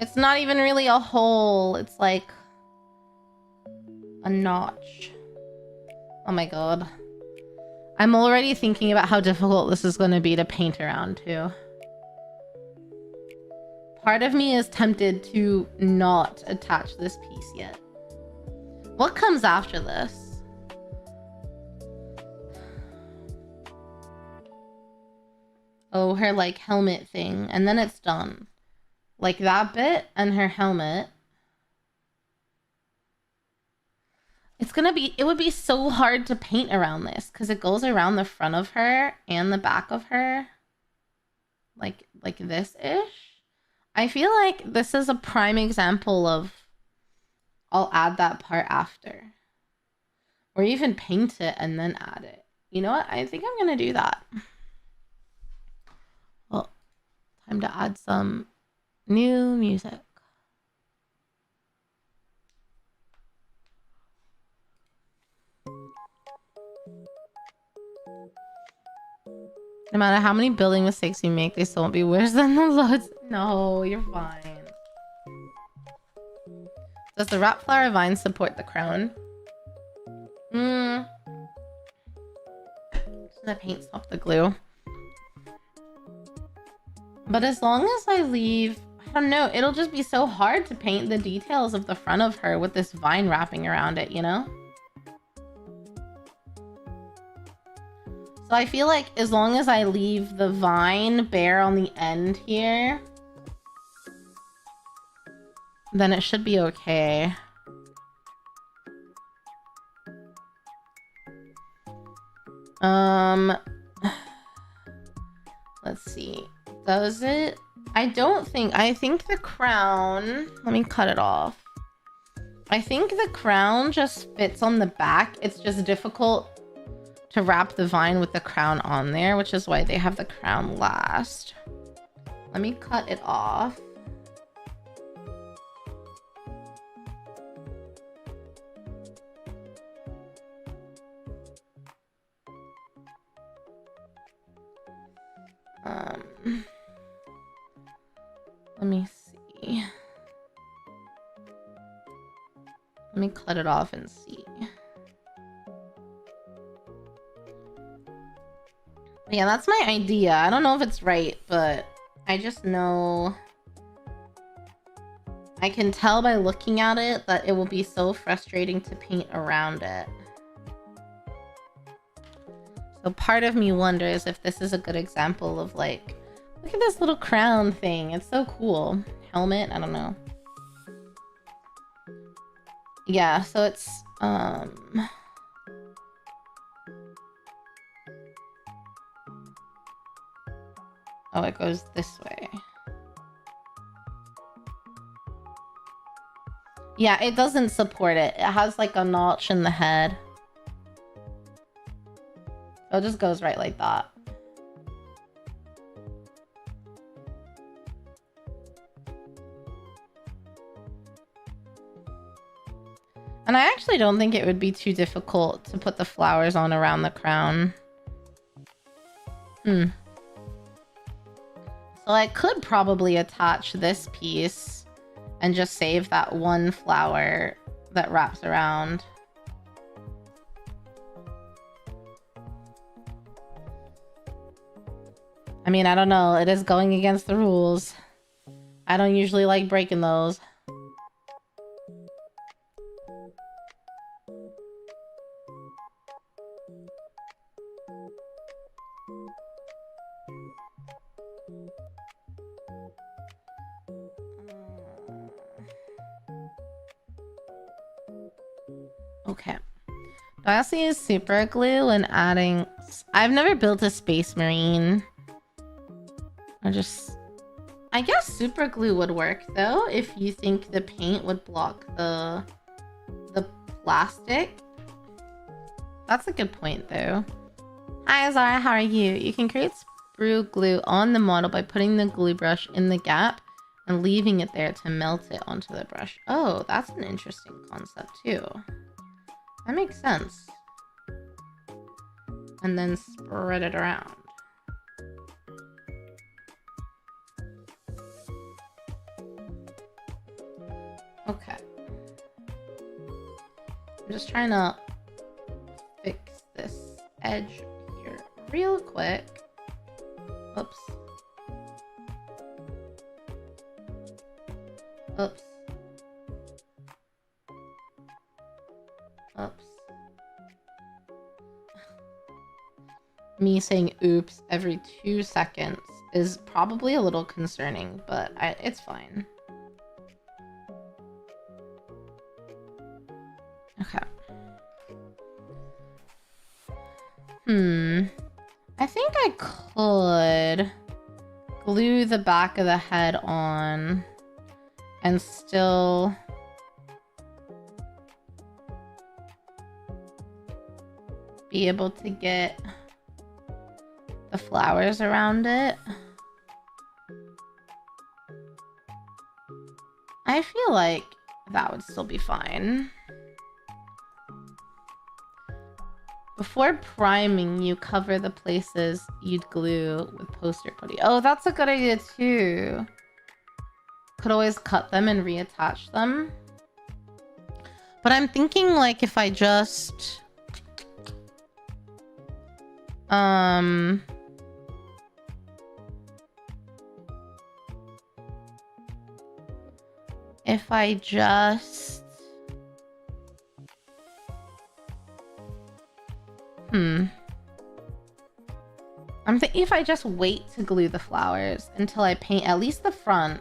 It's not even really a hole. It's like a notch. Oh my god. I'm already thinking about how difficult this is going to be to paint around too. Part of me is tempted to not attach this piece yet. What comes after this? Oh, her like helmet thing, and then it's done. Like that bit and her helmet. It would be so hard to paint around this because it goes around the front of her and the back of her. Like this-ish. I feel like this is a prime example of I'll add that part after. Or even paint it and then add it. You know what? I think I'm going to do that. Well, time to add some new music. No matter how many building mistakes you make, they still won't be worse than the loads. No, you're fine. Does the wrap flower vine support the crown? Doesn't the paint stop the glue? But as long as I leave... I don't know, it'll just be so hard to paint the details of the front of her with this vine wrapping around it, you know? So I feel like as long as I leave the vine bare on the end here, then it should be okay. Let's see. Does it? I think the crown, let me cut it off. I think the crown just fits on the back. It's just difficult to wrap the vine with the crown on there, which is why they have the crown last. Let me cut it off. Let me see. Let me cut it off and see. Yeah, that's my idea. I don't know if it's right, but I just know... I can tell by looking at it that it will be so frustrating to paint around it. So part of me wonders if this is a good example of like, look at this little crown thing. It's so cool. Helmet, I don't know. Yeah, so it's, oh, it goes this way. Yeah, it doesn't support it. It has like a notch in the head. So it just goes right like that. And I actually don't think it would be too difficult to put the flowers on around the crown. So I could probably attach this piece and just save that one flower that wraps around. I mean, I don't know. It is going against the rules. I don't usually like breaking those. Okay. Do I also use super glue when adding... I've never built a space marine. Or just... I guess super glue would work though, if you think the paint would block the plastic. That's a good point though. Hi Zara, how are you? You can create sprue glue on the model by putting the glue brush in the gap and leaving it there to melt it onto the brush. Oh, that's an interesting concept too. That makes sense. And then spread it around. Okay. I'm just trying to fix this edge here real quick. Oops. Oops. Oops. Me saying oops every 2 seconds is probably a little concerning, but it's fine. Okay. I think I could glue the back of the head on and still be able to get the flowers around it. I feel like that would still be fine. Before priming, you cover the places you'd glue with poster putty. Oh, that's a good idea too. Could always cut them and reattach them. But I'm thinking like if I just... If I just... I'm thinking if I just wait to glue the flowers until I paint at least the front.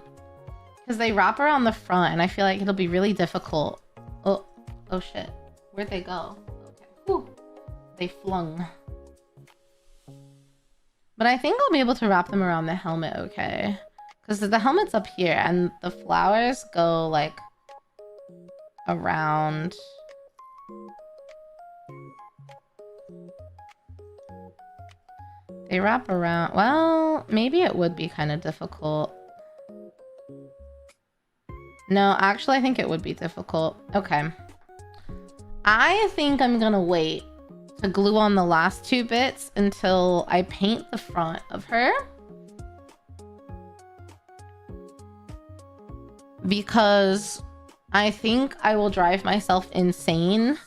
Because they wrap around the front and I feel like it'll be really difficult. Oh shit. Where'd they go? Okay. Whew. They flung. But I think I'll be able to wrap them around the helmet okay. Because the helmet's up here and the flowers go like around. They wrap around. Well, maybe it would be kind of difficult. No, actually, I think it would be difficult. Okay. I think I'm gonna wait to glue on the last 2 bits until I paint the front of her. Because I think I will drive myself insane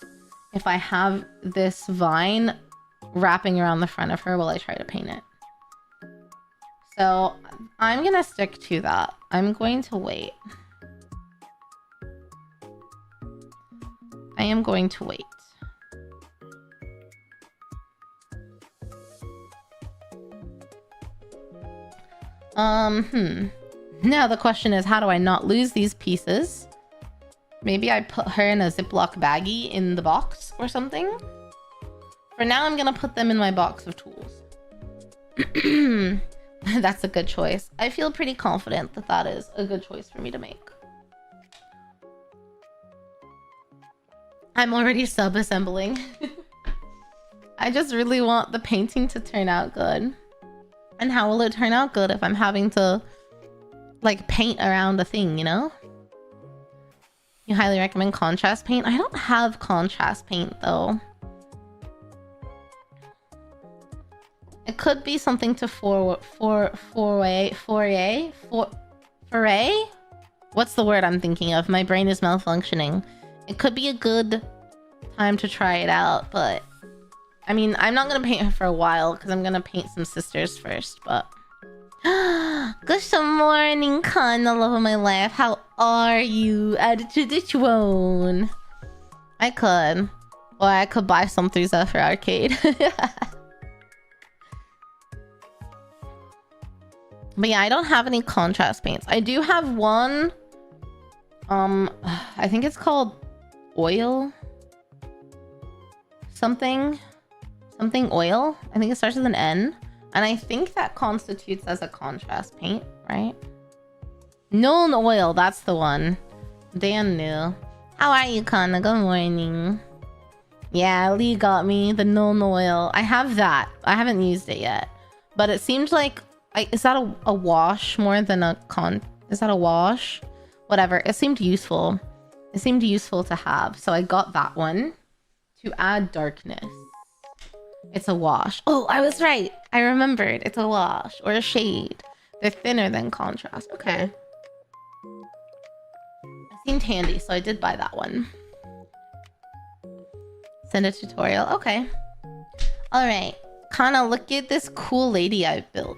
if I have this vine wrapping around the front of her while I try to paint it. So I'm gonna stick to that. I'm going to wait. I am going to wait. Now the question is, how do I not lose these pieces? Maybe I put her in a Ziploc baggie in the box or something. For now, I'm gonna put them in my box of tools. That's a good choice. I feel pretty confident that that is a good choice for me to make. I'm already sub-assembling. I just really want the painting to turn out good. And how will it turn out good if I'm having to like paint around a thing, you know? You highly recommend contrast paint? I don't have contrast paint though. It could be something to foray? What's the word I'm thinking of? My brain is malfunctioning. It could be a good time to try it out, but I mean, I'm not gonna paint her for a while because I'm gonna paint some sisters first, but Good morning, Con, the love of my life. How are you? Added to the throne. I could. Or I could buy some 3 for arcade. But yeah, I don't have any contrast paints. I do have one. I think it's called oil. Something oil. I think it starts with an N. And I think that constitutes as a contrast paint, right? Known oil, that's the one. Dan knew. How are you, Kana? Good morning. Yeah, Lee got me the known oil. I have that. I haven't used it yet. But it seems like... is that a wash more than a con... Is that a wash? Whatever. It seemed useful. It seemed useful to have. So I got that one to add darkness. It's a wash. Oh, I was right. I remembered. It's a wash or a shade. They're thinner than contrast. Okay. It seemed handy, so I did buy that one. Send a tutorial. Okay. All right. Kana, look at this cool lady I've built.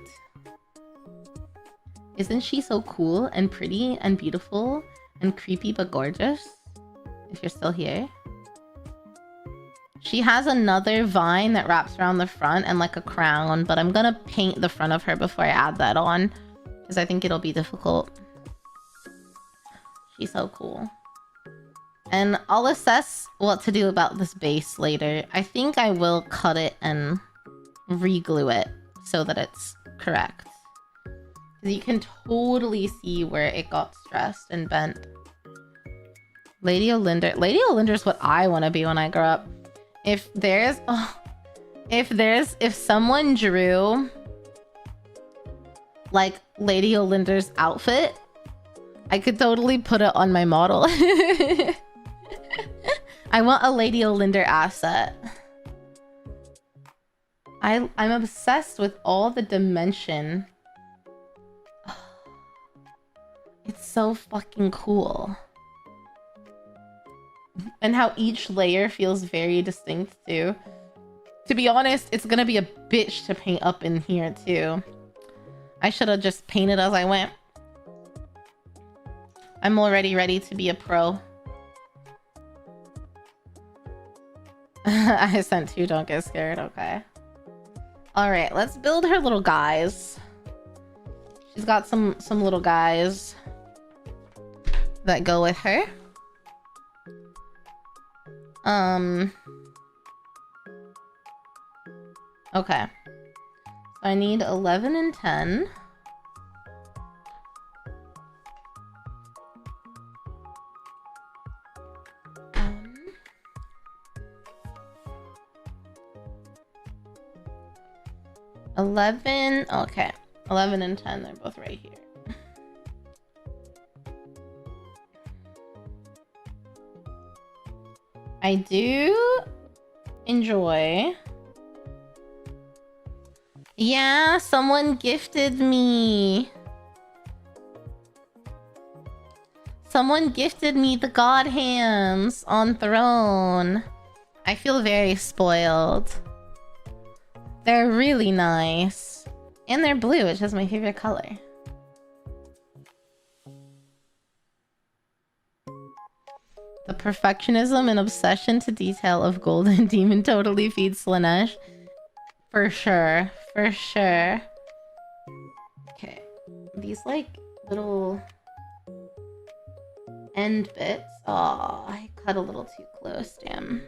Isn't she so cool and pretty and beautiful and creepy but gorgeous? If you're still here. She has another vine that wraps around the front and like a crown, but I'm gonna paint the front of her before I add that on because I think it'll be difficult. She's so cool. And I'll assess what to do about this base later. I think I will cut it and re-glue it so that it's correct. Because you can totally see where it got stressed and bent. Lady Olinder. Lady Olinder is what I want to be when I grow up. If someone drew like Lady Olinder's outfit, I could totally put it on my model. I want a Lady Olinder asset. I'm obsessed with all the dimension. It's so fucking cool. And how each layer feels very distinct too. To be honest, it's gonna be a bitch to paint up in here too. I should have just painted as I went. I'm already ready to be a pro. I sent 2, don't get scared, okay. Alright, let's build her little guys. She's got some little guys that go with her. Okay. So I need 11 and 10. Okay. 11 and 10, they're both right here. I do enjoy. Yeah, someone gifted me. Someone gifted me the god hands on throne. I feel very spoiled. They're really nice. And they're blue, which is my favorite color. The perfectionism and obsession to detail of Golden Demon totally feeds Slanesh. For sure. For sure. Okay. These like little end bits. Oh, I cut a little too close, damn.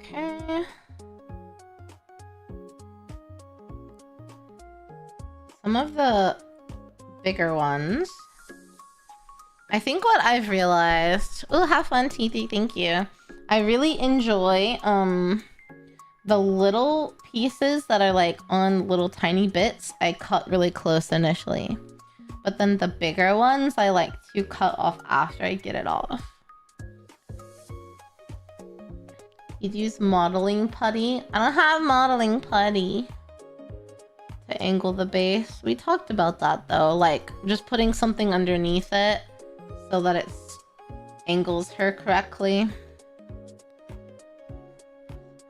Okay. Some of the bigger ones. I think what I've realized... Oh, have fun, TT, thank you. I really enjoy the little pieces that are like on little tiny bits. I cut really close initially. But then the bigger ones I like to cut off after I get it off. You'd use modeling putty. I don't have modeling putty to angle the base. We talked about that though, like just putting something underneath it so that it angles her correctly.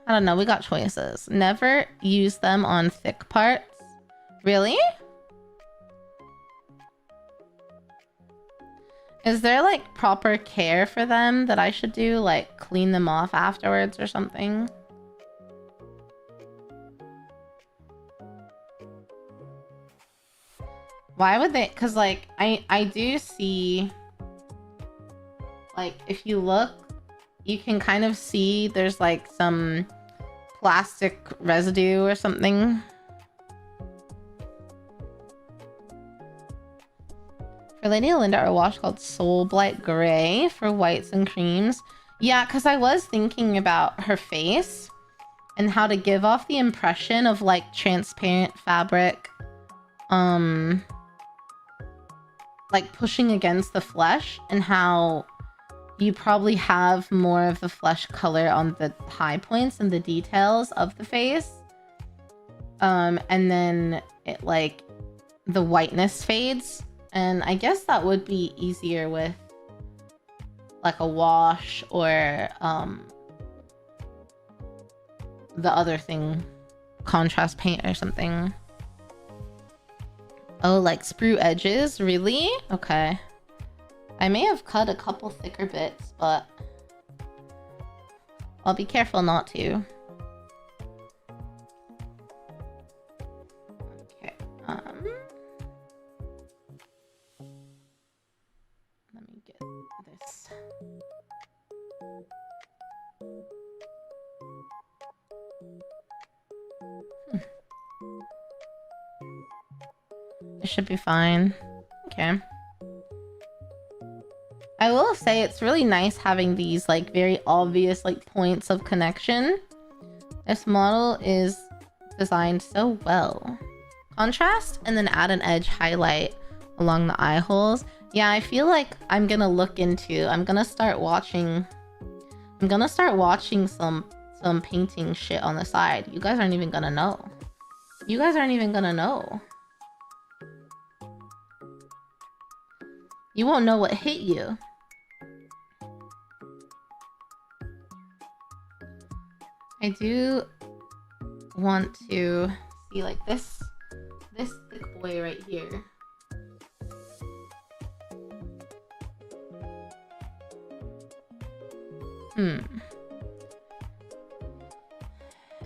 I don't know, we got choices. Never use them on thick parts. Really? Is there like proper care for them that I should do? Like clean them off afterwards or something? Why would they? Because like I do see, like if you look, you can kind of see there's like some plastic residue or something. For Lady Linda, a wash called Soul Blight Gray for whites and creams. Yeah, because I was thinking about her face and how to give off the impression of like transparent fabric, like pushing against the flesh, and how you probably have more of the flesh color on the high points and the details of the face. And then it like the whiteness fades. And I guess that would be easier with like a wash or the other thing, contrast paint or something. Oh, like sprue edges? Really? Okay. I may have cut a couple thicker bits, but I'll be careful not to. Okay. Let me get this. It should be fine. Okay. I will say it's really nice having these like very obvious like points of connection. This model is designed so well. Contrast and then add an edge highlight along the eye holes. Yeah, I feel like I'm gonna look into, I'm gonna start watching some painting shit on the side. You guys aren't even gonna know. You guys aren't even gonna know. You won't know what hit you. I do want to see like this thick boy right here.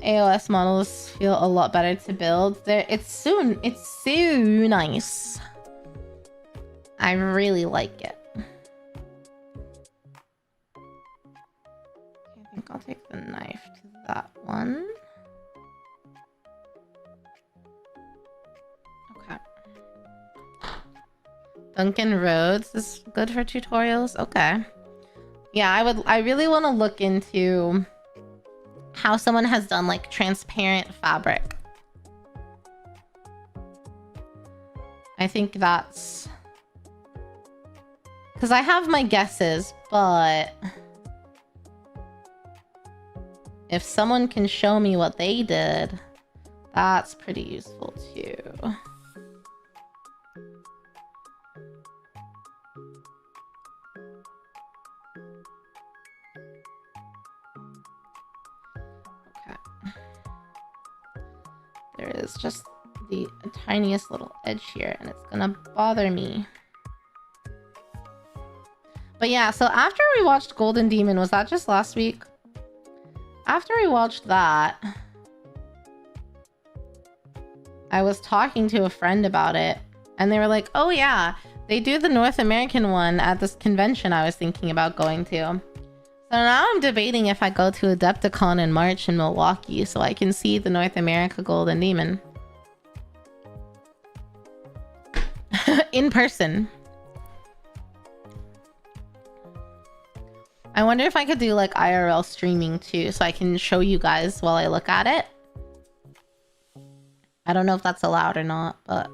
AOS models feel a lot better to build. It's so nice. I really like it. I think I'll take the knife to that one. Okay. Duncan Rhodes is good for tutorials. Okay. Yeah, I really want to look into how someone has done like transparent fabric. I think that's because I have my guesses, but if someone can show me what they did, that's pretty useful too. Okay. There is just the tiniest little edge here, and it's gonna bother me. But yeah, so after we watched Golden Demon, was that just last week? After we watched that, I was talking to a friend about it, and they were like, oh yeah, they do the North American one at this convention I was thinking about going to. So now I'm debating if I go to Adepticon in March in Milwaukee so I can see the North America Golden Demon. In person. I wonder if I could do like IRL streaming too, so I can show you guys while I look at it. I don't know if that's allowed or not, but...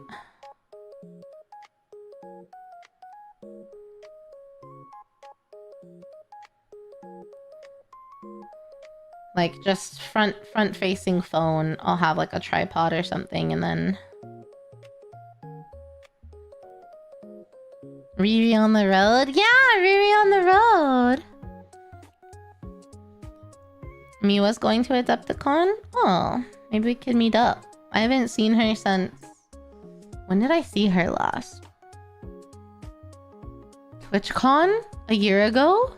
like just front facing phone. I'll have like a tripod or something, and then... Riri on the road? Yeah, Riri on the road. Miwa's going to Adepticon? Oh, maybe we could meet up. I haven't seen her since... When did I see her last? TwitchCon? A year ago?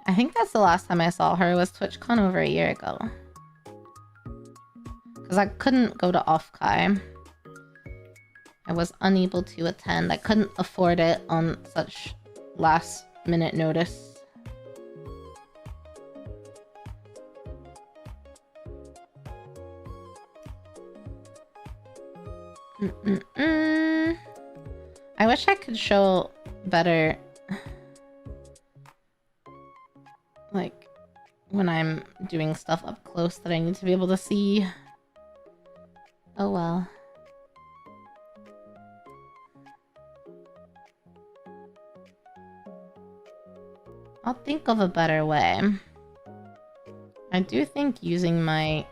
I think that's the last time I saw her was TwitchCon over a year ago. Because I couldn't go to Offkai. I was unable to attend. I couldn't afford it on such last minute notice. I wish I could show better, like, when I'm doing stuff up close that I need to be able to see. Oh well. I'll think of a better way. I do think using my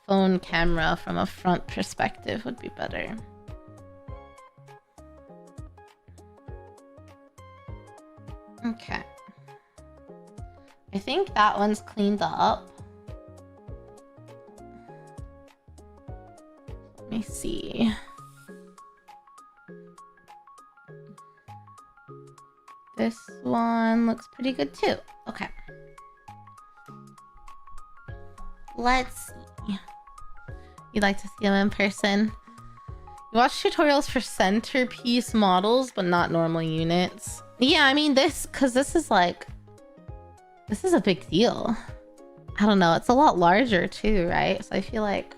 phone camera from a front perspective would be better. Okay. I think that one's cleaned up. Let me see. This one looks pretty good too. Okay. Let's see. You'd like to see them in person? You watch tutorials for centerpiece models, but not normal units. Yeah, I mean this, because this is like... This is a big deal. I don't know, it's a lot larger too, right? So I feel like...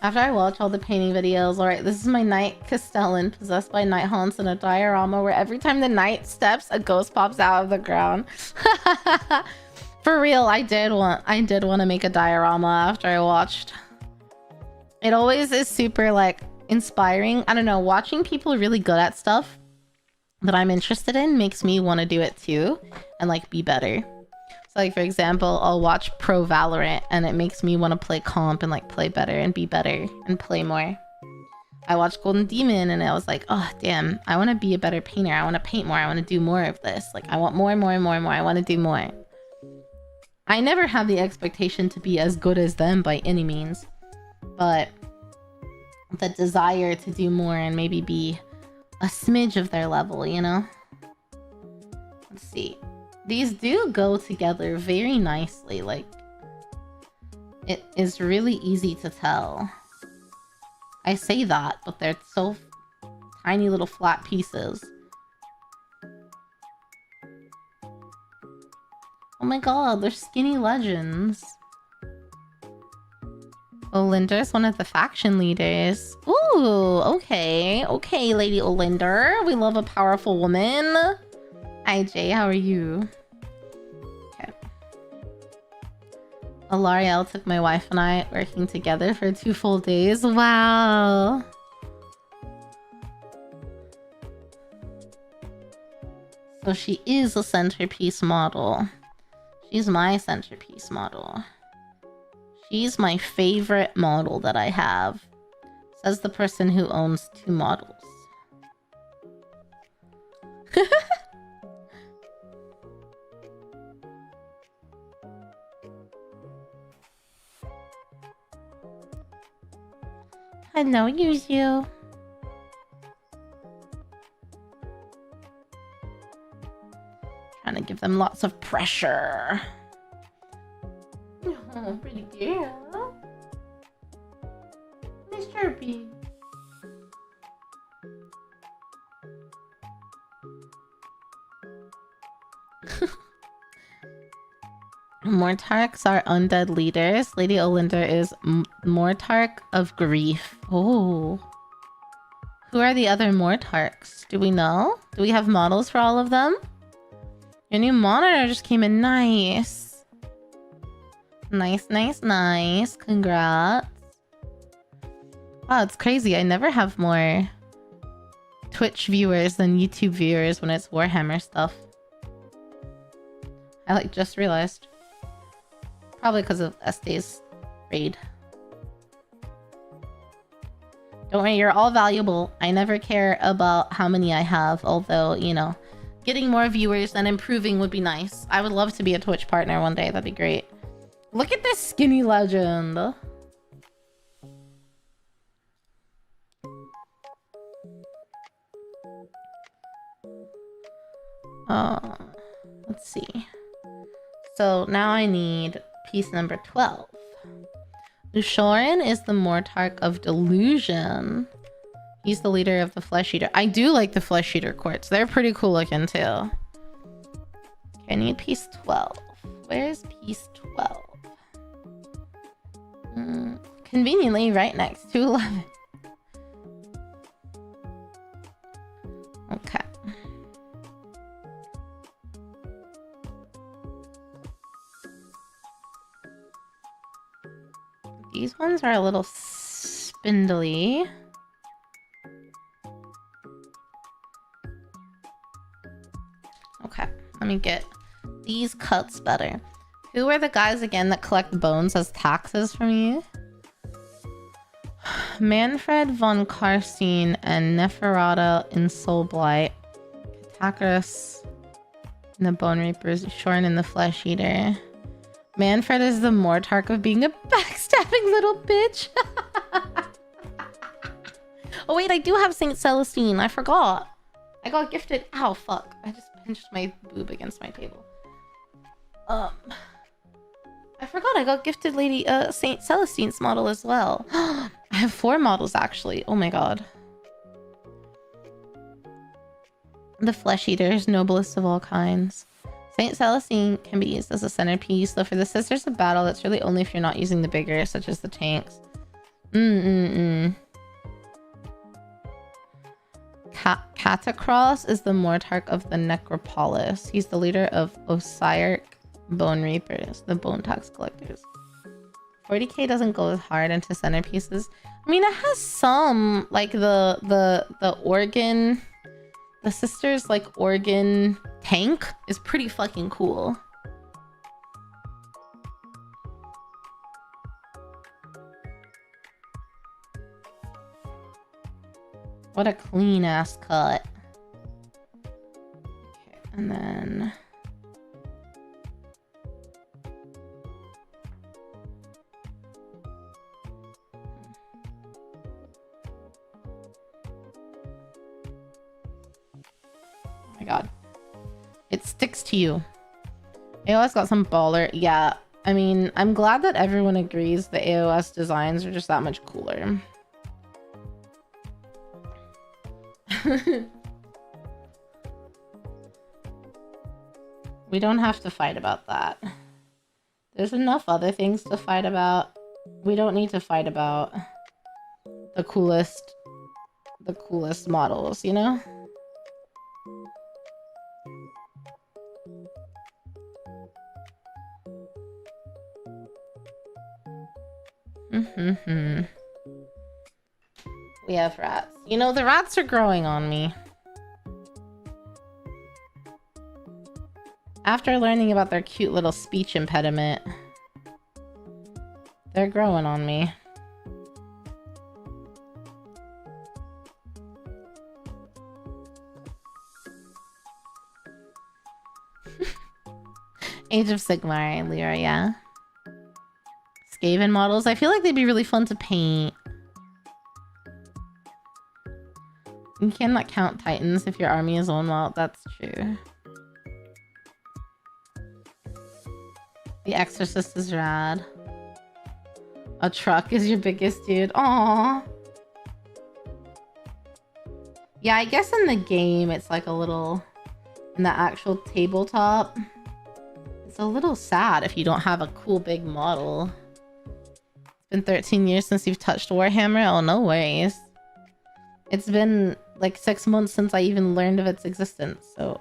After I watch all the painting videos, alright, this is my Knight Castellan possessed by night haunts in a diorama where every time the knight steps, a ghost pops out of the ground. For real, I did want to make a diorama after I watched. It always is super, like, inspiring. I don't know, watching people really good at stuff that I'm interested in makes me want to do it too and, like, be better. So, like, for example, I'll watch Pro Valorant and it makes me want to play comp and, like, play better and be better and play more. I watched Golden Demon and I was like, oh, damn, I want to be a better painter. I want to paint more. I want to do more of this. Like, I want more and more and more and more. I want to do more. I never have the expectation to be as good as them by any means, but the desire to do more and maybe be a smidge of their level, you know? Let's see. These do go together very nicely, like, it is really easy to tell. I say that, but they're so tiny little flat pieces. Oh my god, they're skinny legends. Olinder's one of the faction leaders. Ooh, okay. Okay, Lady Olinder. We love a powerful woman. Hi, Jay. How are you? Okay. Alariel took my wife and I working together for 2 full days. Wow. So she is a centerpiece model. She's my centerpiece model. She's my favorite model that I have. Says the person who owns 2 models. I know, Yuzu. Trying to give them lots of pressure. Oh, pretty girl. Mr. B. Mortarks are undead leaders. Lady Olinder is Mortark of Grief. Oh. Who are the other Mortarks? Do we know? Do we have models for all of them? Your new monitor just came in. Nice. Nice, nice, nice. Congrats. Wow, it's crazy. I never have more Twitch viewers than YouTube viewers when it's Warhammer stuff. I like just realized. Probably because of SD's raid. Don't worry, you're all valuable. I never care about how many I have, although, you know, getting more viewers and improving would be nice. I would love to be a Twitch partner one day. That'd be great. Look at this skinny legend. Let's see. So now I need piece number 12. Ushorin is the Mortarch of Delusion. He's the leader of the Flesh Eater. I do like the Flesh Eater courts. They're pretty cool looking too. Okay, I need piece 12. Where's piece 12? Conveniently right next to 11. Okay. These ones are a little spindly. Okay, let me get these cuts better. Who are the guys again that collect the bones as taxes from you? Manfred von Karstein and Neferata in Soulblight. Catacris in the Bone Reapers. Shorn in the Flesh Eater. Manfred is the Mortarch of being a backstabbing little bitch. Oh wait, I do have Saint Celestine. I forgot. I got gifted. Ow, fuck. I just pinched my boob against my table. I forgot I got gifted Lady Saint Celestine's model as well. I have 4 models actually. Oh my god. The Flesh Eaters, noblest of all kinds. Saint Celestine can be used as a centerpiece, though for the Sisters of Battle, that's really only if you're not using the bigger, such as the tanks. Catacross is the Mortarch of the Necropolis. He's the leader of Osiarch Bone Reapers, the Bone Tax Collectors. 40k doesn't go as hard into centerpieces. I mean, it has some, like the organ... The Sisters, like, organ tank is pretty fucking cool. What a clean ass cut. Okay, and then oh my god. It sticks to you. AOS got some baller. Yeah, I mean, I'm glad that everyone agrees the AOS designs are just that much cooler. We don't have to fight about that. There's enough other things to fight about. We don't need to fight about the coolest models, you know? We have rats. You know, the rats are growing on me. After learning about their cute little speech impediment, they're growing on me. Age of Sigmar, Lyra, yeah. Skaven models. I feel like they'd be really fun to paint. You cannot count Titans if your army is on well. That's true. The Exorcist is rad. A truck is your biggest dude. Aww. Yeah, I guess in the game it's like a little... In the actual tabletop, it's a little sad if you don't have a cool big model. It's been 13 years since you've touched Warhammer. Oh, no worries. It's been like 6 months since I even learned of its existence, so...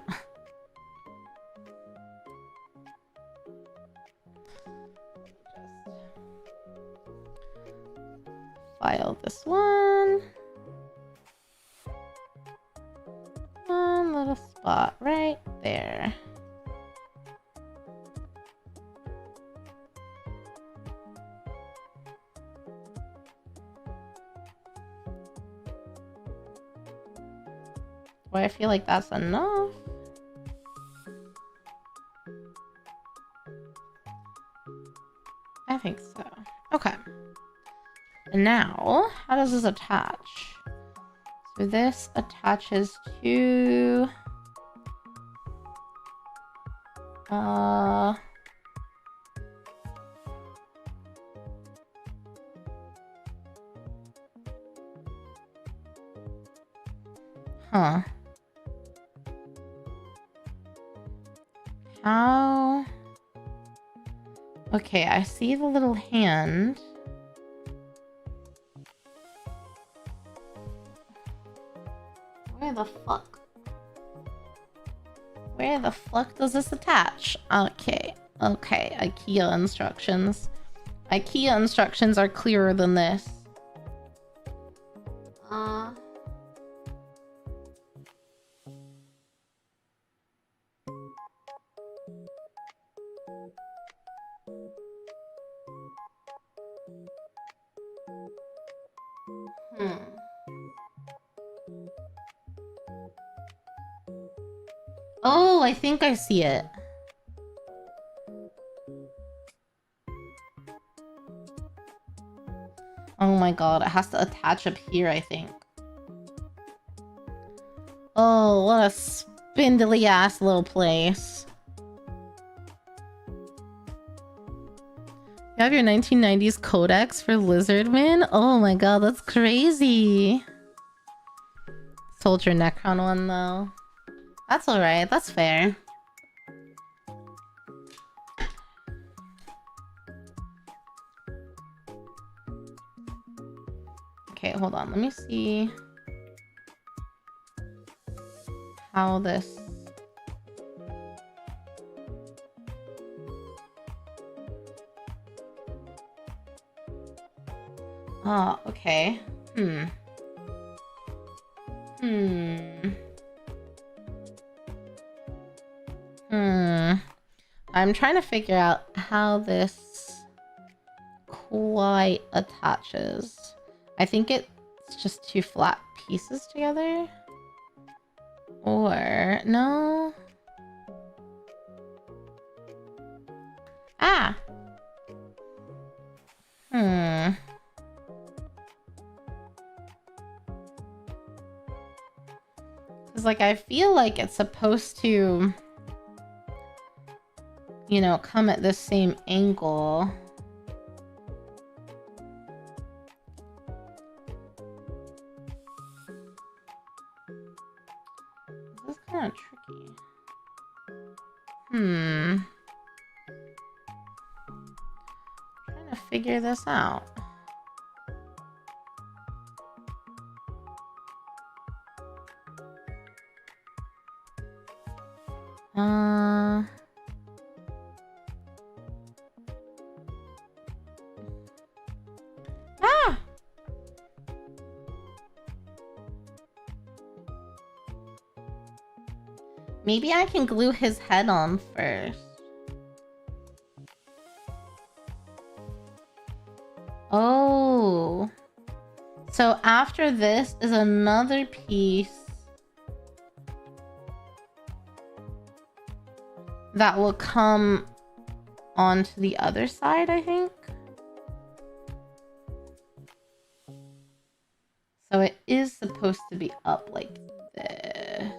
file this one. One little spot right there. Do I feel like that's enough? I think so. Okay. And now, how does this attach? So this attaches to... Huh. How... Okay, I see the little hand. Where the fuck? Where the fuck does this attach? Okay, okay, IKEA instructions. IKEA instructions are clearer than this. Oh, I think I see it. Oh my god, it has to attach up here, I think. Oh, what a spindly ass little place. You have your 1990s codex for Lizardman? Oh my god, that's crazy. Soldier Necron one though. That's alright, that's fair. Okay, hold on, let me see how this... Oh, okay. I'm trying to figure out how this quite attaches. I think it's just two flat pieces together. Or no. Ah. Cause like I feel like it's supposed to, you know, come at the same angle. This is kind of tricky. Trying to figure this out. Maybe I can glue his head on first. Oh. So after this is another piece that will come onto the other side, I think. So it is supposed to be up like this.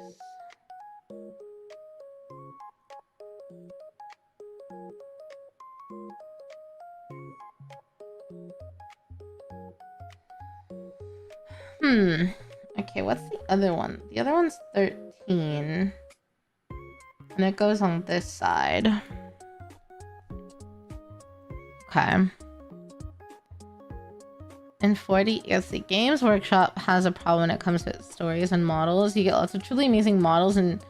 Okay, what's the other one? The other one's 13. And it goes on this side. Okay. In 40, yes, the Games Workshop has a problem when it comes to stories and models. You get lots of truly amazing models and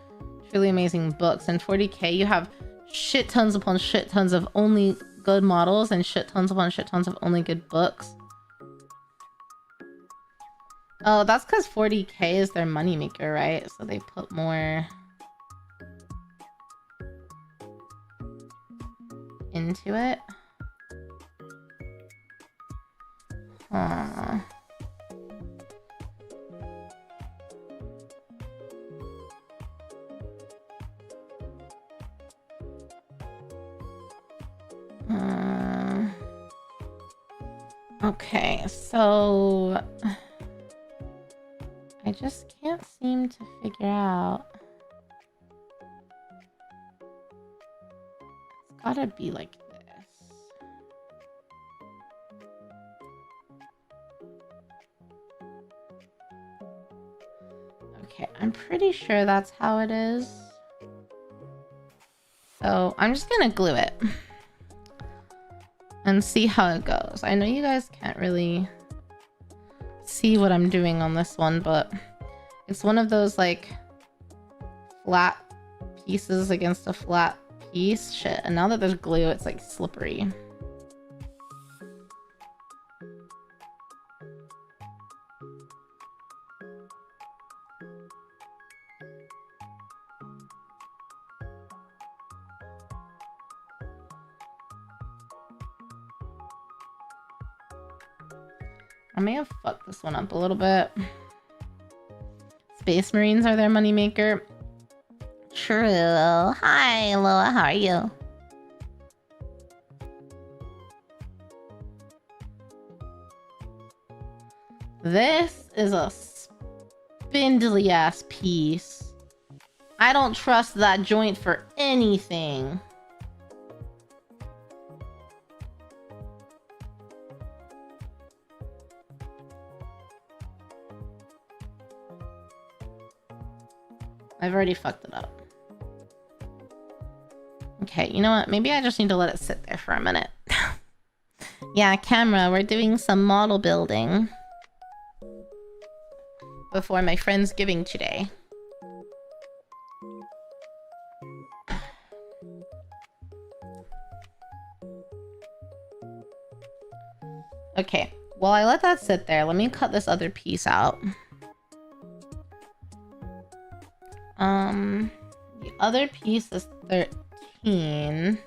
truly amazing books. In 40k, you have shit tons upon shit tons of only good models and shit tons upon shit tons of only good books. Oh, that's because 40k is their moneymaker, right? So they put more into it. Huh. Okay, so I just can't seem to figure out. It's gotta be like this. Okay, I'm pretty sure that's how it is. So I'm just gonna glue it and see how it goes. I know you guys can't really see what I'm doing on this one, but it's one of those like flat pieces against a flat piece. Shit, and now that there's glue, it's like slippery. I may have fucked this one up a little bit. Space Marines are their moneymaker. True. Hi, Loa. How are you? This is a spindly ass piece. I don't trust that joint for anything. I've already fucked it up. Okay, you know what? Maybe I just need to let it sit there for a minute. Yeah, camera, we're doing some model building before my friend's giving today. Okay, while I let that sit there, let me cut this other piece out. The other piece is 13.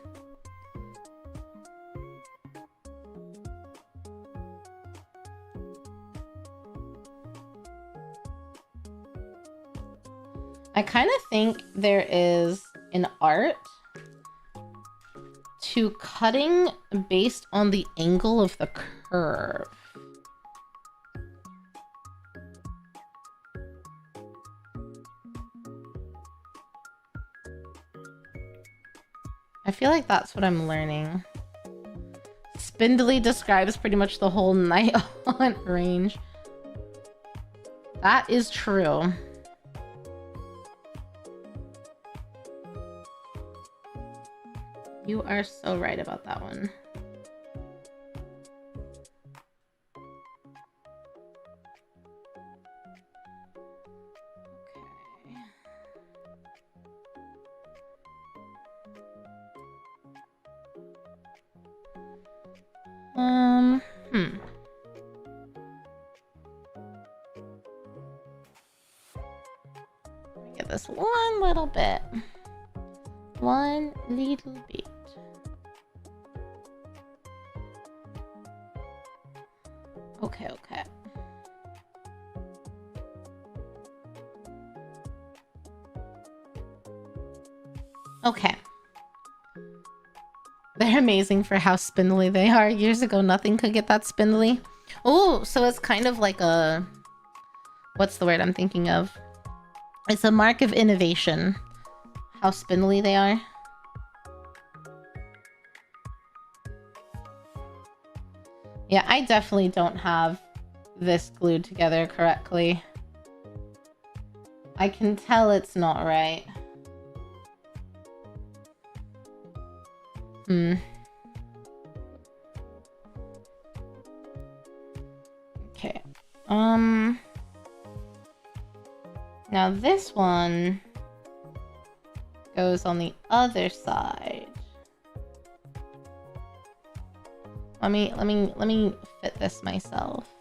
I kind of think there is an art to cutting based on the angle of the curve. I feel like that's what I'm learning. Spindly describes pretty much the whole night hunt range. That is true. You are so right about that one. Get this one little bit. One little bit. Okay, okay. Okay. They're amazing for how spindly they are. Years ago, nothing could get that spindly. Oh, so it's kind of like a... What's the word I'm thinking of? It's a mark of innovation. How spindly they are. Yeah, I definitely don't have this glued together correctly. I can tell it's not right. Okay. Now this one goes on the other side. Let me fit this myself.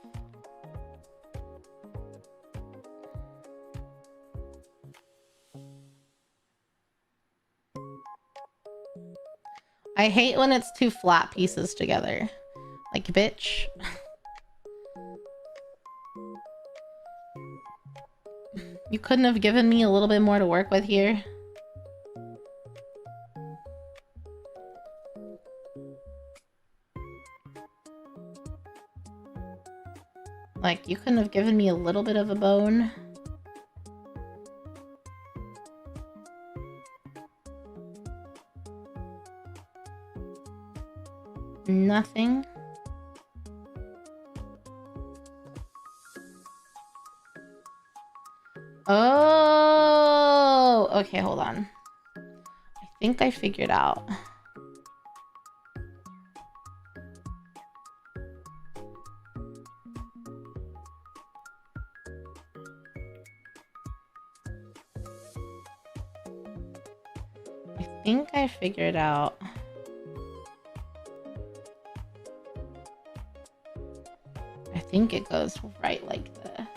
I hate when it's two flat pieces together. Like, bitch. You couldn't have given me a little bit more to work with here? Like, you couldn't have given me a little bit of a bone? Nothing? Oh! Okay, hold on. I think I figured out. I figured out. I think it goes right like this.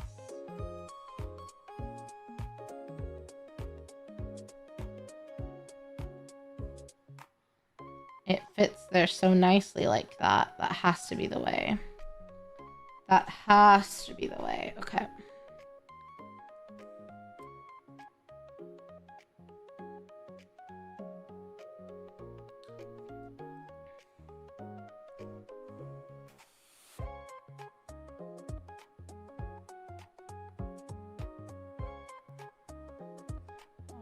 It fits there so nicely like that. That has to be the way. That has to be the way. Okay.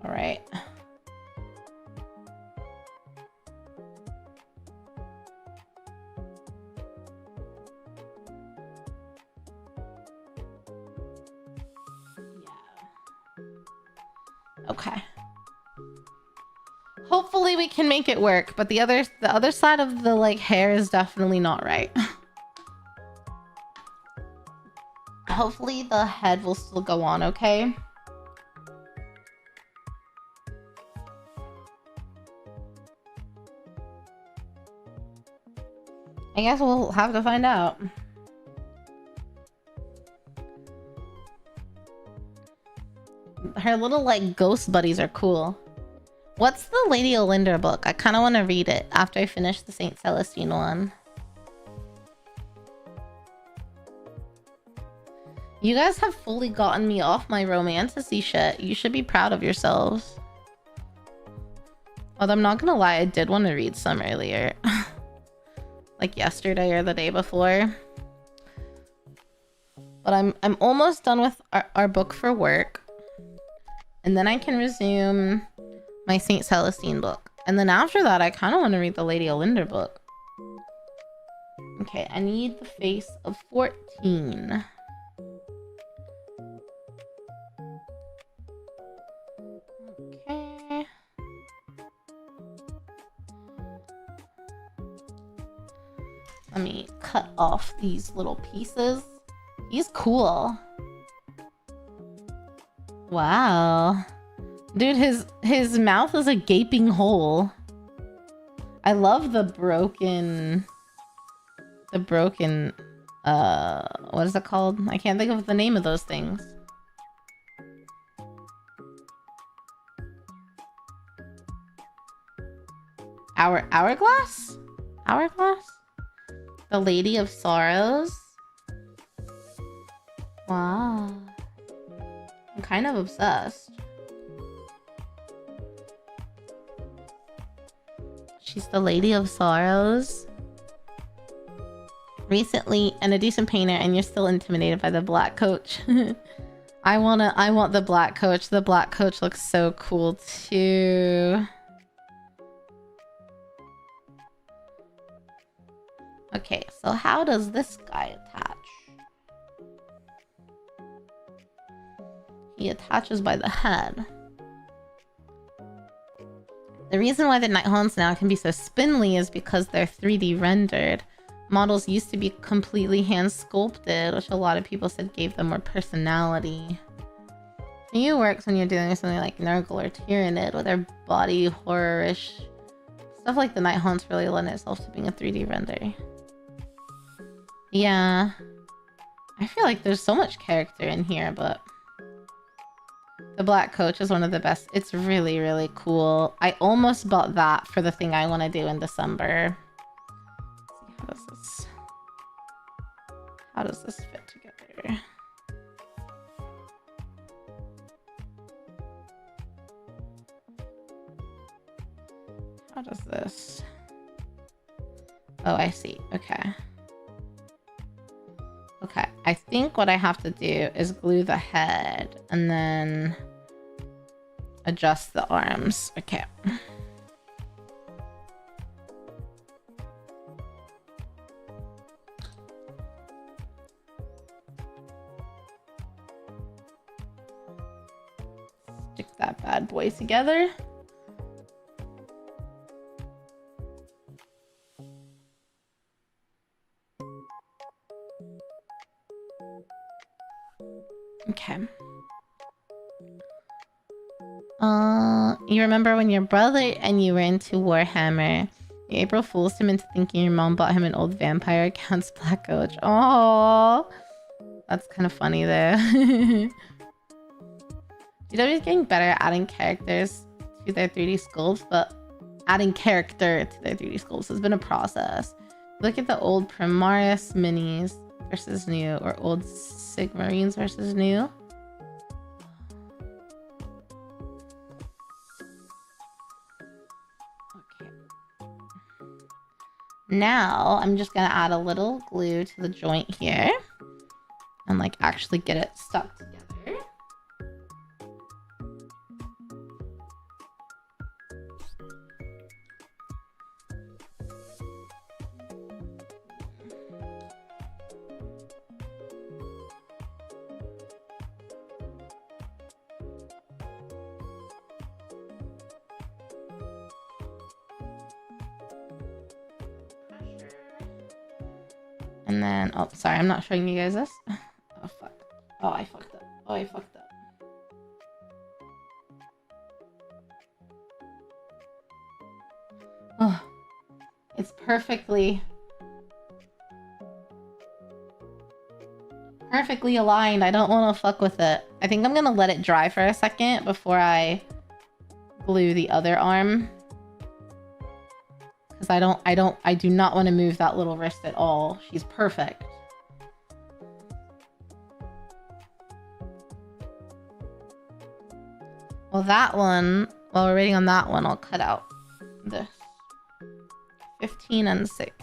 All right. Okay. Hopefully we can make it work, but the other side of the like hair is definitely not right. Hopefully the head will still go on okay. I guess we'll have to find out. Her little like ghost buddies are cool. What's the Lady Olinda book? I kind of want to read it after I finish the Saint Celestine one. You guys have fully gotten me off my romantasy shit. You should be proud of yourselves. Although I'm not gonna lie, I did want to read some earlier. Like yesterday or the day before. But I'm almost done with our book for work. And then I can resume my Saint Celestine book. And then after that, I kind of want to read the Lady Olinda book. Okay, I need the face of 14. Okay. Let me cut off these little pieces. He's cool. Wow. Dude, his mouth is a gaping hole. I love the broken what is it called? I can't think of the name of those things. Hourglass? Hourglass? The Lady of Sorrows? Wow. I'm kind of obsessed. She's the Lady of Sorrows. Recently, and a decent painter, and you're still intimidated by the black coach. I want the black coach. The black coach looks so cool too. Okay, so how does this guy attach? He attaches by the head. The reason why the Night Haunts now can be so spindly is because they're 3D rendered. Models used to be completely hand sculpted, which a lot of people said gave them more personality. For you, works when you're doing something like Nurgle or Tyranid, with their body horror-ish. Stuff like the Night Haunts really lend itself to being a 3D render. Yeah. I feel like there's so much character in here, but The black coach is one of the best. It's really, really cool. I almost bought that for the thing I want to do in December. Let's see, how does this fit together? How does this? Oh, I see. Okay. Okay, I think what I have to do is glue the head and then adjust the arms. Okay. Stick that bad boy together. Okay. You remember when your brother and you were into Warhammer? You April Fool's him into thinking your mom bought him an old vampire account's black coach. Oh, that's kind of funny though. GW is getting better at adding characters to their 3D sculpts, but adding character to their 3D sculpts has been a process. Look at the old Primaris minis versus new, or old Sigmarines versus new. Okay. Now I'm just gonna add a little glue to the joint here and like actually get it stuck together. And then, oh, sorry, I'm not showing you guys this. Oh, fuck. Oh, I fucked up. Oh, I fucked up. Oh, it's perfectly aligned. I don't want to fuck with it. I think I'm gonna let it dry for a second before I glue the other arm. Because I do not want to move that little wrist at all. She's perfect. Well, that one, while we're waiting on that one, I'll cut out this. 15 and 16.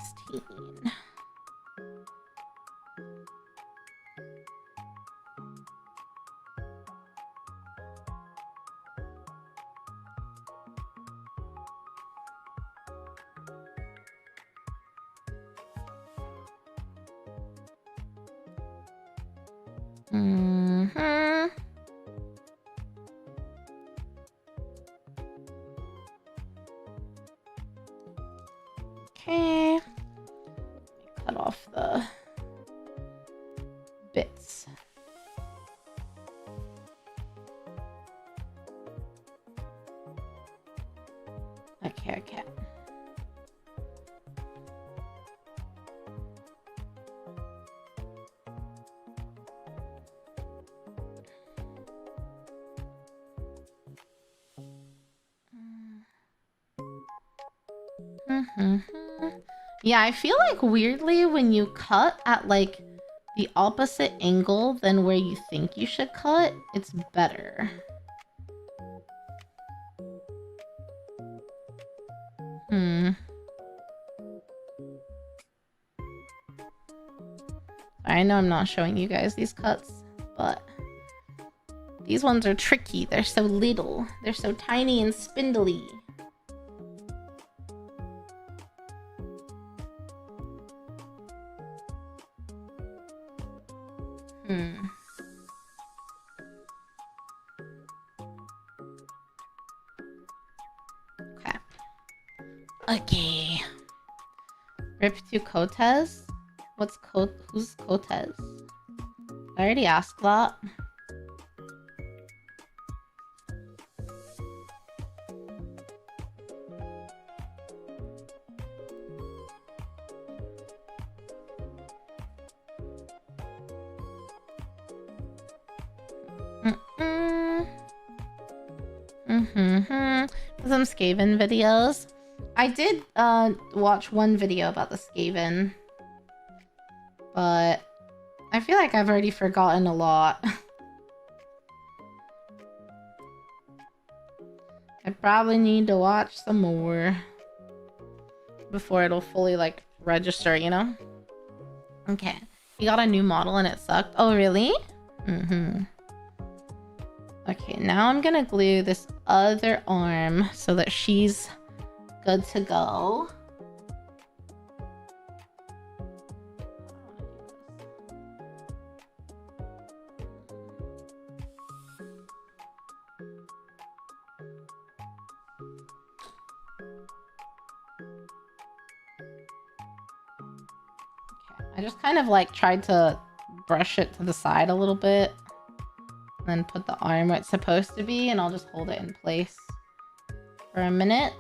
Okay. Cut off the bits. Okay. Yeah, I feel like weirdly when you cut at like the opposite angle than where you think you should cut, it's better. I know I'm not showing you guys these cuts, but these ones are tricky. They're so little. They're so tiny and spindly. Okay. Rip to Kotes? Who's Kotes? I already asked that. Some Skaven videos. I did watch one video about the Skaven, but I feel like I've already forgotten a lot. I probably need to watch some more before it'll fully like register, you know? Okay. You got a new model and it sucked. Oh, really? Okay, now I'm gonna glue this other arm so that she's good to go. I just kind of like tried to brush it to the side a little bit. Then put the arm where it's supposed to be, and I'll just hold it in place for a minute.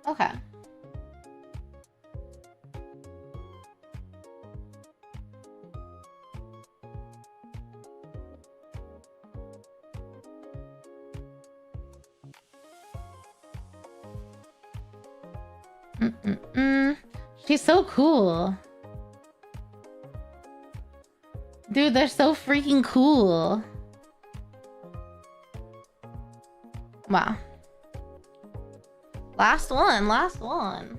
Okay. She's so cool. Dude, they're so freaking cool. Wow. Last one, last one.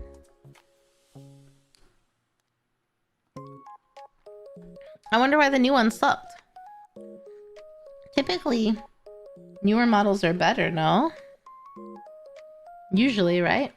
I wonder why the new one sucked. Typically, newer models are better, no? Usually, right?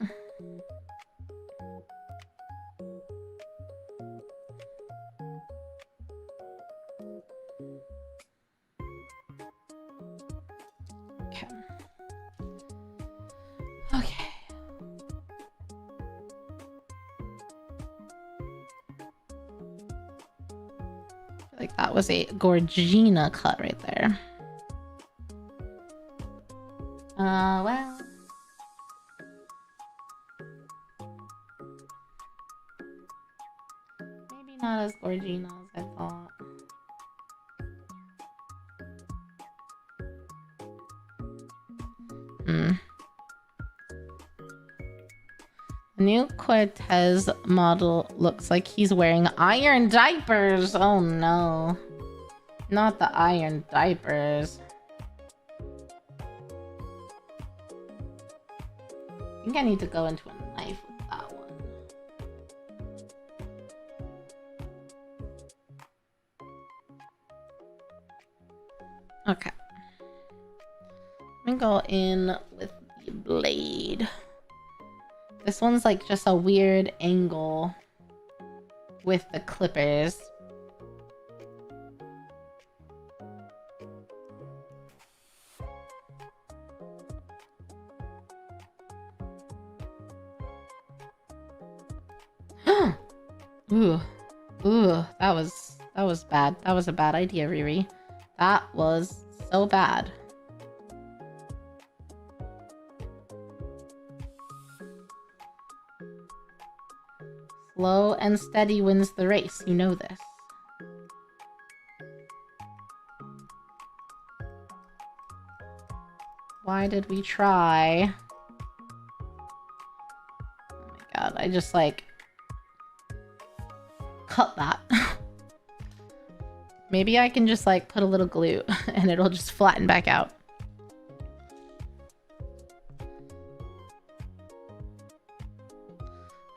That was a Gorgina cut right there. Well. Maybe not as Gorgina as I thought. The new Cortez model looks like he's wearing iron diapers. Oh no. Not the iron diapers. I think I need to go into a knife with that one. Okay. I'm gonna go in with the blade. This one's like just a weird angle with the clippers. Ooh, that was bad. That was a bad idea, Riri. That was so bad. Slow and steady wins the race. You know this. Why did we try? Oh my god, I just like cut that. Maybe I can just like put a little glue and it'll just flatten back out.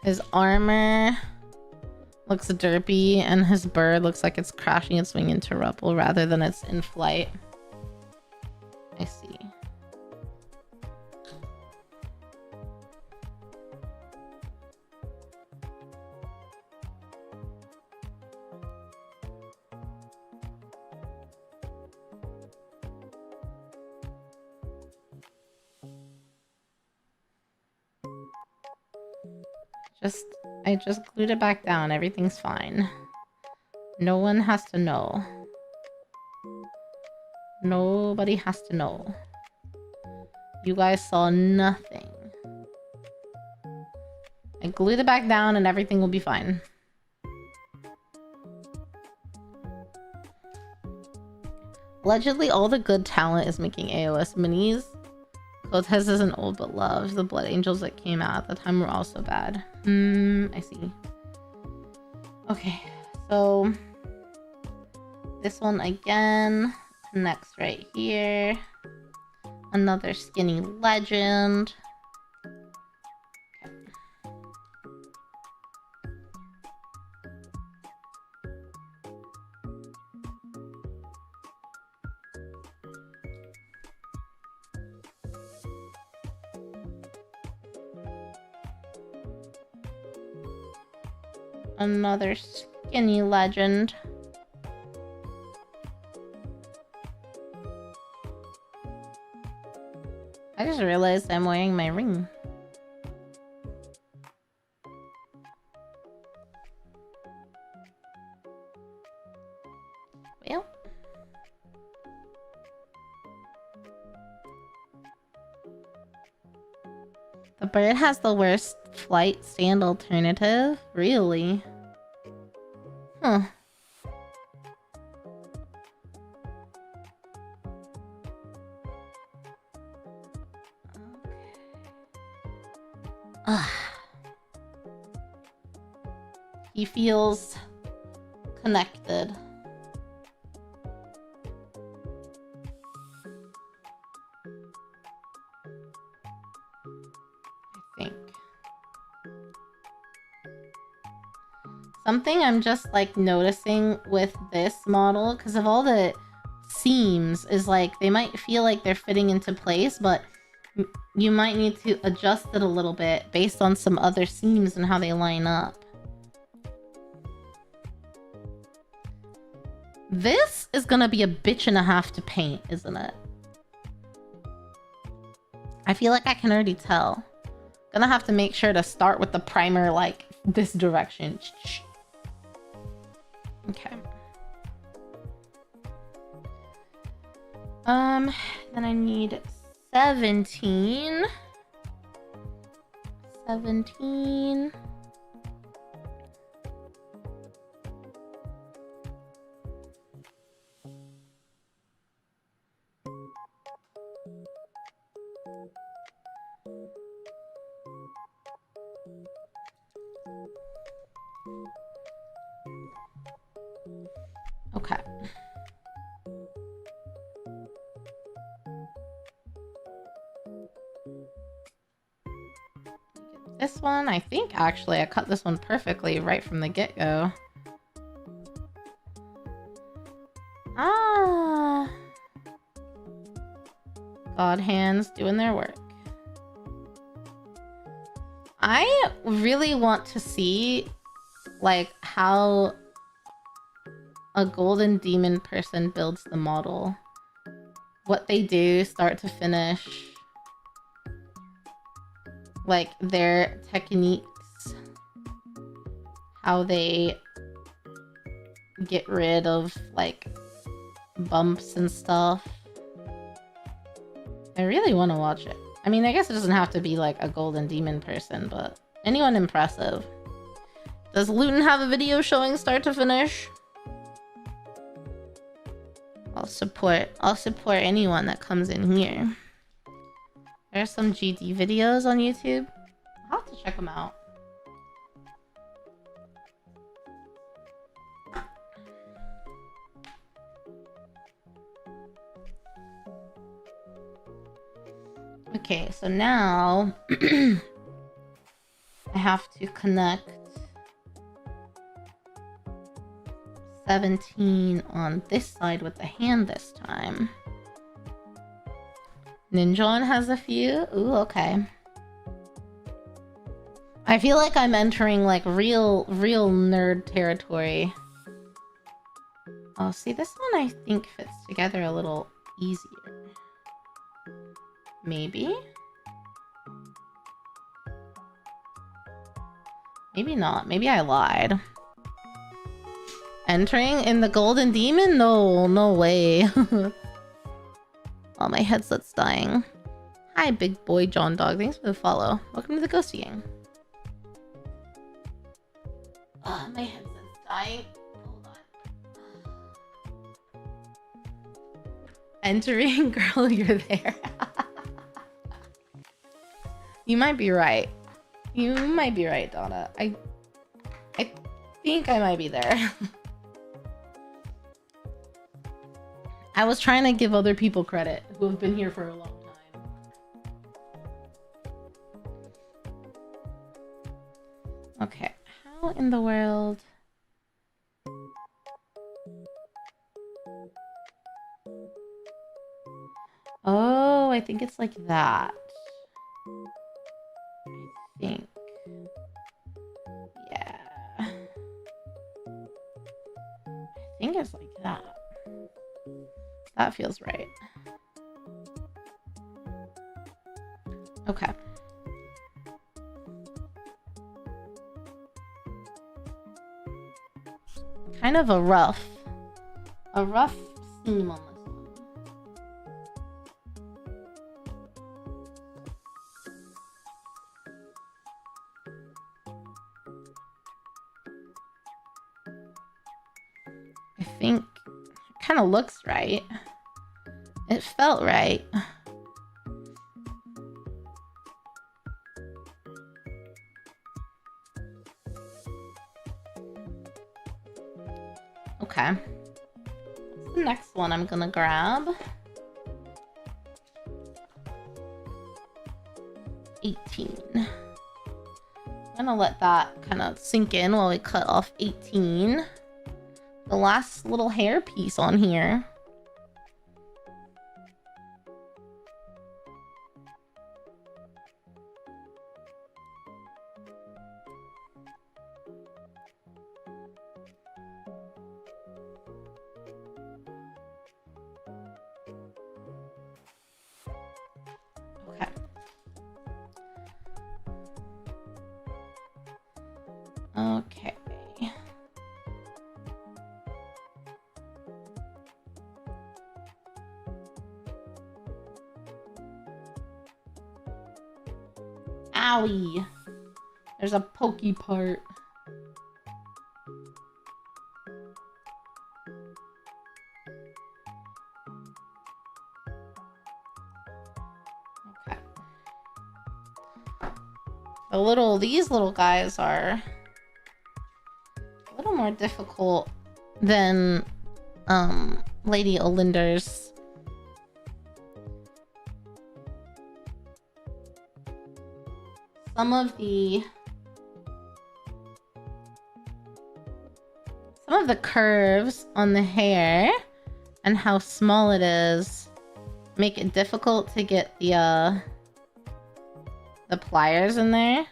His armor looks derpy and his bird looks like it's crashing its wing into rubble rather than it's in flight. I see. I just glued it back down. Everything's fine. No one has to know. Nobody has to know. You guys saw nothing. I glued it back down and everything will be fine. Allegedly, all the good talent is making AOS minis. Cortez isn't old but loved. The Blood Angels that came out at the time were also bad. I see. Okay, so this one again connects right here. Another skinny legend. Okay. Another skinny legend. I just realized I'm wearing my ring. Well. The bird has the worst flight stand alternative? Really? Huh. Ugh. He feels connected. I think. Something I'm just like noticing with this model, because of all the seams, is like they might feel like they're fitting into place, but you might need to adjust it a little bit based on some other seams and how they line up. This is gonna be a bitch and a half to paint, isn't it? I feel like I can already tell. Gonna have to make sure to start with the primer like this direction. Okay. Then I need 17. 17. Okay. This one, I think actually I cut this one perfectly right from the get-go. Ah. God hands doing their work. I really want to see like how a golden demon person builds the model. What they do start to finish. Like their techniques. How they get rid of like bumps and stuff. I really want to watch it. I mean, I guess it doesn't have to be like a golden demon person, but anyone impressive. Does Luton have a video showing start to finish? I'll support anyone that comes in here. There's some GD videos on YouTube. I'll have to check them out. Okay, so now I have to connect 17 on this side with the hand this time. Ninjon has a few. Ooh, okay. I feel like I'm entering like real nerd territory. Oh, see, this one I think fits together a little easier. Maybe? Maybe not. Maybe I lied. Entering in the Golden Demon? No, no way. Oh, my headset's dying. Hi, big boy John Dog. Thanks for the follow. Welcome to the Ghosty Gang. Oh, my headset's dying. Hold on. entering, girl, you're there. You might be right. You might be right, Donna. I think I might be there. I was trying to give other people credit who have been here for a long time. Okay, how in the world? Oh, I think it's like that. I think. Yeah. I think it's like that. That feels right. Okay. Kind of a rough seam on this one. I think it kind of looks right. It felt right. Okay. What's the next one I'm gonna grab? 18. I'm gonna let that kind of sink in while we cut off 18. The last little hair piece on here. Okay. Owie. There's a pokey part. Okay. These little guys are a little more difficult than Lady Olinder's. Some of the curves on the hair and how small it is make it difficult to get the pliers in there.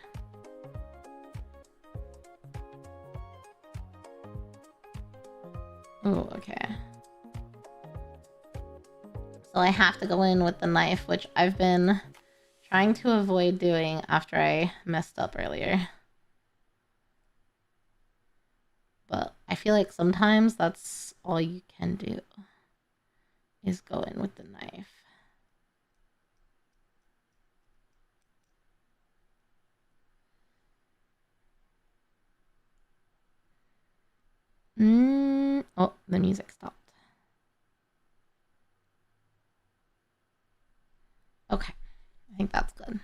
Oh, okay. So I have to go in with the knife, which I've been trying to avoid doing after I messed up earlier. But I feel like sometimes that's all you can do, is go in with the knife. Oh, the music stopped. Okay, I think that's good.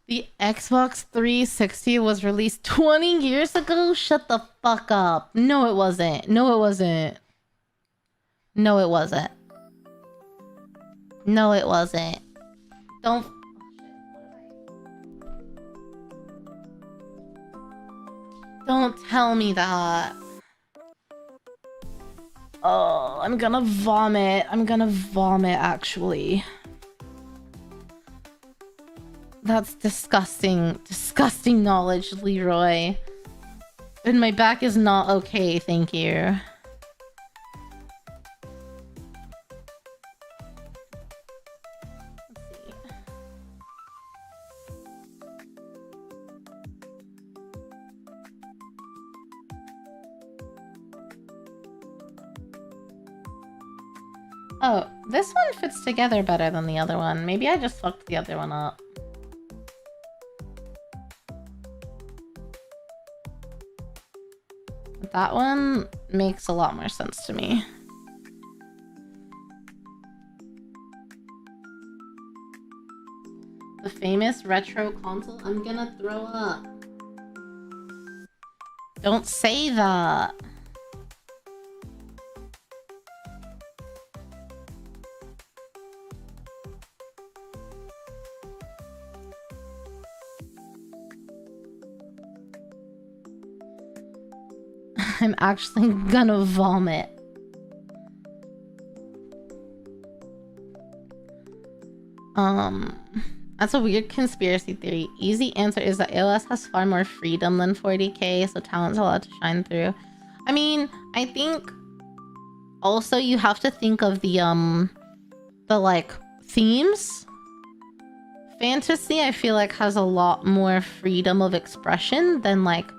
The Xbox 360 was released 20 years ago? Shut the fuck up. No, it wasn't. No, it wasn't. No, it wasn't. No, it wasn't. Don't... Don't tell me that. Oh, I'm gonna vomit. I'm gonna vomit, actually. That's disgusting. Disgusting knowledge, Leroy. And my back is not okay, thank you. Let's see. Oh, this one fits together better than the other one. Maybe I just fucked the other one up. That one makes a lot more sense to me. famous retro console? I'm gonna throw up. Don't say that. I'm actually gonna vomit. That's a weird conspiracy theory. Easy answer is that AOS has far more freedom than 40k, so talent's allowed to shine through. I mean, I think also you have to think of the like themes. Fantasy, I feel like, has a lot more freedom of expression than like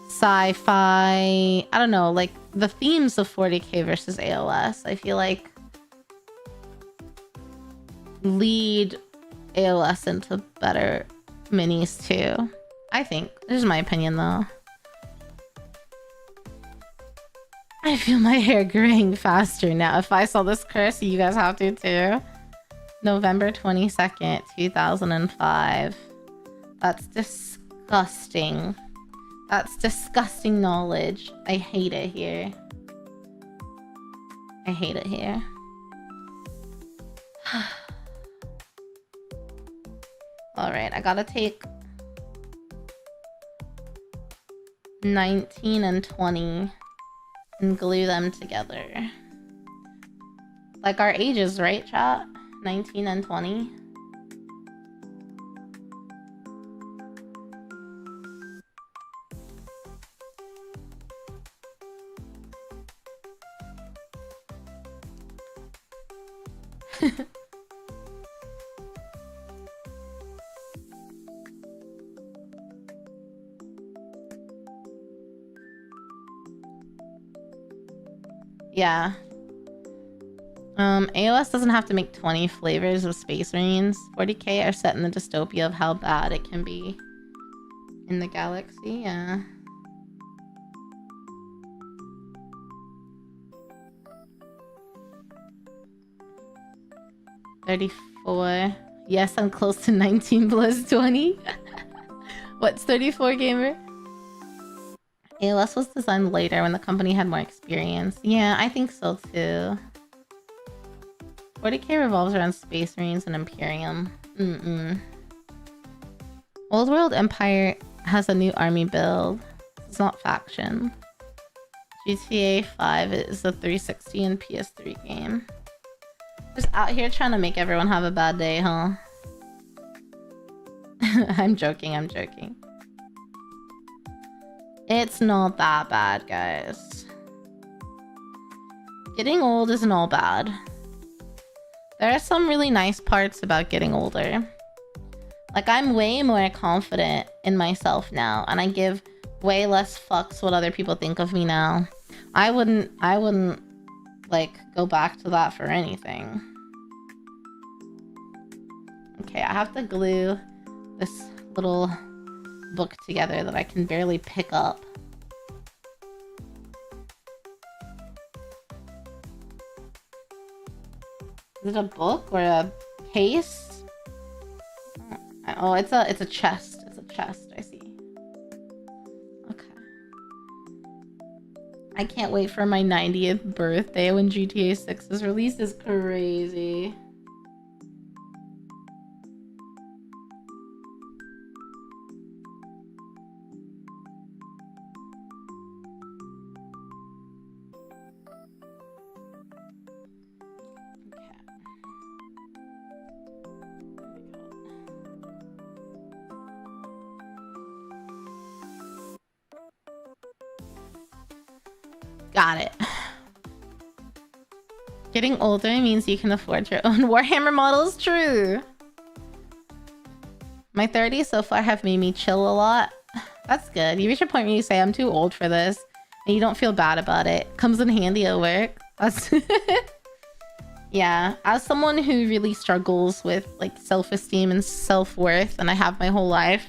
sci-fi. I don't know, like the themes of 40k versus AOS, I feel like lead AOS into better minis too. I think. This is my opinion though. I feel my hair graying faster now. If I saw this curse, you guys have to too. November 22nd, 2005. That's disgusting. That's disgusting knowledge. I hate it here. I hate it here. Alright, I gotta take 19 and 20 and glue them together. Like our ages, right, chat? 19 and 20. Yeah. AOS doesn't have to make 20 flavors of Space Marines. 40k are set in the dystopia of how bad it can be in the galaxy, yeah. $34. Yes, I'm close to 19 plus 20. What's 34, gamer? AOS was designed later when the company had more experience. Yeah, I think so too. 40k revolves around Space Marines and Imperium. Old World Empire has a new army build. It's not faction. GTA 5 is a 360 and PS3 game. Just out here trying to make everyone have a bad day, huh? I'm joking, I'm joking. It's not that bad, guys. Getting old isn't all bad. There are some really nice parts about getting older. Like, I'm way more confident in myself now, and I give way less fucks what other people think of me now. I wouldn't, like, go back to that for anything. Okay, I have to glue this little book together that I can barely pick up. Is it a book or a case? Oh, it's a chest. It's a chest, I see. Okay. I can't wait for my 90th birthday when GTA 6 is released. Is crazy. Got it. Getting older means you can afford your own Warhammer models. True. My 30s so far have made me chill a lot. That's good. You reach a point where you say, I'm too old for this, and you don't feel bad about it. Comes in handy at work. That's yeah. As someone who really struggles with like self-esteem and self-worth, and I have my whole life,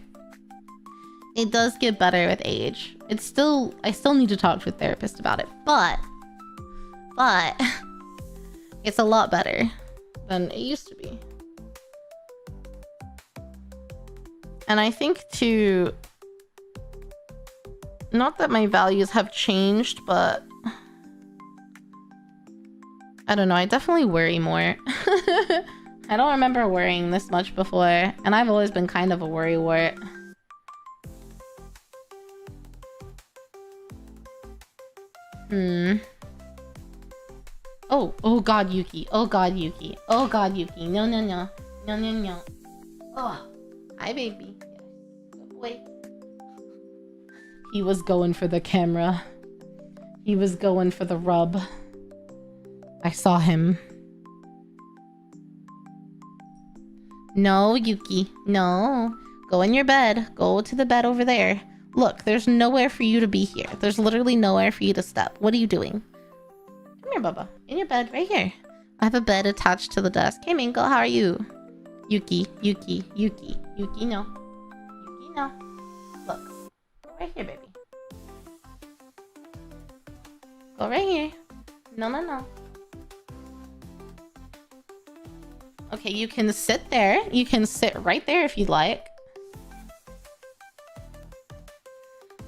it does get better with age. I still need to talk to a therapist about it, but it's a lot better than it used to be. And I think too, not that my values have changed, but I don't know, I definitely worry more. I don't remember worrying this much before, and I've always been kind of a worrywart. Oh god, Yuki. Oh god, Yuki. Oh god, Yuki. No, no, no. No, no, no. Oh, hi, baby. Good boy. He was going for the camera. He was going for the rub. I saw him. No, Yuki. No. Go in your bed. Go to the bed over there. Look, there's nowhere for you to be here. There's literally nowhere for you to step. What are you doing? Come here, Bubba. In your bed, right here. I have a bed attached to the desk. Hey, Minko, how are you? Yuki, Yuki, Yuki. Yuki, no. Yuki, no. Look. Go right here, baby. Go right here. No, no, no. Okay, you can sit there. You can sit right there if you'd like.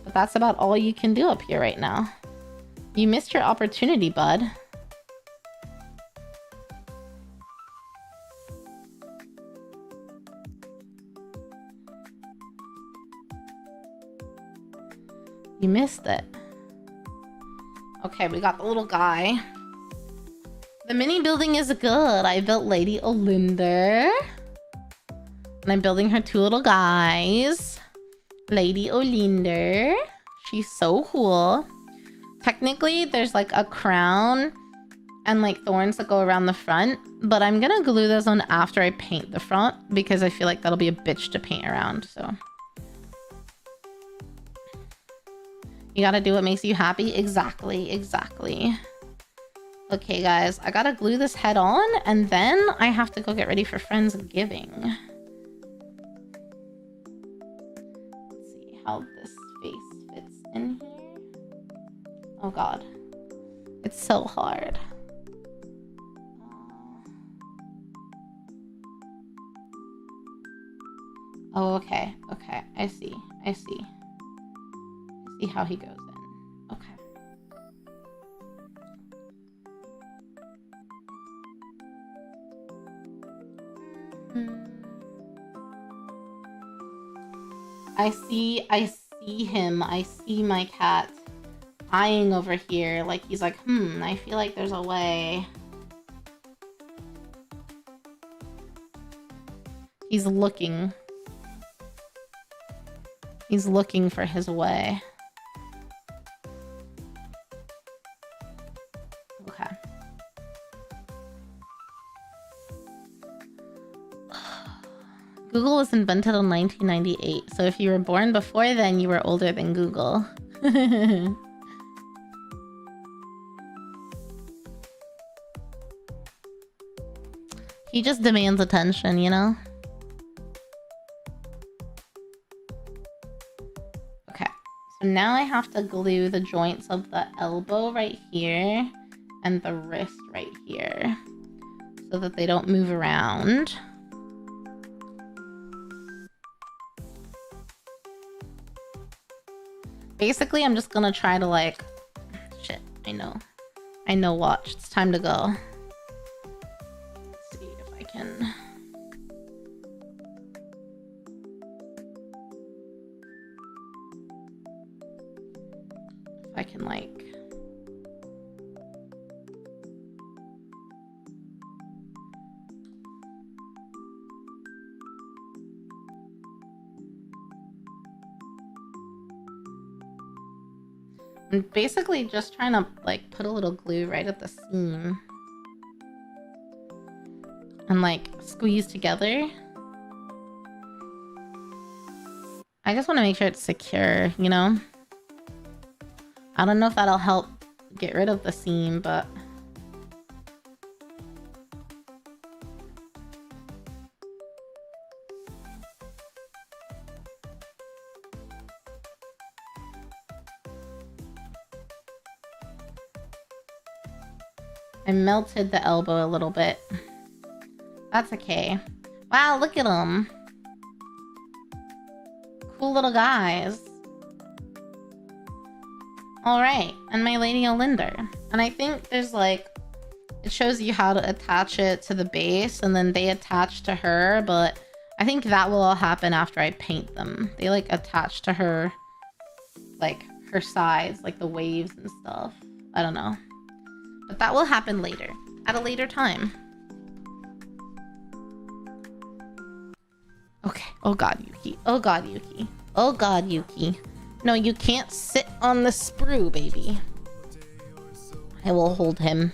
But that's about all you can do up here right now. You missed your opportunity, bud. You missed it. Okay, we got the little guy. The mini building is good. I built Lady Olinder. And I'm building her two little guys. Lady Olinder. She's so cool. Technically, there's like a crown and like thorns that go around the front. But I'm gonna glue those on after I paint the front because I feel like that'll be a bitch to paint around, so. You gotta do what makes you happy. Exactly, exactly. Okay, guys, I gotta glue this head on, and then I have to go get ready for Friendsgiving. Let's see how this face fits in here. Oh god. It's so hard. Oh, okay. Okay, I see. I see. See how he goes in. Okay. I see him. I see my cat eyeing over here. Like he's like, I feel like there's a way. He's looking. He's looking for his way. Okay. Google was invented in 1998, so if you were born before then, you were older than Google. He just demands attention, you know? Okay, so now I have to glue the joints of the elbow right here and the wrist right here so that they don't move around. Basically, I'm just gonna try to like... Shit, I know, watch. It's time to go. Let's see if I can... If I can like... I'm basically just trying to like put a little glue right at the seam and like squeeze together. I just want to make sure it's secure, you know? I don't know if that'll help get rid of the seam, but I melted the elbow a little bit. That's okay. Wow, look at him. little guys. Alright, and my Lady Olinder. And I think there's like... It shows you how to attach it to the base, and then they attach to her, but I think that will all happen after I paint them. They like attach to her, like her sides, like the waves and stuff. I don't know. But that will happen later, at a later time. Okay. Oh god, Yuki. Oh god, Yuki. Oh god, Yuki. No, you can't sit on the sprue, baby. I will hold him.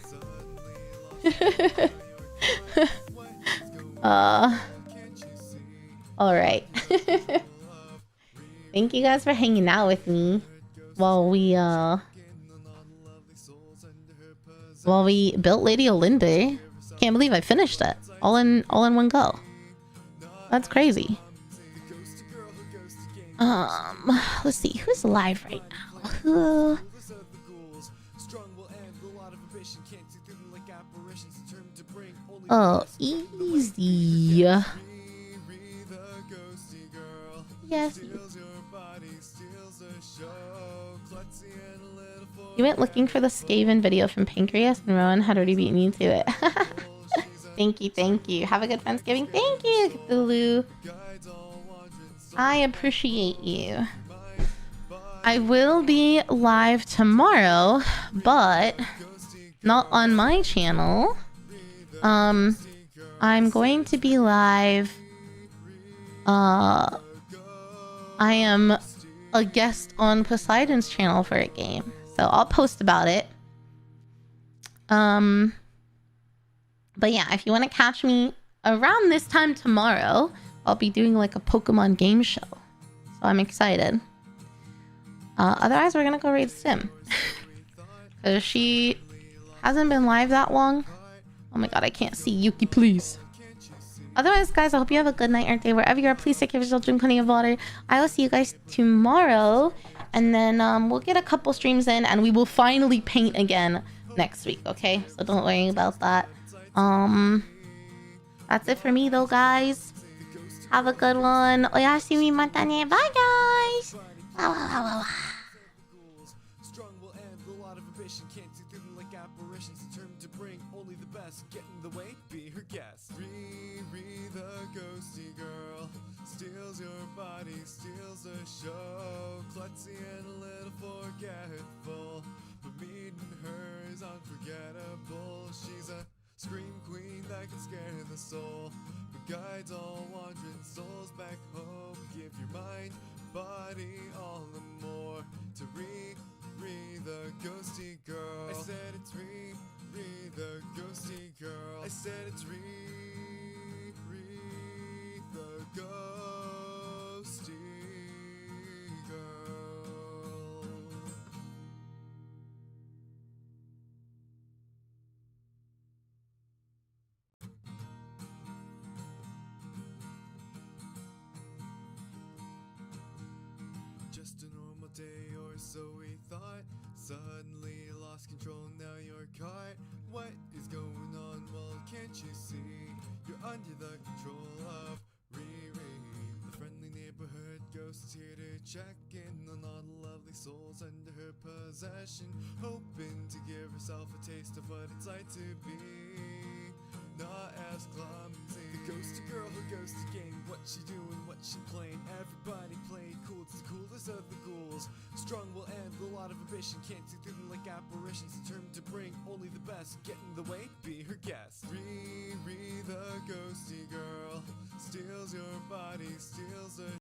Alright. Thank you guys for hanging out with me while we built Lady Olinda. Can't believe I finished it all in one go. That's crazy. Let's see who's live right now. Oh, easy. Yes. You went looking for the Skaven video from Pancreas, and Rowan had already beaten you to it. Thank you, thank you. Have a good Thanksgiving. Thank you, Cthulhu. I appreciate you. I will be live tomorrow, but not on my channel. I'm going to be live. I am a guest on Poseidon's channel for a game, so I'll post about it. But yeah, if you want to catch me around this time tomorrow, I'll be doing like a Pokemon game show. So I'm excited. Otherwise, we're gonna go raid Sim. Because she hasn't been live that long. Oh my god, I can't see. Yuki, please. Otherwise, guys, I hope you have a good night or day wherever you are. Please take care of yourself, drink plenty of water. I will see you guys tomorrow. And then we'll get a couple streams in and we will finally paint again next week, okay? So don't worry about that. That's it for me though, guys. Have a good one. Oyasumi mata ne. Bye, guys. Steals your body, steals the show. Klutzy and a little forgetful, but meeting her is unforgettable. She's a scream queen that can scare the soul, but guides all wandering souls back home. Give your mind, body, all the more to Riri the ghosty girl. I said it's Riri the ghosty girl. I said it's Riri the ghosty girl. Just a normal day or so we thought. Suddenly lost control, now you're caught. What is going on? Well, can't you see? You're under the control of Riri. The friendly neighborhood ghost is here to check in on all the lovely souls under her possession, hoping to give herself a taste of what it's like to be not as clumsy. The ghosty girl who goes to game. What she doing, what she playing. Everybody playing cool, it's the coolest of the ghouls. Strong will end, a lot of ambition. Can't see through them like apparitions. Determined to bring only the best. Get in the way, be her guest. Riri the ghosty girl steals your body, steals the